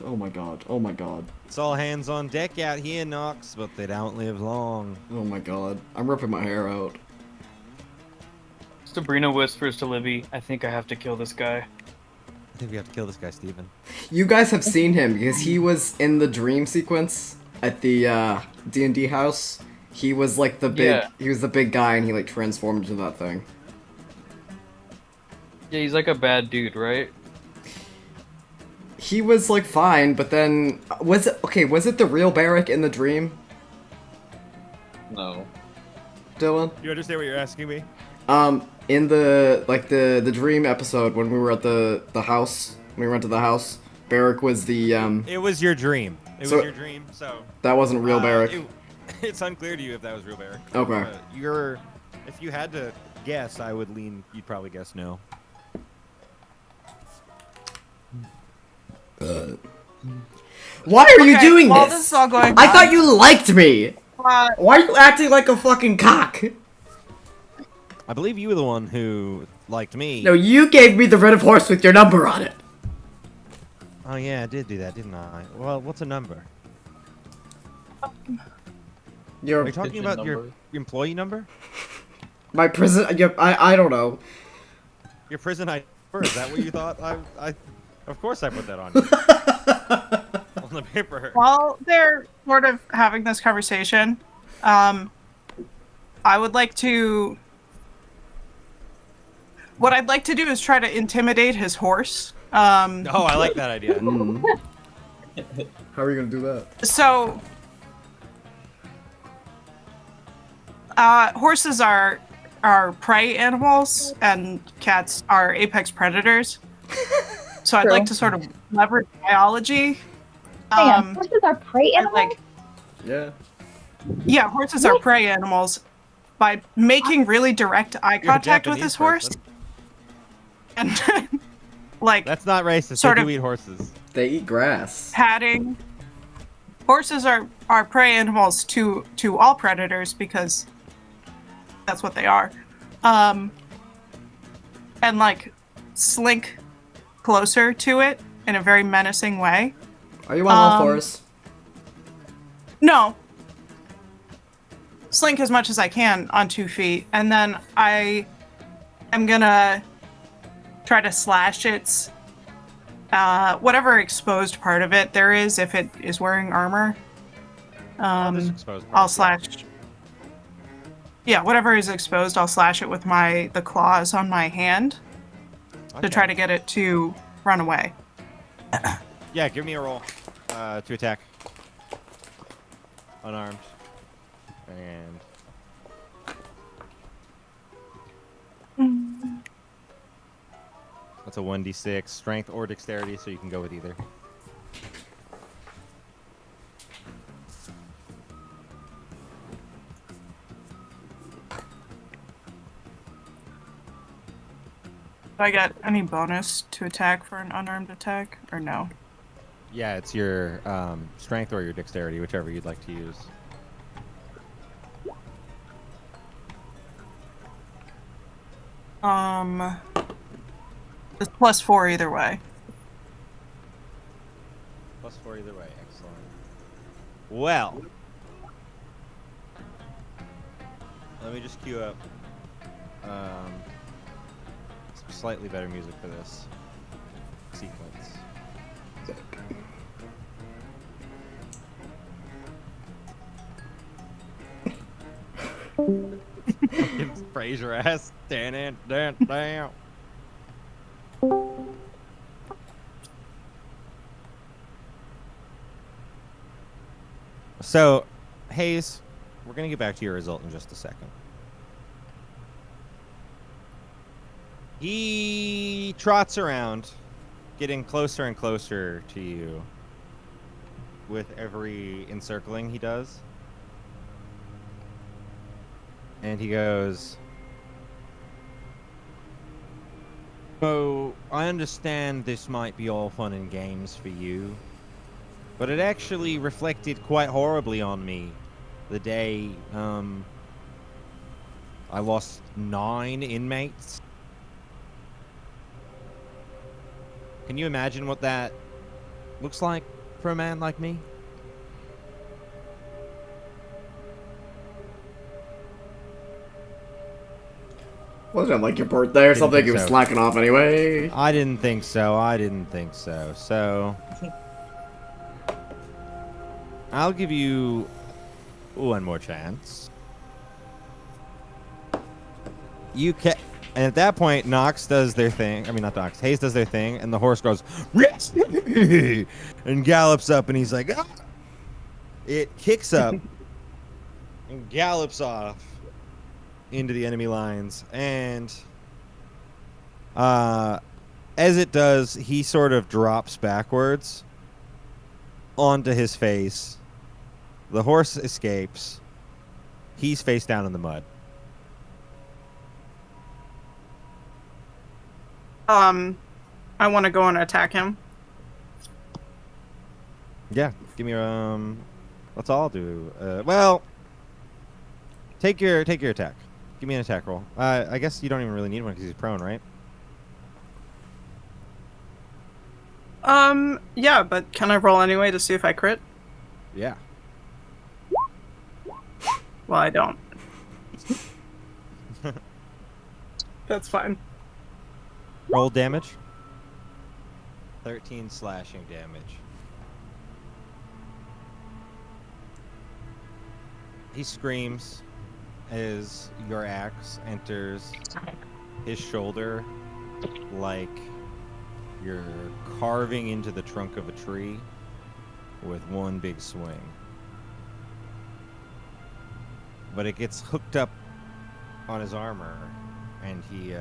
Oh my god. Oh my god. It's all hands on deck out here, Nox, but they don't live long. Oh my god. I'm ripping my hair out. Sabrina whispers to Libby, "I think I have to kill this guy." I think we have to kill this guy, Steven. You guys have seen him because he was in the dream sequence at the D&D house. He was like the big Yeah. he was the big guy and he like transformed into that thing. Yeah, he's like a bad dude, right? he was like fine, but then was it the real Barrick in the dream, No. Dylan? You understand what you're asking me? In the dream episode when we were at the house, when we went to the house, Barrick was the It was your dream. It So- was your dream. So that wasn't real Barrick. it's unclear to you if that was real Barrick. Okay. If you had to guess, I would lean. You'd probably guess no. Why are you Okay, doing while this? this is all going I on, thought you liked me. uh, Why are you acting like a fucking cock? I believe you were the one who liked me. No, you gave me the red of horse with your number on it. Oh yeah, I did do that, didn't I? Well, what's a number? Are Your you talking Pigeon about your number? employee number? my prison. I don't know. Your prison ID number? Is that what you thought? Of course I put that on you. On the paper. while they're sort of having this conversation, I would like to. What I'd like to do is try to intimidate his horse. Oh, I like that idea. Mm. How are you gonna do that? So, horses are prey animals, and cats are apex predators. So I'd True. like to sort of leverage biology. Hang on, horses are prey and, animals? Yeah. Yeah, horses are prey animals. By making really direct eye You're a contact with Japanese his horse, person. and like That's not racist. Sort They of- do eat horses. They eat grass. patting. Horses are prey animals to all predators because that's what they are. And like slink closer to it in a very menacing way. Are you on all fours? No. Slink as much as I can on 2 feet, and then I am gonna try to slash its whatever exposed part of it there is, if it is wearing armor. This exposed I'll part. slash. Yeah, whatever is exposed, I'll slash it with the claws on my hand to try to get it to run away. Yeah, give me a roll to attack. Unarmed. And that's a 1d6 strength or dexterity, so you can go with either. Do I get any bonus to attack for an unarmed attack, or no? Yeah, it's your strength or your dexterity, whichever you'd like to use. It's +4 either way. +4 either way. Excellent. Well, let me just cue up some slightly better music for this sequence. Praise your ass. Dan. So, Hayes, we're going to get back to your result in just a second. He trots around, getting closer and closer to you with every encircling he does. And he goes, "Oh, I understand this might be all fun and games for you, but it actually reflected quite horribly on me the day I lost 9 inmates. Can you imagine what that looks like for a man like me?" Wasn't it like your birthday or Didn't something? think You were so. slacking off anyway. I didn't think so. So I'll give you one more chance. You can And at that point, Nox does their thing. I mean, not Nox. Hayes does their thing, and the horse goes and gallops up, and he's like, ah! It kicks up and gallops off into the enemy lines, and as it does, he sort of drops backwards onto his face. The horse escapes. He's face down in the mud. I want to go and attack him. Yeah, give me let's all do. Well, take your attack. Give me an attack roll. I guess you don't even really need one because he's prone, right? Yeah, but can I roll anyway to see if I crit? Yeah. Well, I don't. That's fine. Roll damage. 13 slashing damage. He screams as your axe enters his shoulder like you're carving into the trunk of a tree with one big swing. But it gets hooked up on his armor, and he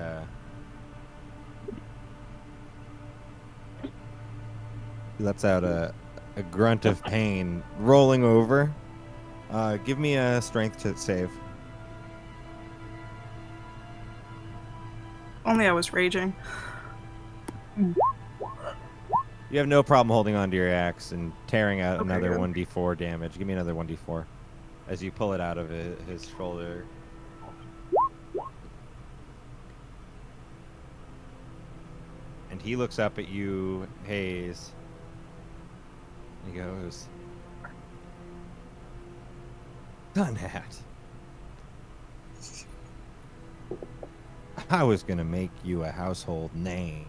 lets out a grunt of pain, rolling over. Give me a strength to save. Only I was raging. You have no problem holding onto your axe and tearing out another 1d4 damage. Give me another 1d4 as you pull it out of his shoulder. And he looks up at you, Hayes. He goes, Sunhat. I was gonna make you a household name.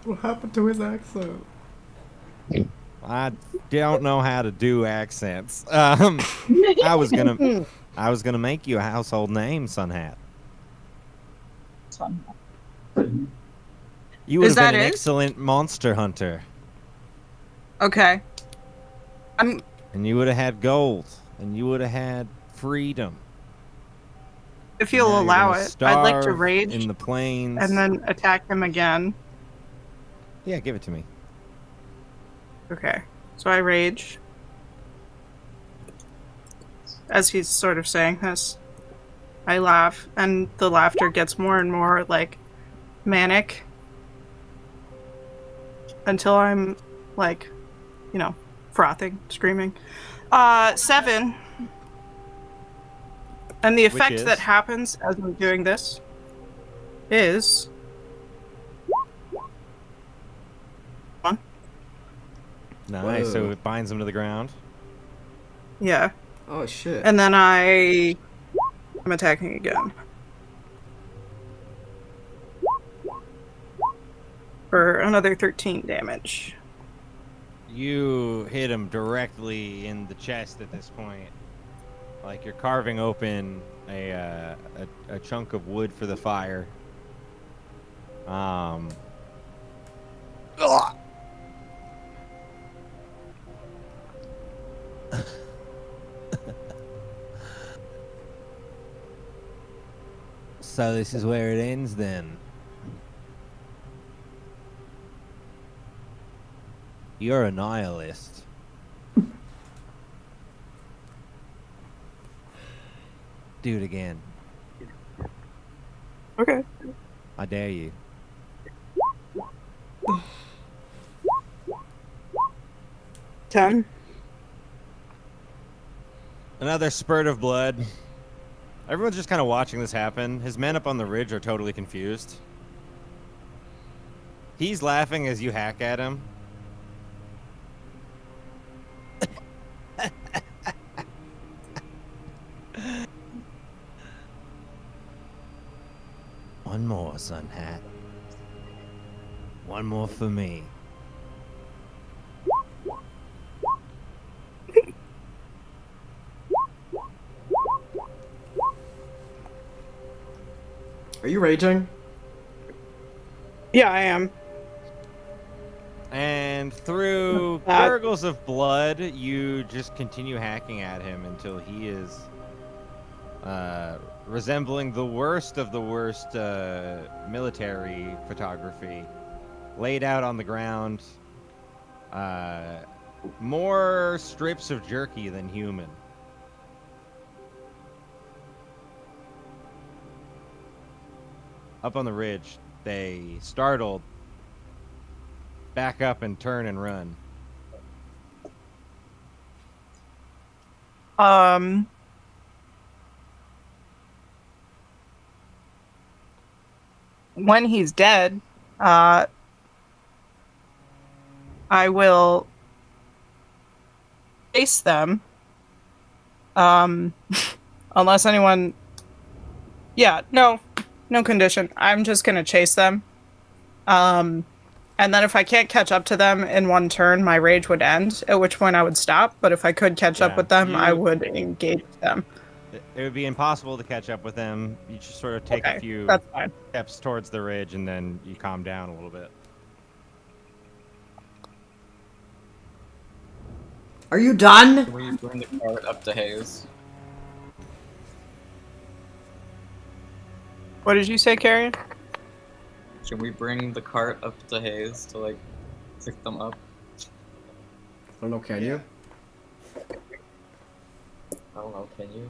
What happened to his accent? I don't know how to do accents. I was gonna make you a household name, Sunhat. You would Is have that been an it? excellent monster hunter, Okay. and you would have had gold, and you would have had freedom. If Now you'll you're allow gonna it, I'd like to starve rage in the plains. and then attack him again. Yeah, give it to me. Okay. So I rage. As he's sort of saying this, I laugh, and the laughter gets more and more, like, manic. Until I'm, like, you know, frothing, screaming. 7. And the effect is? that happens as I'm doing this is... Nice. So Whoa. it binds him to the ground. Yeah. Oh shit. And then I'm attacking again. For another 13 damage. You hit him directly in the chest at this point. Like you're carving open a chunk of wood for the fire. So this is where it ends then. You're a nihilist. Do it again. Okay. I dare you. Ten. Another spurt of blood. Everyone's just kind of watching this happen. His men up on the ridge are totally confused. He's laughing as you hack at him. One more, Sunhat. One more for me. Are you raging? Yeah, I am. And through gurgles of blood, you just continue hacking at him until he is resembling the worst of the worst military photography, laid out on the ground. More strips of jerky than human. Up on the ridge, they, startled, back up and turn and run. When he's dead, I will chase them. Unless anyone... Yeah, no condition. I'm just gonna chase them. And then if I can't catch up to them in one turn, my rage would end, at which point I would stop. But if I could catch up with them, I would engage them. It would be impossible to catch up with them. You just sort of take a few that's fine. steps towards the ridge, and then you calm down a little bit. Are you done? Can we bring the cart up to Hayes? What did you say, Carrion? Can we bring the cart up to Hayes to, like, pick them up? I don't know, can you? I don't know, can you?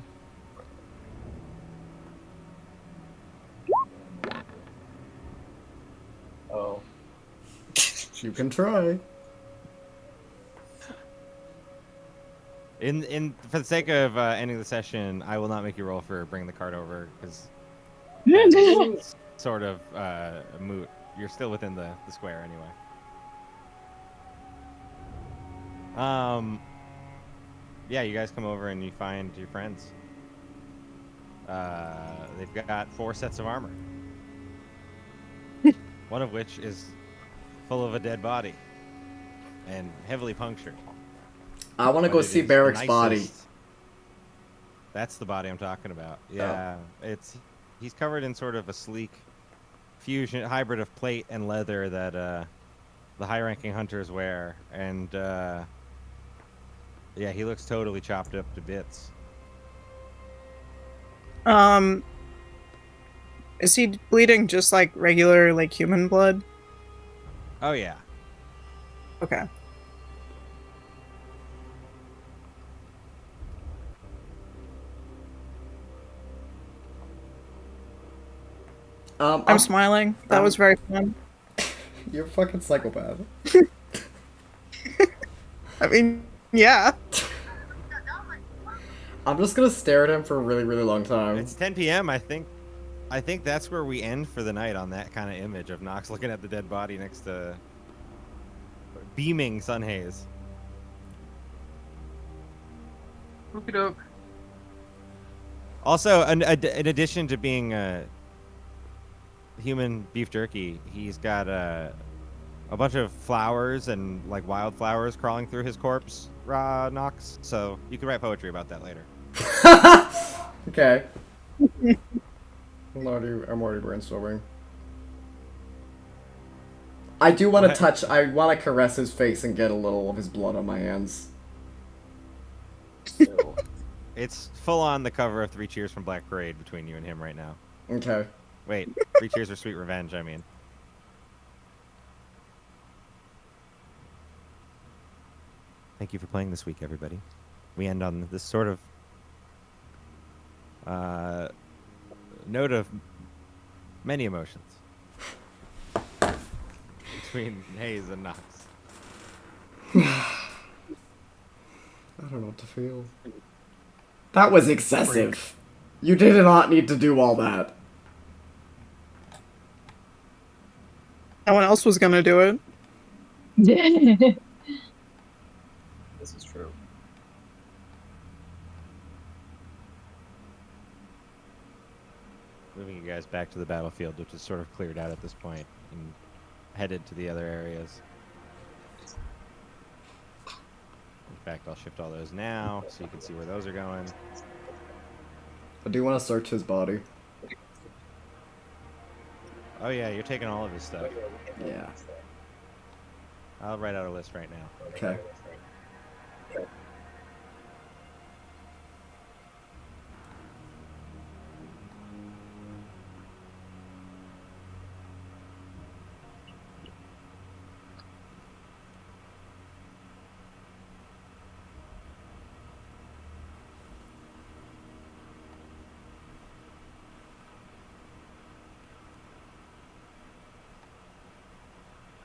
Oh. You can try. For the sake of ending the session, I will not make you roll for bring the cart over, because sort of moot. You're still within the square anyway. Yeah, you guys come over and you find your friends. They've got 4 sets of armor. One of which is full of a dead body and heavily punctured. I want to go see Barrick's body. That's the body I'm talking about. Yeah, he's covered in sort of a sleek fusion hybrid of plate and leather that the high-ranking hunters wear, and yeah, he looks totally chopped up to bits. Is he bleeding just like regular, like human blood? Oh yeah. Okay. I'm smiling. That was very fun. You're a fucking psychopath. I mean, yeah. I'm just gonna stare at him for a really, really long time. It's 10 p.m. I think that's where we end for the night, on that kind of image of Nox looking at the dead body next to beaming Sunhaze. Okie doke. Also, in addition to being human beef jerky, he's got a bunch of flowers and like wildflowers crawling through his corpse, Nox. So you can write poetry about that later. Okay. I'm already brainstorming. I do want to I want to caress his face and get a little of his blood on my hands. It's full on the cover of 3 Cheers from Black Parade between you and him right now. Okay. Wait, 3 Cheers for Sweet Revenge, I mean. Thank you for playing this week, everybody. We end on this sort of note of many emotions between Hayes and Nox. I don't know what to feel. That was excessive. You did not need to do all that. No one else was gonna do it. This is true. Moving you guys back to the battlefield, which is sort of cleared out at this point, and headed to the other areas. In fact, I'll shift all those now, so you can see where those are going. I do want to search his body. Oh yeah, you're taking all of his stuff. Yeah. I'll write out a list right now. Okay.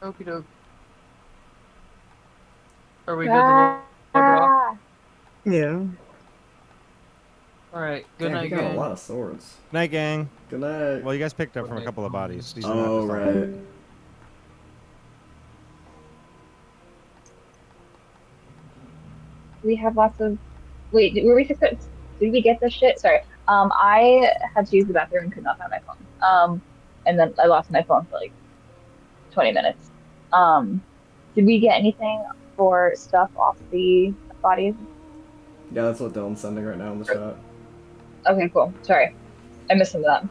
Okie doke. Are we good to go? Ah, Yeah. Alright, good Damn, night, you got gang. a lot of swords. Night, gang. Good night. Well, you guys picked up from a couple of bodies. These are not Oh, just all- right. we have lots of. Wait, were we success? Did we get this shit? Sorry. I had to use the bathroom and could not find my phone. And then I lost my phone for like 20 minutes. Did we get anything for stuff off the bodies? Yeah, that's what Dylan's sending right now in the chat. Okay, cool. Sorry, I missed some of that.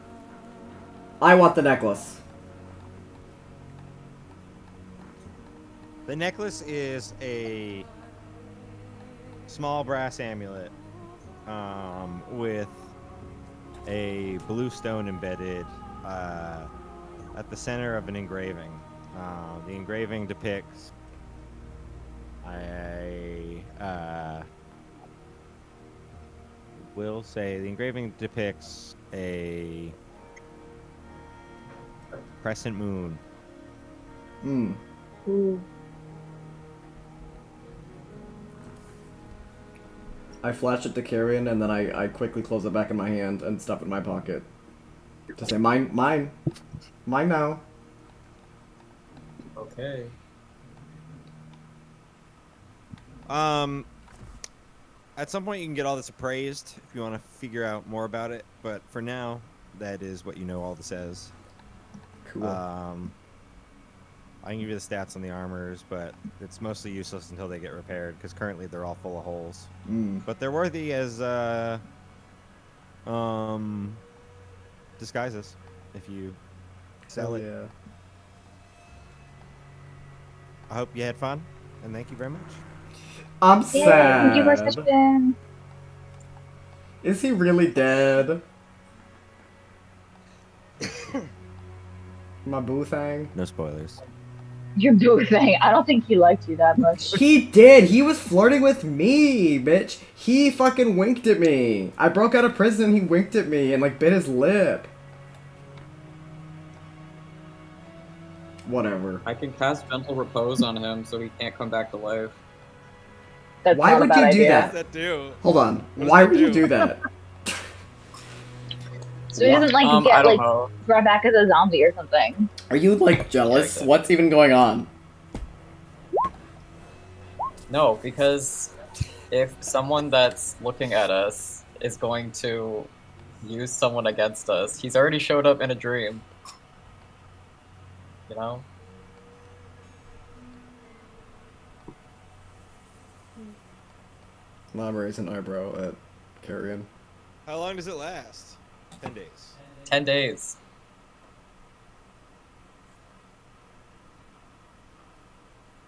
I want the necklace. The necklace is a small brass amulet with a blue stone embedded at the center of an engraving. The engraving depicts will say the engraving depicts a crescent moon. Hmm. Ooh. I flash it to Carrion and then I quickly close it back in my hand and stuff it in my pocket. To say, mine, mine. Mine now. Okay. At some point you can get all this appraised if you want to figure out more about it, but for now, that is what you know all this says. Cool. I can give you the stats on the armors, but it's mostly useless until they get repaired, because currently they're all full of holes. But they're worthy as disguises if you sell Hell it. yeah. I hope you had fun, and thank you very much. I'm Yay, sad. thank you for session. Is he really dead? My boo thing? No spoilers. Your boo thing. I don't think he liked you that much. He did! He was flirting with me, bitch! He fucking winked at me! I broke out of prison and he winked at me and like bit his lip. Whatever. I can cast Gentle Repose on him so he can't come back to life. That's Why not a would bad you do idea. that? That do? Hold on. What does Why that would you do? do that? So he doesn't like I get don't like know. brought back as a zombie or something. Are you like jealous? What's even going on? No, because if someone that's looking at us is going to use someone against us, he's already showed up in a dream. You know? Mom raised an eyebrow at Carrion. How long does it last? 10 days. 10 days.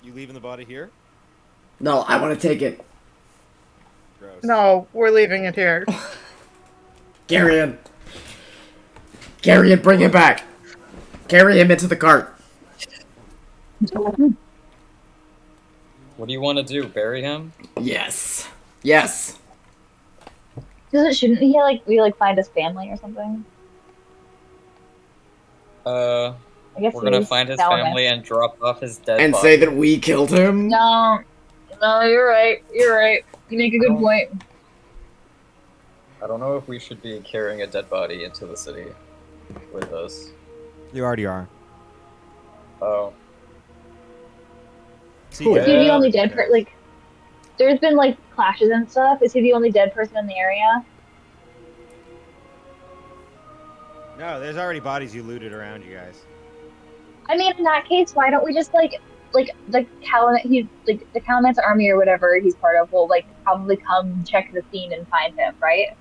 You leaving the body here? No, I want to take it. Gross. No, we're leaving it here. Carrion! Carrion, bring him back! Carry him into the cart! What do you want to do? Bury him? Yes! Yes! Shouldn't he we find his family or something? I guess we're gonna he's find his Salamis. family and drop off his dead And body. say that we killed him? No, you're right. You're right. You make a good point. I don't know if we should be carrying a dead body into the city with us. You already are. Oh. See, Is he the only dead person? Like, there's been like clashes and stuff. Is he the only dead person in the area? No, there's already bodies you looted around you guys. I mean, in that case, why don't we just the Calumet's army or whatever he's part of will probably come check the scene and find him, right?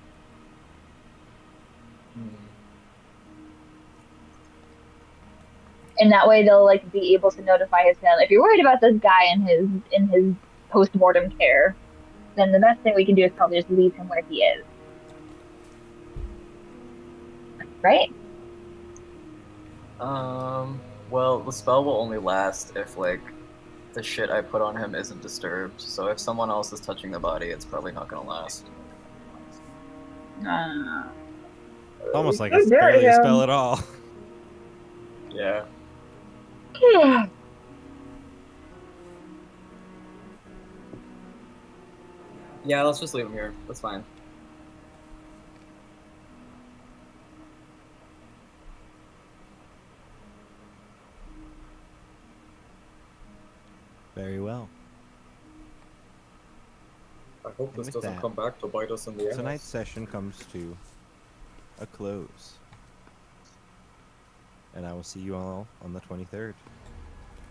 and that way they'll like be able to notify his family. If you're worried about this guy in his post-mortem care, then the best thing we can do is probably just leave him where he is. Right? Well, the spell will only last if, like, the shit I put on him isn't disturbed. So if someone else is touching the body, it's probably not gonna last. Almost like it's barely a spell at all. Yeah. Yeah, let's just leave him here. That's fine. Very well. I hope And this with doesn't that, come back to bite us in the ass. Tonight's session comes to a close. And I will see you all on the 23rd.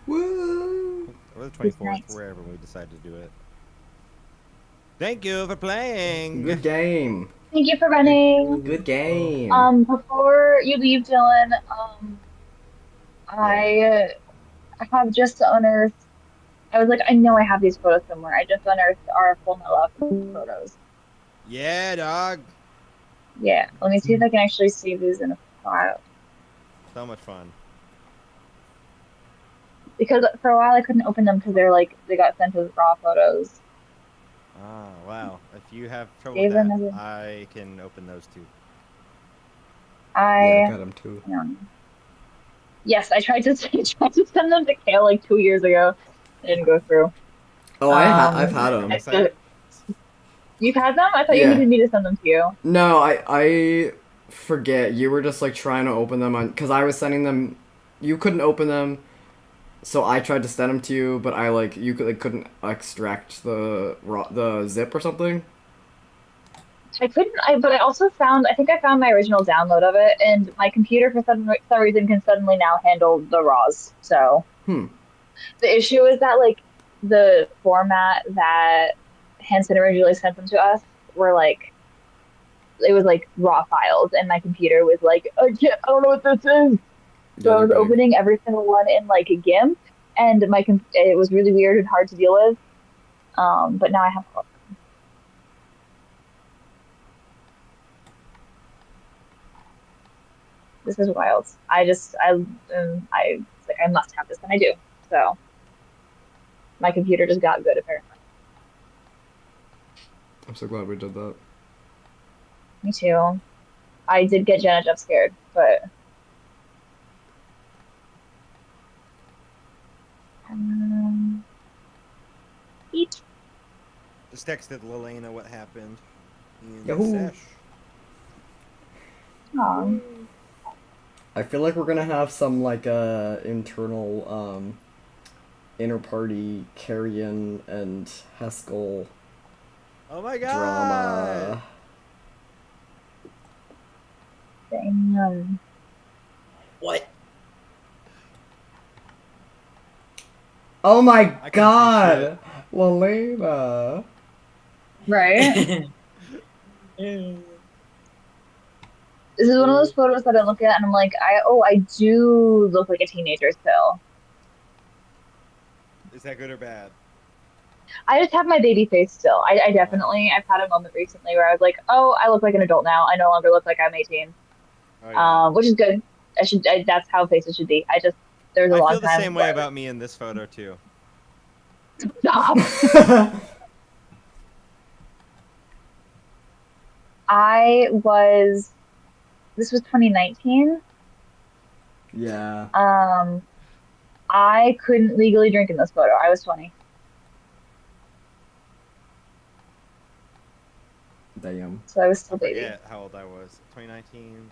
Woo! Or the Good 24th, night. wherever we decide to do it. Thank you for playing! Good game. Thank you for running. Good game. Before you leave, Dylan, I have just unearthed. I was like, I know I have these photos somewhere. I just unearthed our Full Metal Alchemist photos. Yeah, dog! Yeah, let me see if I can actually save these in a file. So much fun. Because for a while I couldn't open them because they got sent as raw photos. Ah, wow. If you have trouble Save with them that, as a- I can open those too. Yeah, I got him too. Yes, I tried to send them to Kale like 2 years ago. It didn't go through. Oh, I've had them. You've had them? I thought Yeah. you needed me to send them to you. No, I forget. You were just like trying to open them on, because I was sending them. You couldn't open them, so I tried to send them to you, but you couldn't extract the zip or something. I couldn't. But I also found. I think I found my original download of it, and my computer for some reason can suddenly now handle the RAWs. So the issue is that like the format that Hanson originally sent them to us were like it was like raw files, and my computer was like, I don't know what this is. So I was opening every single one in like a GIMP, and it was really weird and hard to deal with. But now I have. This is wild. I must have this, and I do. So my computer just got good apparently. I'm so glad we did that. Me too. I did get Jenna jump scared, but eat. Just texted Lelena what happened in Yahoo. the sesh. Aw. I feel like we're gonna have some like internal inter-party Carrion and Haskell Oh my god! drama. Damn. What? Oh my I couldn't see god! Lelena. Right? This is one of those photos that I look at and I'm like, I do look like a teenager still. Is that good or bad? I just have my baby face still. I definitely, I've had a moment recently where I was like, oh, I look like an adult now. I no longer look like I'm 18. Oh, yeah. Which is good. That's how faces should be. There's a I long feel the time same way where- about me in this photo too. Stop. This was 2019. Yeah. I couldn't legally drink in this photo. I was 20. Damn. So I was still I baby. forget how old I was. 2019.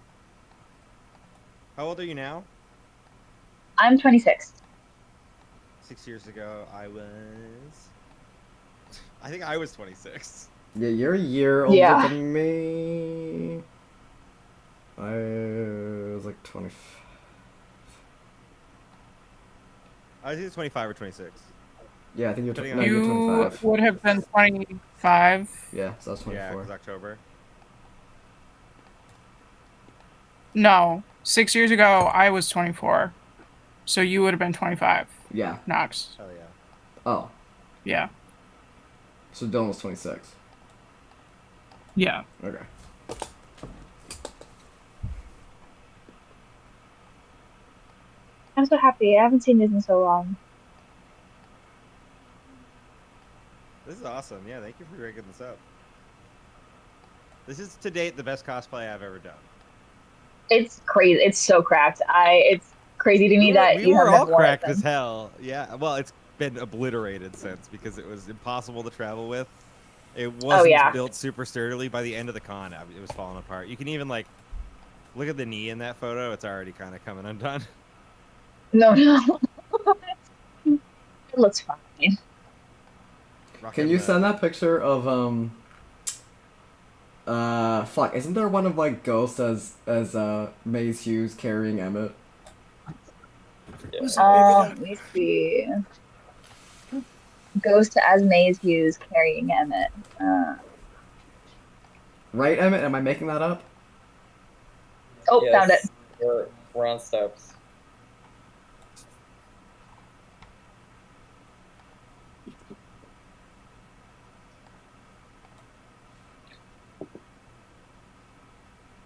How old are you now? I'm 26. 6 years ago, I think I was 26. Yeah, you're a year older Yeah. than me. I was like 20. I was either 25 or 26. Yeah, I think you're, Depending no, on- you're You 25. would have been 25. Yeah, so that's Yeah, 24. it was October. No, 6 years ago I was 24. So you would have been 25, Yeah. Knox. Oh yeah. Oh, Yeah. so Dylan was 26. Yeah. Okay. I'm so happy. I haven't seen this in so long. This is awesome. Yeah, thank you for breaking this up. This is to date the best cosplay I've ever done. It's crazy. It's so cracked. It's crazy to me that we you were haven't all worn it cracked as since. hell. Yeah, well, it's been obliterated since because it was impossible to travel with. It wasn't yeah. built super sturdily. By the end of the con, it was falling apart. You can even like look at the knee in that photo. It's already kind of coming undone. No. It looks fine. Can Rocking you the- send that picture of fuck, isn't there one of like Ghost as Maze Hughes carrying Emmett? Let me see. Ghost as Maze Hughes carrying Emmett. Right, Emmett? Am I making that up? Oh, found it. We're on steps.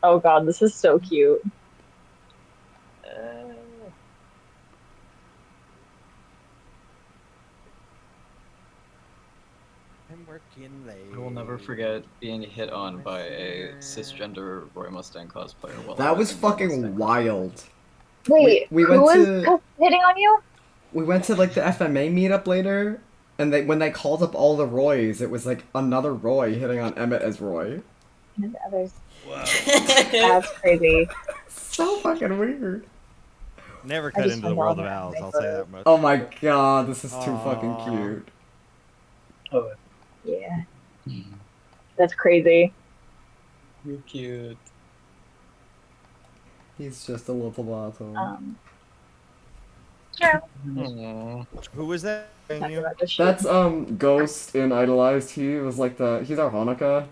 Oh god, this is so cute. I'm working late. I will never forget being hit on by a cisgender Roy Mustang cosplayer. While I That was in Roy Mustang fucking wild. Wait, we who went was to- hitting on you? We went to like the FMA meetup later, and when they called up all the Roys, it was like another Roy hitting on Emmett as Roy. And the others. That's crazy. So fucking weird. Never I cut just into the found world all of that owls. in my I'll say photos. that much. Oh my god, this is too fucking Aw. cute. Yeah. That's crazy. You're cute. He's just a little bottom. Yeah. Aww. Who was that? Talking about this shit. That's Ghost in Idolized. He was like he's our Hanukkah.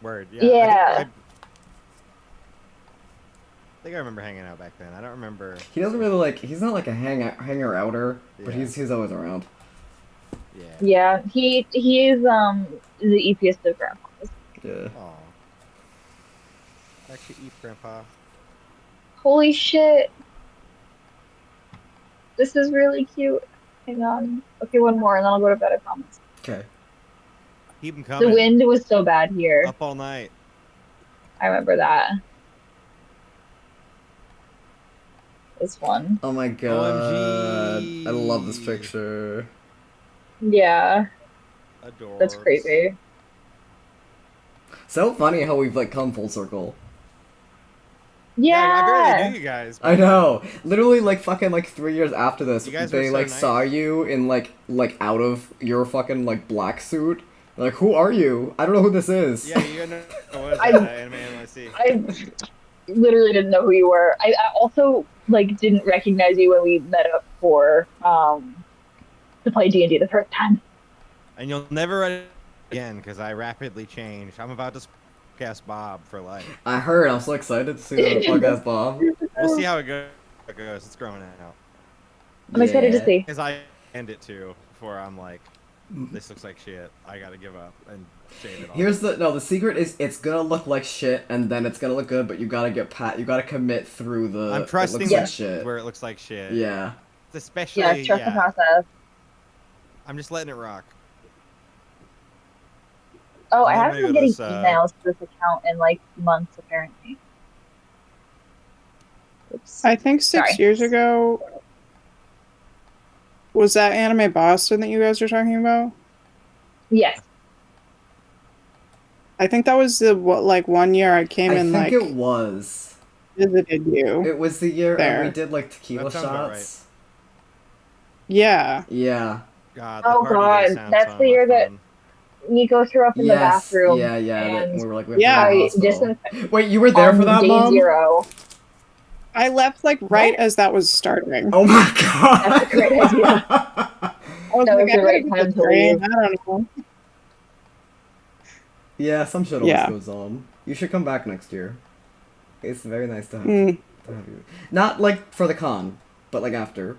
Word. Yeah. I think I remember hanging out back then. I don't remember. He doesn't really like. He's not like a hanger outer, but Yeah. he's always around. Yeah. Yeah, he is the EPS of grandpas. Yeah. Aw. Actually, eat, Grandpa. Holy shit. This is really cute. Hang on. Okay, one more and then I'll go to bed, I promise. Okay. Keep them The coming. wind was so bad here. Up all night. I remember that. This one. Oh my god. OMG. I love this picture. Yeah, Adorable. that's crazy. So funny how we've like come full circle. Yeah, I barely Yeah. knew you guys. I know. Literally, like fucking like 3 years after this, You guys were they so like nice. saw you in like out of your fucking like black suit. They're like, who are you? I don't know who this is. Yeah, you know what was I- that Anime NYC? I literally didn't know who you were. I also like didn't recognize you when we met up for to play D&D the first time. And you'll never read it again because I rapidly changed. I'm about to cast Bob for life. I heard. I'm so excited to see the podcast, Bob. We'll see how it goes. It's growing out. I'm excited to see. Because I end it too before I'm like, this looks like shit. I gotta give up and shave it off. Here's the secret is it's gonna look like shit and then it's gonna look good, but you gotta you gotta commit through the. I'm trusting it looks Yeah. like shit. where it looks like shit. Yeah. It's especially Yeah, trust the process. I'm just letting it rock. Oh, I I'm haven't gonna been go to getting this, emails to this account in like months apparently. Oops. I think 6 Sorry. years ago. Was that Anime Boston that you guys were talking about? Yes. I think that was the like 1 year I came I and think like it was. visited you. It was the year There. we did like tequila That sounds about shots. Yeah. Yeah. God, the Oh, party God, does sound that's so the year much that- fun. Nico threw up in the Yes. bathroom. Yeah, yeah. that- and we were like, we Yeah. have to go to I the hospital. disinfected Wait, you were there for on that, day Mom? 0. I left like right as that was starting. Oh my god. That's a great idea. I was That like, was I the right gotta time get to the train. leave. I don't know. Yeah, some shit always Yeah. goes on. You should come back next year. It's very nice to have. Mm. Not like for the con, but like after.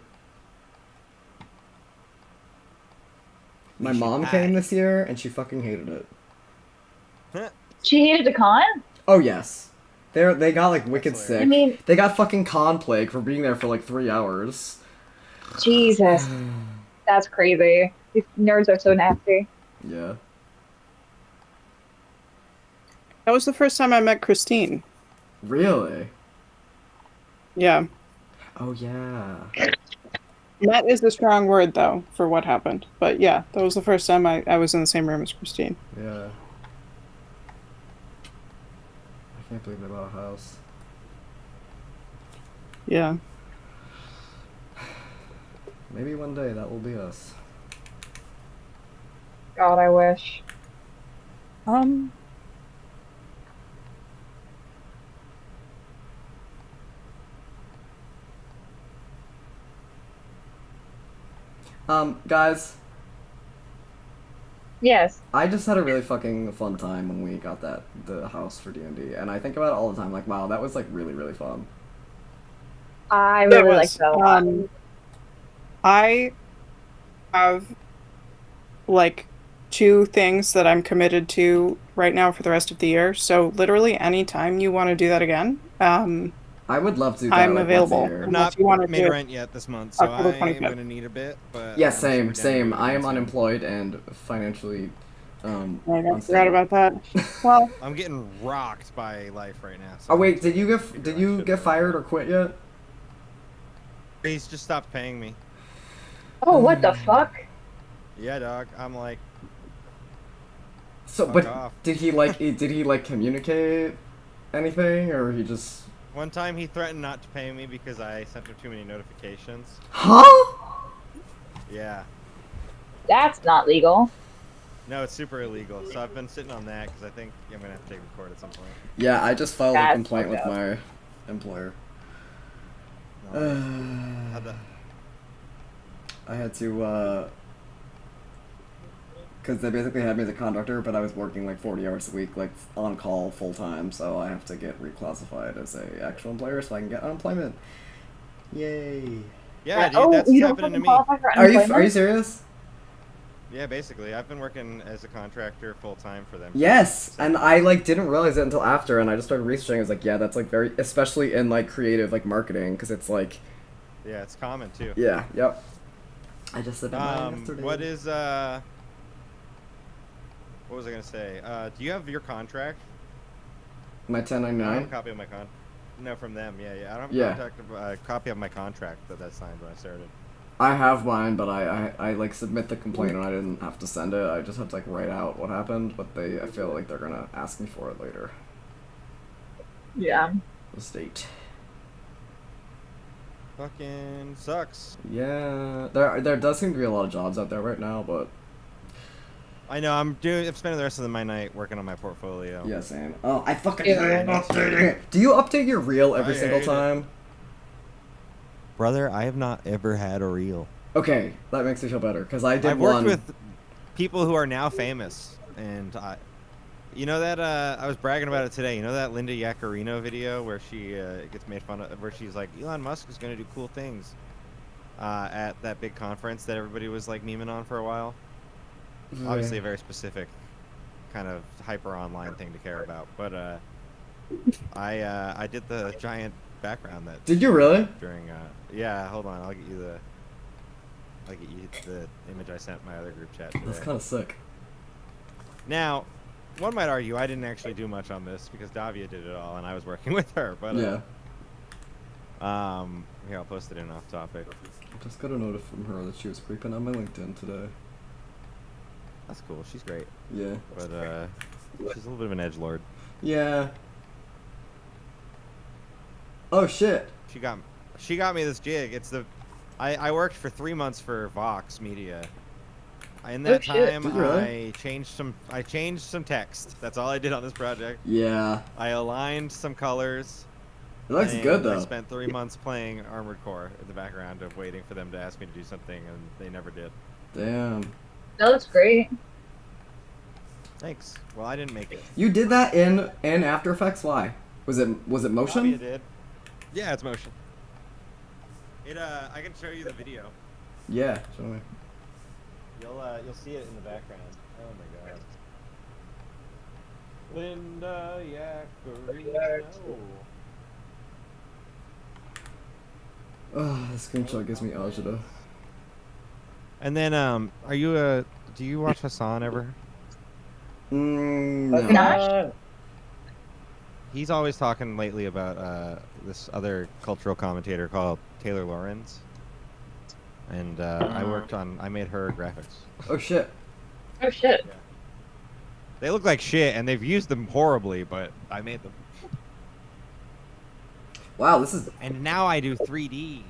My should mom hide. came this year and she fucking hated it. She hated the con? Oh yes. They got like wicked That's sick. I mean, They got fucking con plague for being there for like 3 hours. Jesus. That's crazy. These nerds are so nasty. Yeah. That was the first time I met Christine. Really? Yeah. Oh yeah. Met is a strong word, though, for what happened. But yeah, that was the first time I was in the same room as Christine. Yeah. I can't believe they bought a house. Yeah. Maybe one day that will be us. God, I wish. Guys, Yes. I just had a really fucking fun time when we got the house for D&D, and I think about it all the time, like, wow, that was like really, really fun. I It really was, liked that a lot. I have like 2 things that I'm committed to right now for the rest of the year. So literally anytime you want to do that again, I would love to do that, I'm like, available. once a year. I've Unless not you wanna made do it rent yet this month, so October I'm 25th. gonna need a bit. But Yeah, I'm super down to same. do it I am soon. unemployed and financially, I unstable. forgot about that. Well, I'm getting rocked by life right now. So Oh wait, did you get fired or quit yet? He's just stopped paying me. Oh, what the fuck? Yeah, dog. I'm like, So, Fuck but off. did he like communicate anything, or he just? one time he threatened not to pay me because I sent him too many notifications. Huh? Yeah. That's not legal. No, it's super illegal. So I've been sitting on that because I think I'm gonna have to take record at some point. Yeah, I just filed a That's complaint with fucked up. my employer. How'd that- I had to, because they basically had me as a conductor, but I was working like 40 hours a week, like on call full time, so I have to get reclassified as a actual employer so I can get unemployment. Yay! Yeah, dude, Oh, that's you don't happening to fucking me. qualify for Are you unemployment? serious? Yeah, basically, I've been working as a contractor full time for them. Yes, and I like didn't realize it until after, and I just started researching. I was like, yeah, that's like very, especially in like creative like marketing, because it's like, Yeah, it's common too. yeah, yep. I just said that yesterday. What is what was I gonna say? Do you have your contract? My I don't have a 1099. copy of my con. No, from them. Yeah, yeah. I don't have Yeah. a copy of my contract that I signed when I started. I have mine, but I like submit the complaint and I didn't have to send it. I just had to like write out what happened, but I feel like they're gonna ask me for it later. Yeah. The state. Fucking sucks. Yeah, there does seem to be a lot of jobs out there right now, but I know. I'm spending the rest of my night working on my portfolio. yeah, same. Oh, I fucking Yeah. hate updating it. Do you update your reel every I single hate it. time? Brother, I have not ever had a reel. Okay, that makes me feel better because I did I've worked one. with people who are now famous, and you know that I was bragging about it today. You know that Linda Yaccarino video where she gets made fun of, where she's like, Elon Musk is gonna do cool things at that big conference that everybody was like memeing on for a while. Obviously, a very specific kind of hyper online thing to care about, but I did the giant background that Did you really? during yeah. Hold on, I'll get you the image I sent my other group chat today. That's kind of sick. Now, one might argue I didn't actually do much on this because Davia did it all and I was working with her, but Yeah. here I'll post it in off topic. Just got a note from her that she was creeping on my LinkedIn today. That's cool. She's great, Yeah. but she's a little bit of an edgelord. Yeah. Oh shit. She got me this gig. It's I worked for 3 months for Vox Media. In that shit. time, Did you really? I changed some text. That's all I did on this project. Yeah. I aligned some colors. It looks and good I though. spent 3 months playing Armored Core in the background of waiting for them to ask me to do something, and they never did. Damn. That looks great. Thanks. Well, I didn't make it. You did that in After Effects? Why? Was it Davia motion? did. Yeah, it's motion. I can show you the video. Yeah, show me. You'll see it in the background. Oh my god. Linda Yaccarino. Oh, the screenshot gives me agita. And then, do you watch Hassan ever? No. Ganache? He's always talking lately about this other cultural commentator called Taylor Lorenz. And I made her graphics. Oh shit. Oh shit. They look like shit, and they've used them horribly, but I made them. Wow, this is And now I do 3D.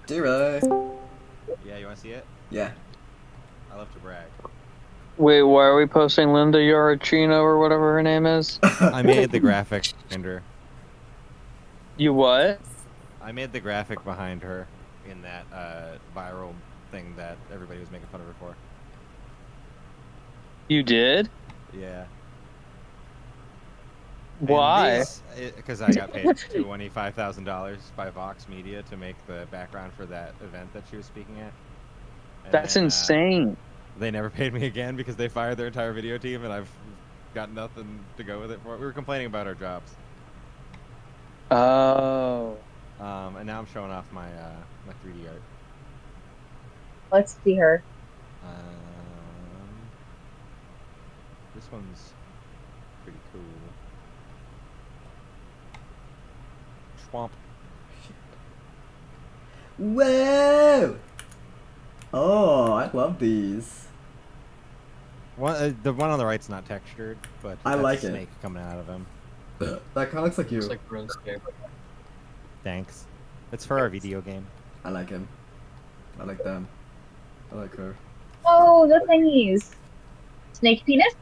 D-Ray. Yeah, you want to see it? Yeah. I love to brag. Wait, why are we posting Linda Yarachino or whatever her name is? I made the graphic behind her. You what? I made the graphic behind her in that viral thing that everybody was making fun of her for. You did? Yeah. Why? Because I got paid $25,000 by Vox Media to make the background for that event that she was speaking at. And That's then, insane. They never paid me again because they fired their entire video team, and I've got nothing to go with it for. We were complaining about our jobs. Oh. And now I'm showing off my my 3D art. Let's see her. This one's pretty cool. Swamp. Whoa! Oh, I love these. The one on the right's not textured, but I that's like a it. snake coming out of him. That kind of looks like you. It's like RuneScape. Thanks. It's for our video game. I like him. I like them. I like her. Oh, the thingies. Snake penis?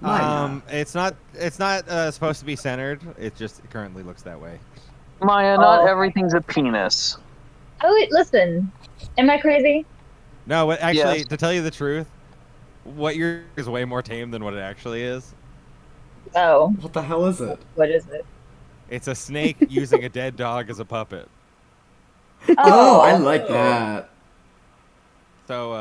Maya. It's not supposed to be centered. It just currently looks that way. Maya, not Oh. everything's a penis. Oh, wait, listen. Am I crazy? No, but actually, Yes. to tell you the truth, what you're is way more tame than what it actually is. Oh, What the hell is it? what is it? It's a snake using a dead dog as a puppet. Oh, I like that. So,